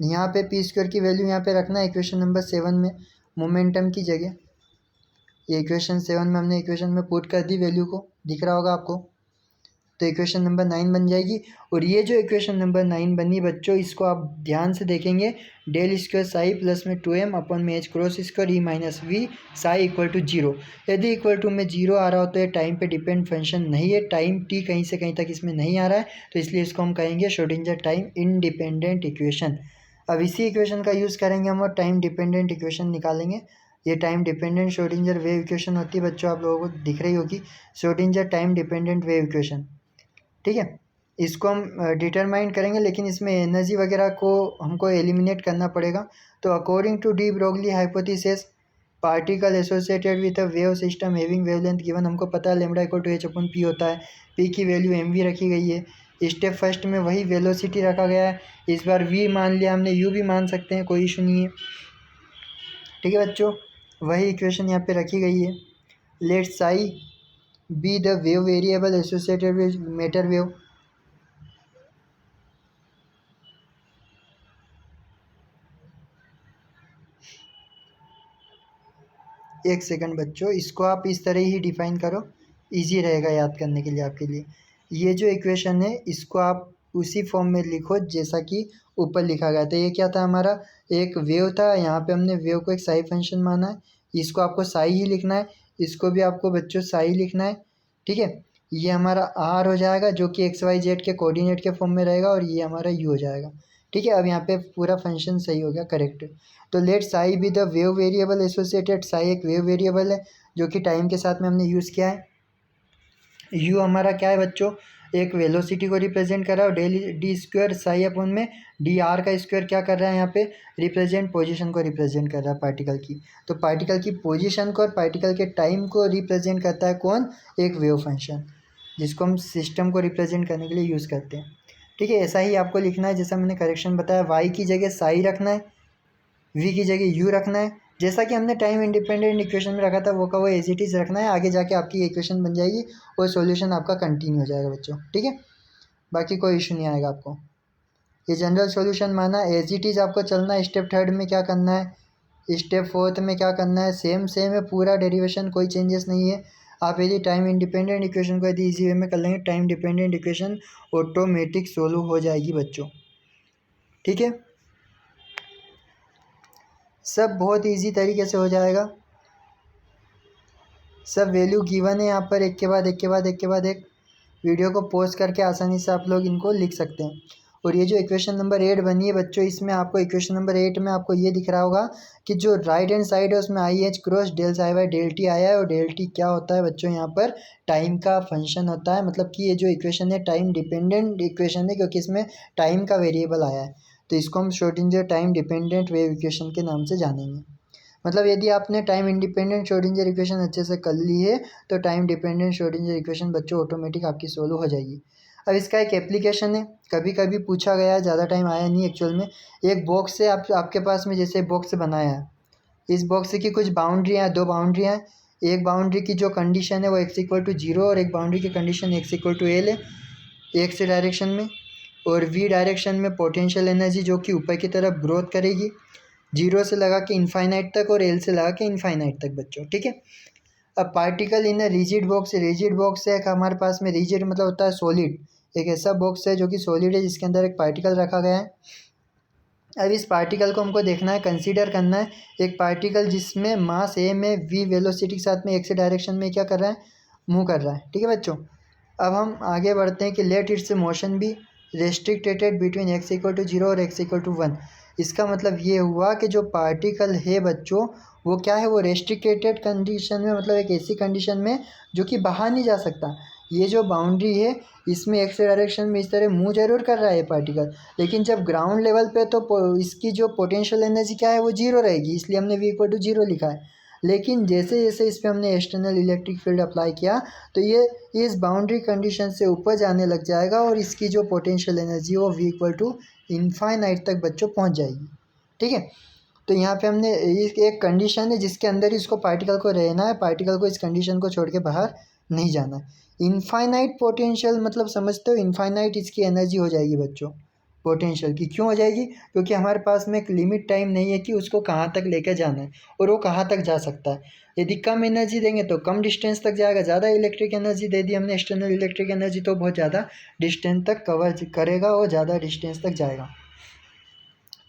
यहाँ पे p² की वैल्यू यहाँ पे रखना है इक्वेशन नंबर 7 में मोमेंटम की जगह, ये इक्वेशन 7 में हमने इक्वेशन में पुट कर दी वैल्यू को, दिख रहा होगा आपको। तो इक्वेशन नंबर 9 बन जाएगी। और ये जो इक्वेशन नंबर 9 बनी बच्चों, इसको आप ध्यान से देखेंगे, डेल स्क्वायर साई प्लस में 2m अपॉन में h cross square E minus v psi equal to 0। यदि इक्वल टू में 0 आ रहा हो तो ये टाइम पे डिपेंड फंक्शन नहीं है, टाइम t कहीं से कहीं तक इसमें नहीं आ रहा है, तो इसलिए इसको हम कहेंगे श्रोडिंगर टाइम इंडिपेंडेंट इक्वेशन। अब इसी इक्वेशन का यूज़ करेंगे हम और टाइम डिपेंडेंट इक्वेशन निकालेंगे। ये time dependent Schrodinger wave equation होती है बच्चों, आप लोगों को दिख रही होगी, Schrodinger time dependent wave equation. ठीक है, इसको हम डिटरमाइन करेंगे, लेकिन इसमें एनर्जी वगैरह को हमको एलिमिनेट करना पड़ेगा। तो according to de Broglie hypothesis, particle associated with a wave system having wavelength given, हमको पता है lambda equal to h upon p होता है, पी की वैल्यू एम वी रखी गई है। स्टेप फर्स्ट में वही वेलोसिटी रखा गया है, इस बार वी मान लिया हमने, यू भी मान सकते हैं, कोई इशू नहीं है। ठीक है बच्चों, वही इक्वेशन यहाँ पे रखी गई है। Let psi be the wave variable associated with matter wave. एक सेकंड बच्चों, इसको आप इस तरह ही डिफाइन करो, इजी रहेगा याद करने के लिए आपके लिए। ये जो इक्वेशन है इसको आप उसी फॉर्म में लिखो जैसा कि ऊपर लिखा गया था। ये क्या था हमारा, एक वेव था, यहाँ पे हमने वेव को एक साई फंक्शन माना है, इसको आपको साई ही लिखना है, इसको भी आपको बच्चों साई लिखना है। ठीक है, ये हमारा आर हो जाएगा जो कि एक्स वाई जेड के कोऑर्डिनेट के फॉर्म में रहेगा, और ये हमारा यू हो जाएगा। ठीक है, अब यहाँ पे पूरा फंक्शन सही हो गया, करेक्ट। तो let psi be the wave variable associated, psi एक वेव वेरिएबल है जो कि टाइम के साथ में हमने यूज़ किया है। यू हमारा क्या है बच्चों, एक वेलोसिटी को रिप्रेजेंट कर रहा है, और daily D square psi upon में डी आर का स्क्वायर क्या कर रहा है यहाँ पे, रिप्रेजेंट पोजीशन को रिप्रेजेंट कर रहा है पार्टिकल की। तो पार्टिकल की पोजीशन को और पार्टिकल के टाइम को रिप्रेजेंट करता है कौन, एक वेव फंक्शन, जिसको हम सिस्टम को रिप्रेजेंट करने के लिए यूज़ करते हैं। ठीक है, ऐसा ही आपको लिखना है जैसा मैंने करेक्शन बताया, वाई की जगह साई रखना है, वी की जगह यू रखना है, जैसा कि हमने टाइम इंडिपेंडेंट इक्वेशन में रखा था वो का वो एज इट इज़ रखना है। आगे जाके आपकी इक्वेशन बन जाएगी और सॉल्यूशन आपका कंटिन्यू हो जाएगा बच्चों। ठीक है, बाकी कोई इशू नहीं आएगा आपको। ये जनरल सॉल्यूशन माना, एज इट इज़ आपको चलना है। स्टेप थर्ड में क्या करना है, स्टेप फोर्थ में क्या करना है, सेम सेम है पूरा डेरिवेशन, कोई चेंजेस नहीं है। आप यदि टाइम इंडिपेंडेंट इक्वेशन को यदि इजी वे में कर लेंगे, time dependent equation automatic solve हो जाएगी बच्चों। ठीक है, सब बहुत इजी तरीके से हो जाएगा, सब वैल्यू गिवन है यहाँ पर, एक के बाद एक के बाद एक के बाद एक। वीडियो को पॉज करके आसानी से आप लोग इनको लिख सकते हैं। और ये जो इक्वेशन नंबर 8 बनी है बच्चों, इसमें आपको इक्वेशन नंबर 8 में आपको ये दिख रहा होगा कि जो राइट हैंड साइड है उसमें i h cross del psi by del t आया है। और डेल टी क्या होता है बच्चों, यहाँ पर टाइम का फंक्शन होता है। मतलब कि ये जो इक्वेशन है टाइम डिपेंडेंट इक्वेशन है, क्योंकि इसमें टाइम का वेरिएबल आया है, तो इसको हम Schrodinger time dependent wave equation के नाम से जानेंगे। मतलब यदि आपने टाइम इंडिपेंडेंट श्रोडिंगर इक्वेशन अच्छे से कर ली है तो टाइम डिपेंडेंट श्रोडिंगर इक्वेशन बच्चों ऑटोमेटिक आपकी सोल्व हो जाएगी। अब इसका एक एप्लीकेशन है, कभी कभी पूछा गया है, ज़्यादा टाइम आया नहीं एक्चुअल में। एक बॉक्स है आपके पास में, जैसे बॉक्स बनाया है, इस बॉक्स की कुछ बाउंड्रियाँ हैं, दो बाउंड्रियाँ हैं। एक बाउंड्री की जो कंडीशन है वो x इक्वल टू 0, और एक बाउंड्री की condition x equal to l है, एक्स डायरेक्शन में, और v डायरेक्शन में पोटेंशियल एनर्जी जो कि ऊपर की तरफ ग्रोथ करेगी, 0 से लगा के इनफाइनाइट तक और एल से लगा के इनफाइनाइट तक बच्चों। ठीक है, अब particle in a rigid box, rigid box है एक हमारे पास में, रिजिड मतलब होता है सॉलिड, एक ऐसा बॉक्स है जो कि सॉलिड है जिसके अंदर एक पार्टिकल रखा गया है। अब इस पार्टिकल को हमको देखना है, कंसीडर करना है, एक पार्टिकल जिसमें मास ए में वी वेलोसिटी के साथ में एक्स डायरेक्शन में क्या कर रहा है, मूव कर रहा है। ठीक है बच्चों, अब हम आगे बढ़ते हैं कि let its motion be restricted between x equal to 0 और एक्स इक्वल टू 1। इसका मतलब ये हुआ कि जो पार्टिकल है बच्चों वो क्या है, वो रेस्ट्रिक्टेड कंडीशन में, मतलब एक ऐसी कंडीशन में जो कि बाहर नहीं जा सकता। ये जो बाउंड्री है इसमें एक्स डायरेक्शन में इस तरह मूव जरूर कर रहा है पार्टिकल, लेकिन जब ग्राउंड लेवल पे तो इसकी जो पोटेंशियल एनर्जी क्या है वो 0 रहेगी, इसलिए हमने वी इक्वल टू 0 लिखा है। लेकिन जैसे जैसे इस पर हमने एक्सटर्नल इलेक्ट्रिक फील्ड अप्लाई किया तो ये इस बाउंड्री कंडीशन से ऊपर जाने लग जाएगा, और इसकी जो पोटेंशियल एनर्जी है वो वी इक्वल टू इनफाइनाइट तक बच्चों पहुंच जाएगी। ठीक है, तो यहाँ पे हमने एक कंडीशन है जिसके अंदर इसको पार्टिकल को रहना है, पार्टिकल को इस कंडीशन को छोड़ के बाहर नहीं जाना है। इनफाइनाइट पोटेंशियल मतलब समझते हो, इनफाइनाइट इसकी एनर्जी हो जाएगी बच्चों। पोटेंशियल की। क्यों हो जाएगी? क्योंकि हमारे पास में एक लिमिट टाइम नहीं है कि उसको कहाँ तक लेकर जाना है और वो कहाँ तक जा सकता है। यदि कम एनर्जी देंगे तो कम डिस्टेंस तक जाएगा, ज़्यादा इलेक्ट्रिक एनर्जी दे दी हमने एक्सटर्नल इलेक्ट्रिक एनर्जी तो बहुत ज़्यादा डिस्टेंस तक कवर करेगा और ज़्यादा डिस्टेंस तक जाएगा।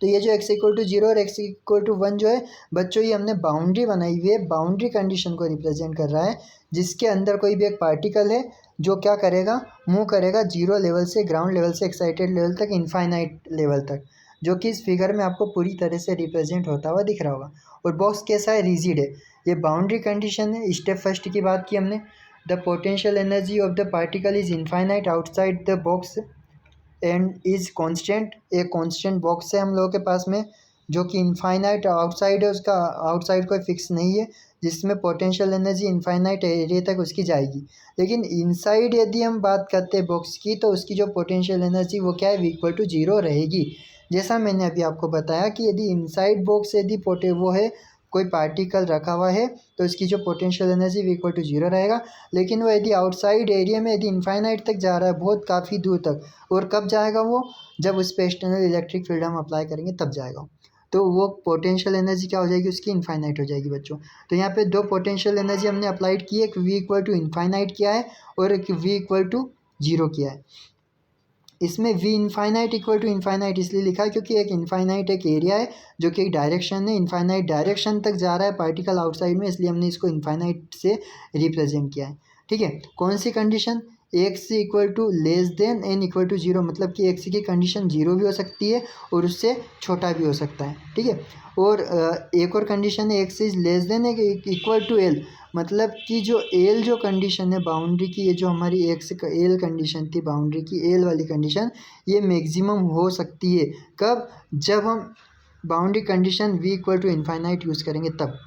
तो ये जो x=0 और x=1 जो है बच्चों, ये हमने बाउंड्री बनाई हुई है, बाउंड्री कंडीशन को रिप्रेजेंट कर रहा है, जिसके अंदर कोई भी एक पार्टिकल है जो क्या करेगा, मूव करेगा जीरो लेवल से ग्राउंड लेवल से एक्साइटेड लेवल तक, इनफाइनाइट लेवल तक, जो कि इस फिगर में आपको पूरी तरह से रिप्रेजेंट होता हुआ दिख रहा होगा। और बॉक्स कैसा है? रिजिड है। ये बाउंड्री कंडीशन है। स्टेप फर्स्ट की बात की हमने, the potential energy of the particle is infinite outside the box and is constant. एक कांस्टेंट बॉक्स है हम लोगों के पास में जो कि इनफाइनाइट आउटसाइड है, उसका आउटसाइड कोई फिक्स नहीं है, जिसमें पोटेंशियल एनर्जी इनफाइनाइट एरिया तक उसकी जाएगी। लेकिन इनसाइड यदि हम बात करते हैं बॉक्स की, तो उसकी जो पोटेंशियल एनर्जी वो क्या है, v=0 रहेगी। जैसा मैंने अभी आपको बताया कि यदि इनसाइड बॉक्स यदि वो है, कोई पार्टिकल रखा हुआ है, तो इसकी जो पोटेंशियल एनर्जी v=0 रहेगा। लेकिन वो यदि आउटसाइड एरिया में यदि इनफाइनाइट तक जा रहा है, बहुत काफ़ी दूर तक, और कब जाएगा वो, जब उस पर एक्सटर्नल इलेक्ट्रिक फील्ड हम अप्लाई करेंगे तब जाएगा। तो वो पोटेंशियल एनर्जी क्या हो जाएगी, उसकी इनफाइनाइट हो जाएगी बच्चों। तो यहाँ पे दो पोटेंशियल एनर्जी हमने अप्लाइड की है, एक v=इनफाइनाइट किया है और एक v=0 किया है। इसमें v=इनफाइनाइट इसलिए लिखा है क्योंकि एक इनफाइनाइट एक एरिया है जो कि एक डायरेक्शन है, इनफाइनाइट डायरेक्शन तक जा रहा है पार्टिकल आउटसाइड में, इसलिए हमने इसको इनफाइनाइट से रिप्रेजेंट किया है। ठीक है, कौन सी कंडीशन, x=n=0, मतलब कि x की कंडीशन 0 भी हो सकती है और उससे छोटा भी हो सकता है। ठीक है, और एक और कंडीशन है x=l, मतलब कि जो एल जो कंडीशन है बाउंड्री की, ये जो हमारी एक्स का एल कंडीशन थी बाउंड्री की, एल वाली कंडीशन, ये मैक्सिमम हो सकती है कब, जब हम बाउंड्री कंडीशन v=इनफाइनाइट यूज़ करेंगे तब।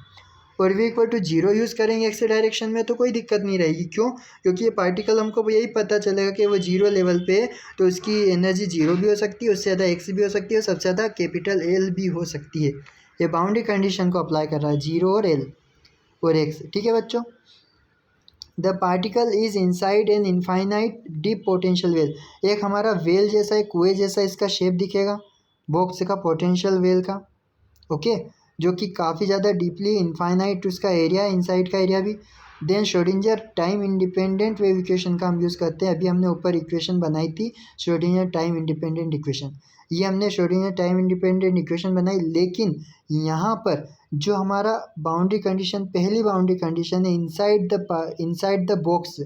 और v=0 यूज़ करेंगे एक्स डायरेक्शन में तो कोई दिक्कत नहीं रहेगी। क्यों? क्योंकि ये पार्टिकल हमको यही पता चलेगा कि वो जीरो लेवल पे है, तो उसकी एनर्जी जीरो भी हो सकती है, उससे ज़्यादा एक्स भी हो सकती है, और सबसे ज़्यादा कैपिटल एल भी हो सकती है। ये बाउंड्री कंडीशन को अप्लाई कर रहा है, जीरो और एल और एक्स। ठीक है बच्चों, the particle is inside an infinite deep potential well. एक हमारा वेल जैसा, एक कुएं जैसा इसका शेप दिखेगा बॉक्स का, पोटेंशियल वेल का। ओके, जो कि काफ़ी ज़्यादा डीपली इनफाइनाइट उसका एरिया है, इनसाइड का एरिया भी। Then Schrodinger time independent wave equation का हम यूज़ करते हैं। अभी हमने ऊपर इक्वेशन बनाई थी श्रोडिंगर टाइम इंडिपेंडेंट इक्वेशन, ये हमने श्रोडिंगर टाइम इंडिपेंडेंट इक्वेशन बनाई। लेकिन यहाँ पर जो हमारा बाउंड्री कंडीशन, पहली बाउंड्री कंडीशन है इनसाइड द बॉक्स,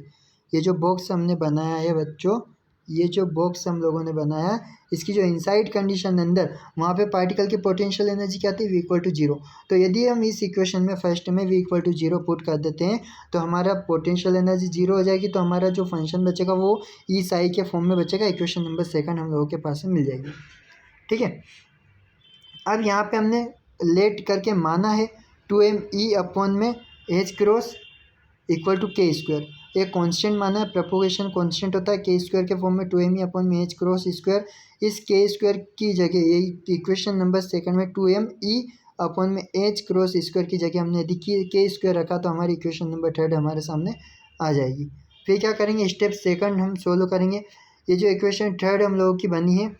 ये जो बॉक्स हमने बनाया है बच्चों, ये जो बॉक्स हम लोगों ने बनाया, इसकी जो इनसाइड कंडीशन अंदर, वहाँ पे पार्टिकल की पोटेंशियल एनर्जी क्या थी, v=0। तो यदि हम इस इक्वेशन में फर्स्ट में v=0 पुट कर देते हैं तो हमारा पोटेंशियल एनर्जी 0 हो जाएगी। तो हमारा जो फंक्शन बचेगा वो ई साई के फॉर्म में बचेगा। इक्वेशन नंबर 2 हम लोगों के पास में मिल जाएगी। ठीक है, अब यहाँ पे हमने लेट करके माना है 2m/h×k², एक कांस्टेंट माना है, प्रोपोगेशन कांस्टेंट होता है k² के फॉर्म में 2m/h×। इस k² की जगह, यही इक्वेशन नंबर 2 में 2m/h² की जगह हमने यदि k² रखा तो हमारी इक्वेशन नंबर 3 हमारे सामने आ जाएगी। फिर क्या करेंगे, स्टेप 2 हम सोल्व करेंगे। ये जो इक्वेशन 3 हम लोगों की बनी है,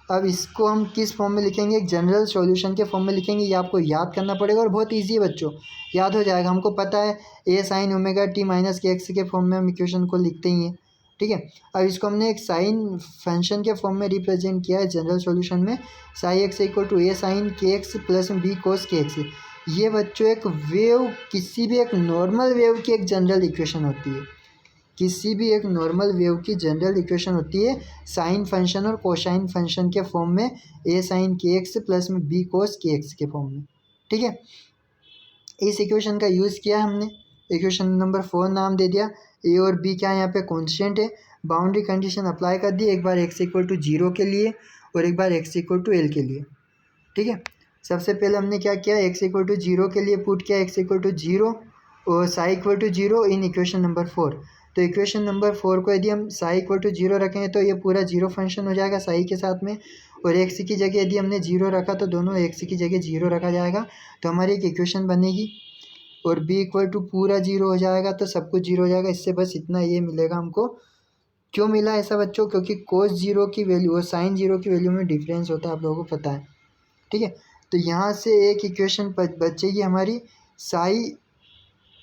अब इसको हम किस फॉर्म में लिखेंगे, एक जनरल सॉल्यूशन के फॉर्म में लिखेंगे। ये आपको याद करना पड़ेगा और बहुत इजी है बच्चों, याद हो जाएगा। हमको पता है a sin ω-t-kx के फॉर्म में हम इक्वेशन को लिखते ही हैं। ठीक है, अब इसको हमने एक साइन फंक्शन के फॉर्म में रिप्रेजेंट किया है जनरल सॉल्यूशन में, Sai x = a sin kx + b cos kx। ये बच्चों एक वेव, किसी भी एक नॉर्मल वेव की एक जनरल इक्वेशन होती है, किसी भी एक नॉर्मल वेव की जनरल इक्वेशन होती है साइन फंक्शन और कोसाइन फंक्शन के फॉर्म में, a sin kx + b cos kx के फॉर्म में। ठीक है, इस इक्वेशन का यूज़ किया हमने, इक्वेशन नंबर 4 नाम दे दिया। a और b क्या है, यहाँ पे कांस्टेंट है। बाउंड्री कंडीशन अप्लाई कर दी, एक बार x = 0 के लिए और एक बार x = l के लिए। ठीक है, सबसे पहले हमने क्या किया, x = 0 के लिए पुट किया x = 0 और साई = 0 इन इक्वेशन नंबर 4। तो इक्वेशन नंबर 4 को यदि हम साई = 0 रखेंगे तो ये पूरा जीरो फंक्शन हो जाएगा साई के साथ में, और x की जगह यदि हमने 0 रखा तो दोनों x की जगह 0 रखा जाएगा, तो हमारी एक इक्वेशन बनेगी। और b = पूरा 0 हो जाएगा तो सब कुछ 0 हो जाएगा। इससे बस इतना ये मिलेगा हमको क्यों मिला ऐसा बच्चों? क्योंकि कोस जीरो की वैल्यू और साइन जीरो की वैल्यू में डिफरेंस होता है, आप लोगों को पता है। ठीक है, तो यहाँ से एक इक्वेशन बचेगी हमारी। साई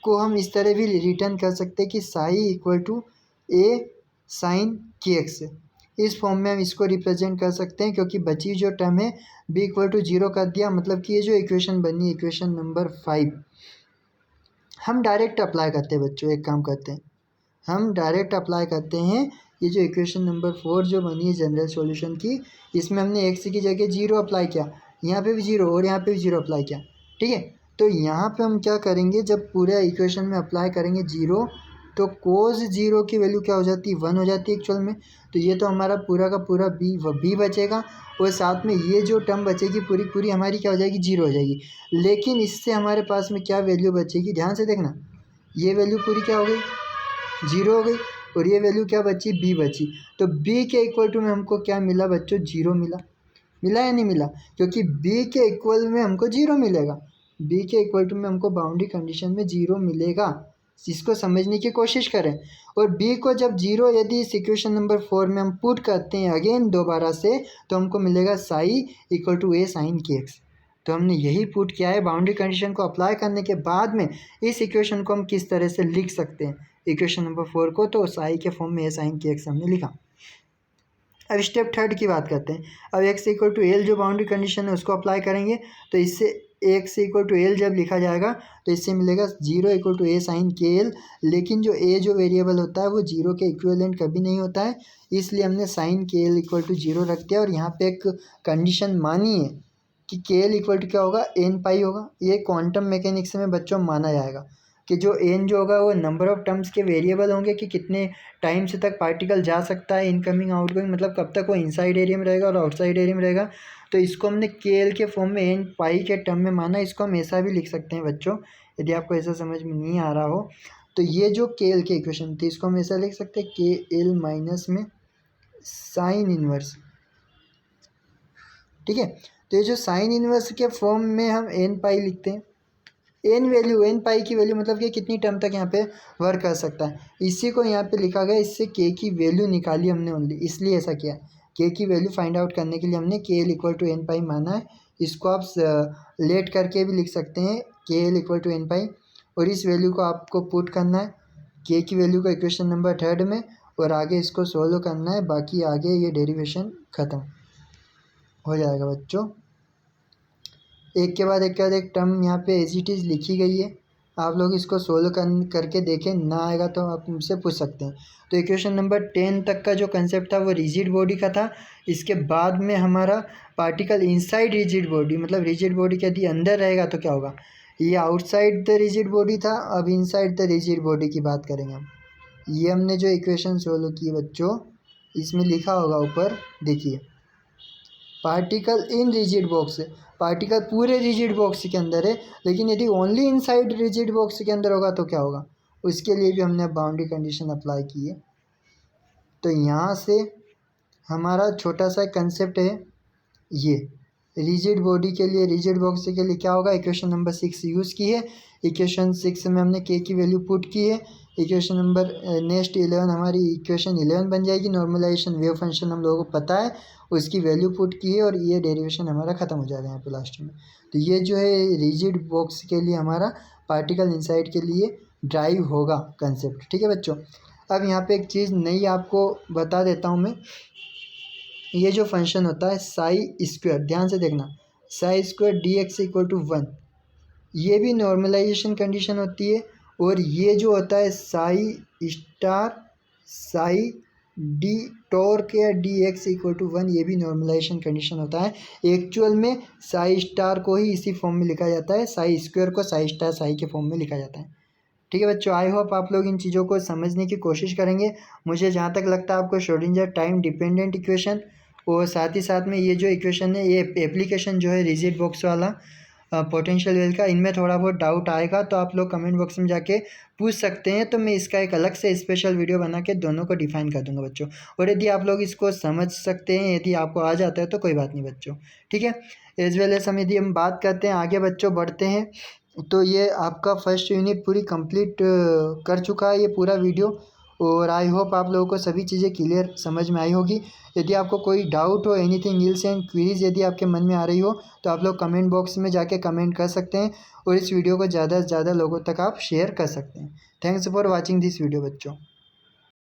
को हम इस तरह भी रिटर्न कर सकते हैं कि psi equal to A sine k x. इस फॉर्म में हम इसको रिप्रेजेंट कर सकते हैं, क्योंकि बची जो टर्म है बी इक्वल टू जीरो कर दिया, मतलब कि ये जो इक्वेशन बनी इक्वेशन नंबर 5 हम डायरेक्ट अप्लाई करते हैं बच्चों। एक काम करते हैं, हम डायरेक्ट अप्लाई करते हैं ये जो इक्वेशन नंबर 4 जो बनी है जनरल सॉल्यूशन की, इसमें हमने एक्स की जगह जीरो अप्लाई किया, यहाँ पे भी जीरो और यहाँ पे भी जीरो अप्लाई किया। ठीक है, तो यहाँ पे हम क्या करेंगे, जब पूरे इक्वेशन में अप्लाई करेंगे जीरो, तो कोस जीरो की वैल्यू क्या हो जाती है, 1 हो जाती है एक्चुअल में। तो ये तो हमारा पूरा का पूरा बी बचेगा, और साथ में ये जो टर्म बचेगी पूरी पूरी हमारी क्या हो जाएगी, जीरो हो जाएगी। लेकिन इससे हमारे पास में क्या वैल्यू बचेगी, ध्यान से देखना, ये वैल्यू पूरी क्या हो गई, जीरो हो गई, और ये वैल्यू क्या बची, बी बची। तो बी के इक्वल टू में हमको क्या मिला बच्चों, जीरो मिला। मिला या नहीं मिला? क्योंकि बी के इक्वल में हमको जीरो मिलेगा, बी के इक्वल टू में हमको बाउंड्री कंडीशन में जीरो मिलेगा। इसको समझने की कोशिश करें। और बी को जब जीरो यदि इस इक्वेशन नंबर 4 में हम पुट करते हैं अगेन दोबारा से, तो हमको मिलेगा psi equal to A sine k x. तो हमने यही पुट किया है। बाउंड्री कंडीशन को अप्लाई करने के बाद में इस इक्वेशन को हम किस तरह से लिख सकते हैं, इक्वेशन नंबर 4 को, तो साई के फॉर्म में ए साइन के एक्स हमने लिखा। अब स्टेप थर्ड की बात करते हैं। अब एक्स इक्वल टू एल जो बाउंड्री कंडीशन है उसको अप्लाई करेंगे, तो इससे एक्स इक्वल टू एल जब लिखा जाएगा तो इससे मिलेगा zero equal to A sine k l. लेकिन जो ए जो वेरिएबल होता है वो जीरो के इक्विवेलेंट कभी नहीं होता है, इसलिए हमने sign k L equal to zero रख दिया। और यहाँ पे एक कंडीशन मानी है कि के एल इक्वल टू क्या होगा, एन पाई होगा। ये क्वांटम मैकेनिक्स में बच्चों माना जाएगा कि जो एन जो होगा वो नंबर ऑफ टर्म्स के वेरिएबल होंगे, कि कितने टाइम से तक पार्टिकल जा सकता है इनकमिंग आउटगोइंग, मतलब कब तक वो इनसाइड एरिया में रहेगा और आउटसाइड एरिया में रहेगा। तो इसको हमने के एल के फॉर्म में एन पाई के टर्म में माना। इसको हम ऐसा भी लिख सकते हैं बच्चों, यदि आपको ऐसा समझ में नहीं आ रहा हो तो ये जो के एल की इक्वेशन थी इसको हम ऐसा लिख सकते हैं, के एल माइनस में साइन इनवर्स। ठीक है, तो ये जो साइन इनवर्स के फॉर्म में हम एन पाई लिखते हैं। एन वैल्यू, एन पाई की वैल्यू मतलब कि कितनी टर्म तक यहाँ पे वर्क कर सकता है, इसी को यहाँ पे लिखा गया। इससे के की वैल्यू निकाली हमने ओनली, इसलिए ऐसा किया। के की वैल्यू फाइंड आउट करने के लिए हमने के एल इक्वल टू एन पाई माना है। इसको आप लेट करके भी लिख सकते हैं, के एल इक्वल टू एन पाई, और इस वैल्यू को आपको पुट करना है के की वैल्यू को इक्वेशन नंबर थर्ड में, और आगे इसको सोल्व करना है। बाकी आगे ये डेरिवेशन ख़त्म हो जाएगा बच्चों। एक के बाद एक टर्म यहाँ पे एज इट इज़ लिखी गई है। आप लोग इसको सोल्व करके देखें, ना आएगा तो आप मुझसे पूछ सकते हैं। तो इक्वेशन नंबर 10 तक का जो कंसेप्ट था वो रिजिड बॉडी का था। इसके बाद में हमारा पार्टिकल इनसाइड रिजिड बॉडी, मतलब रिजिड बॉडी के यदि अंदर रहेगा तो क्या होगा, ये आउटसाइड द रिजिड बॉडी था। अब इनसाइड द रिजिड बॉडी की बात करेंगे हम। ये हमने जो इक्वेशन सोल्व की बच्चों, इसमें लिखा होगा ऊपर, देखिए, particle in rigid box, particle पूरे रिजिड बॉक्स के अंदर है, लेकिन यदि ओनली इनसाइड रिजिड बॉक्स के अंदर होगा तो क्या होगा, उसके लिए भी हमने बाउंड्री कंडीशन अप्लाई की है। तो यहाँ से हमारा छोटा सा कंसेप्ट है, ये रिजिड बॉडी के लिए, रिजिड बॉक्स के लिए क्या होगा, इक्वेशन नंबर 6 यूज़ की है। इक्वेशन 6 में हमने के की वैल्यू पुट की है। इक्वेशन नंबर नेक्स्ट 11 हमारी इक्वेशन 11 बन जाएगी। नॉर्मलाइजेशन वेव फंक्शन हम लोगों को पता है, उसकी वैल्यू पुट की है, और ये डेरिवेशन हमारा ख़त्म हो जाएगा यहाँ पे लास्ट में। तो ये जो है रिजिड बॉक्स के लिए हमारा पार्टिकल इनसाइड के लिए ड्राइव होगा कंसेप्ट। ठीक है बच्चों, अब यहाँ पे एक चीज़ नई आपको बता देता हूँ मैं। ये जो फंक्शन होता है साई स्क्वायर, ध्यान से देखना, psi square d x equal to 1, ये भी नॉर्मलाइजेशन कंडीशन होती है। और ये जो होता है Sai star psi D torque या डी एक्स इक्वल टू 1, ये भी नॉर्मलाइजेशन कंडीशन होता है। एक्चुअल में साई स्टार को ही इसी फॉर्म में लिखा जाता है, साई स्क्वायर को साई स्टार साई के फॉर्म में लिखा जाता है। ठीक है बच्चों, आई होप आप लोग इन चीज़ों को समझने की कोशिश करेंगे। मुझे जहाँ तक लगता है आपको श्रोडिंगर टाइम डिपेंडेंट इक्वेशन और साथ ही साथ में ये जो इक्वेशन है, ये एप्लीकेशन जो है रिजिड बॉक्स वाला पोटेंशियल वेल का, इनमें थोड़ा बहुत डाउट आएगा तो आप लोग कमेंट बॉक्स में जाके पूछ सकते हैं। तो मैं इसका एक अलग से स्पेशल वीडियो बना के दोनों को डिफाइन कर दूंगा बच्चों। और यदि आप लोग इसको समझ सकते हैं, यदि आपको आ जाता है तो कोई बात नहीं बच्चों। ठीक है, एज वेल एज हम यदि हम बात करते हैं आगे बच्चों बढ़ते हैं, तो ये आपका फर्स्ट यूनिट पूरी कंप्लीट कर चुका है ये पूरा वीडियो। और आई होप आप लोगों को सभी चीज़ें क्लियर समझ में आई होगी। यदि आपको कोई डाउट हो, एनीथिंग एल्स एंड क्वेरीज यदि आपके मन में आ रही हो तो आप लोग कमेंट बॉक्स में जाके कमेंट कर सकते हैं और इस वीडियो को ज़्यादा से ज़्यादा लोगों तक आप शेयर कर सकते हैं। Thanks for watching this video बच्चों।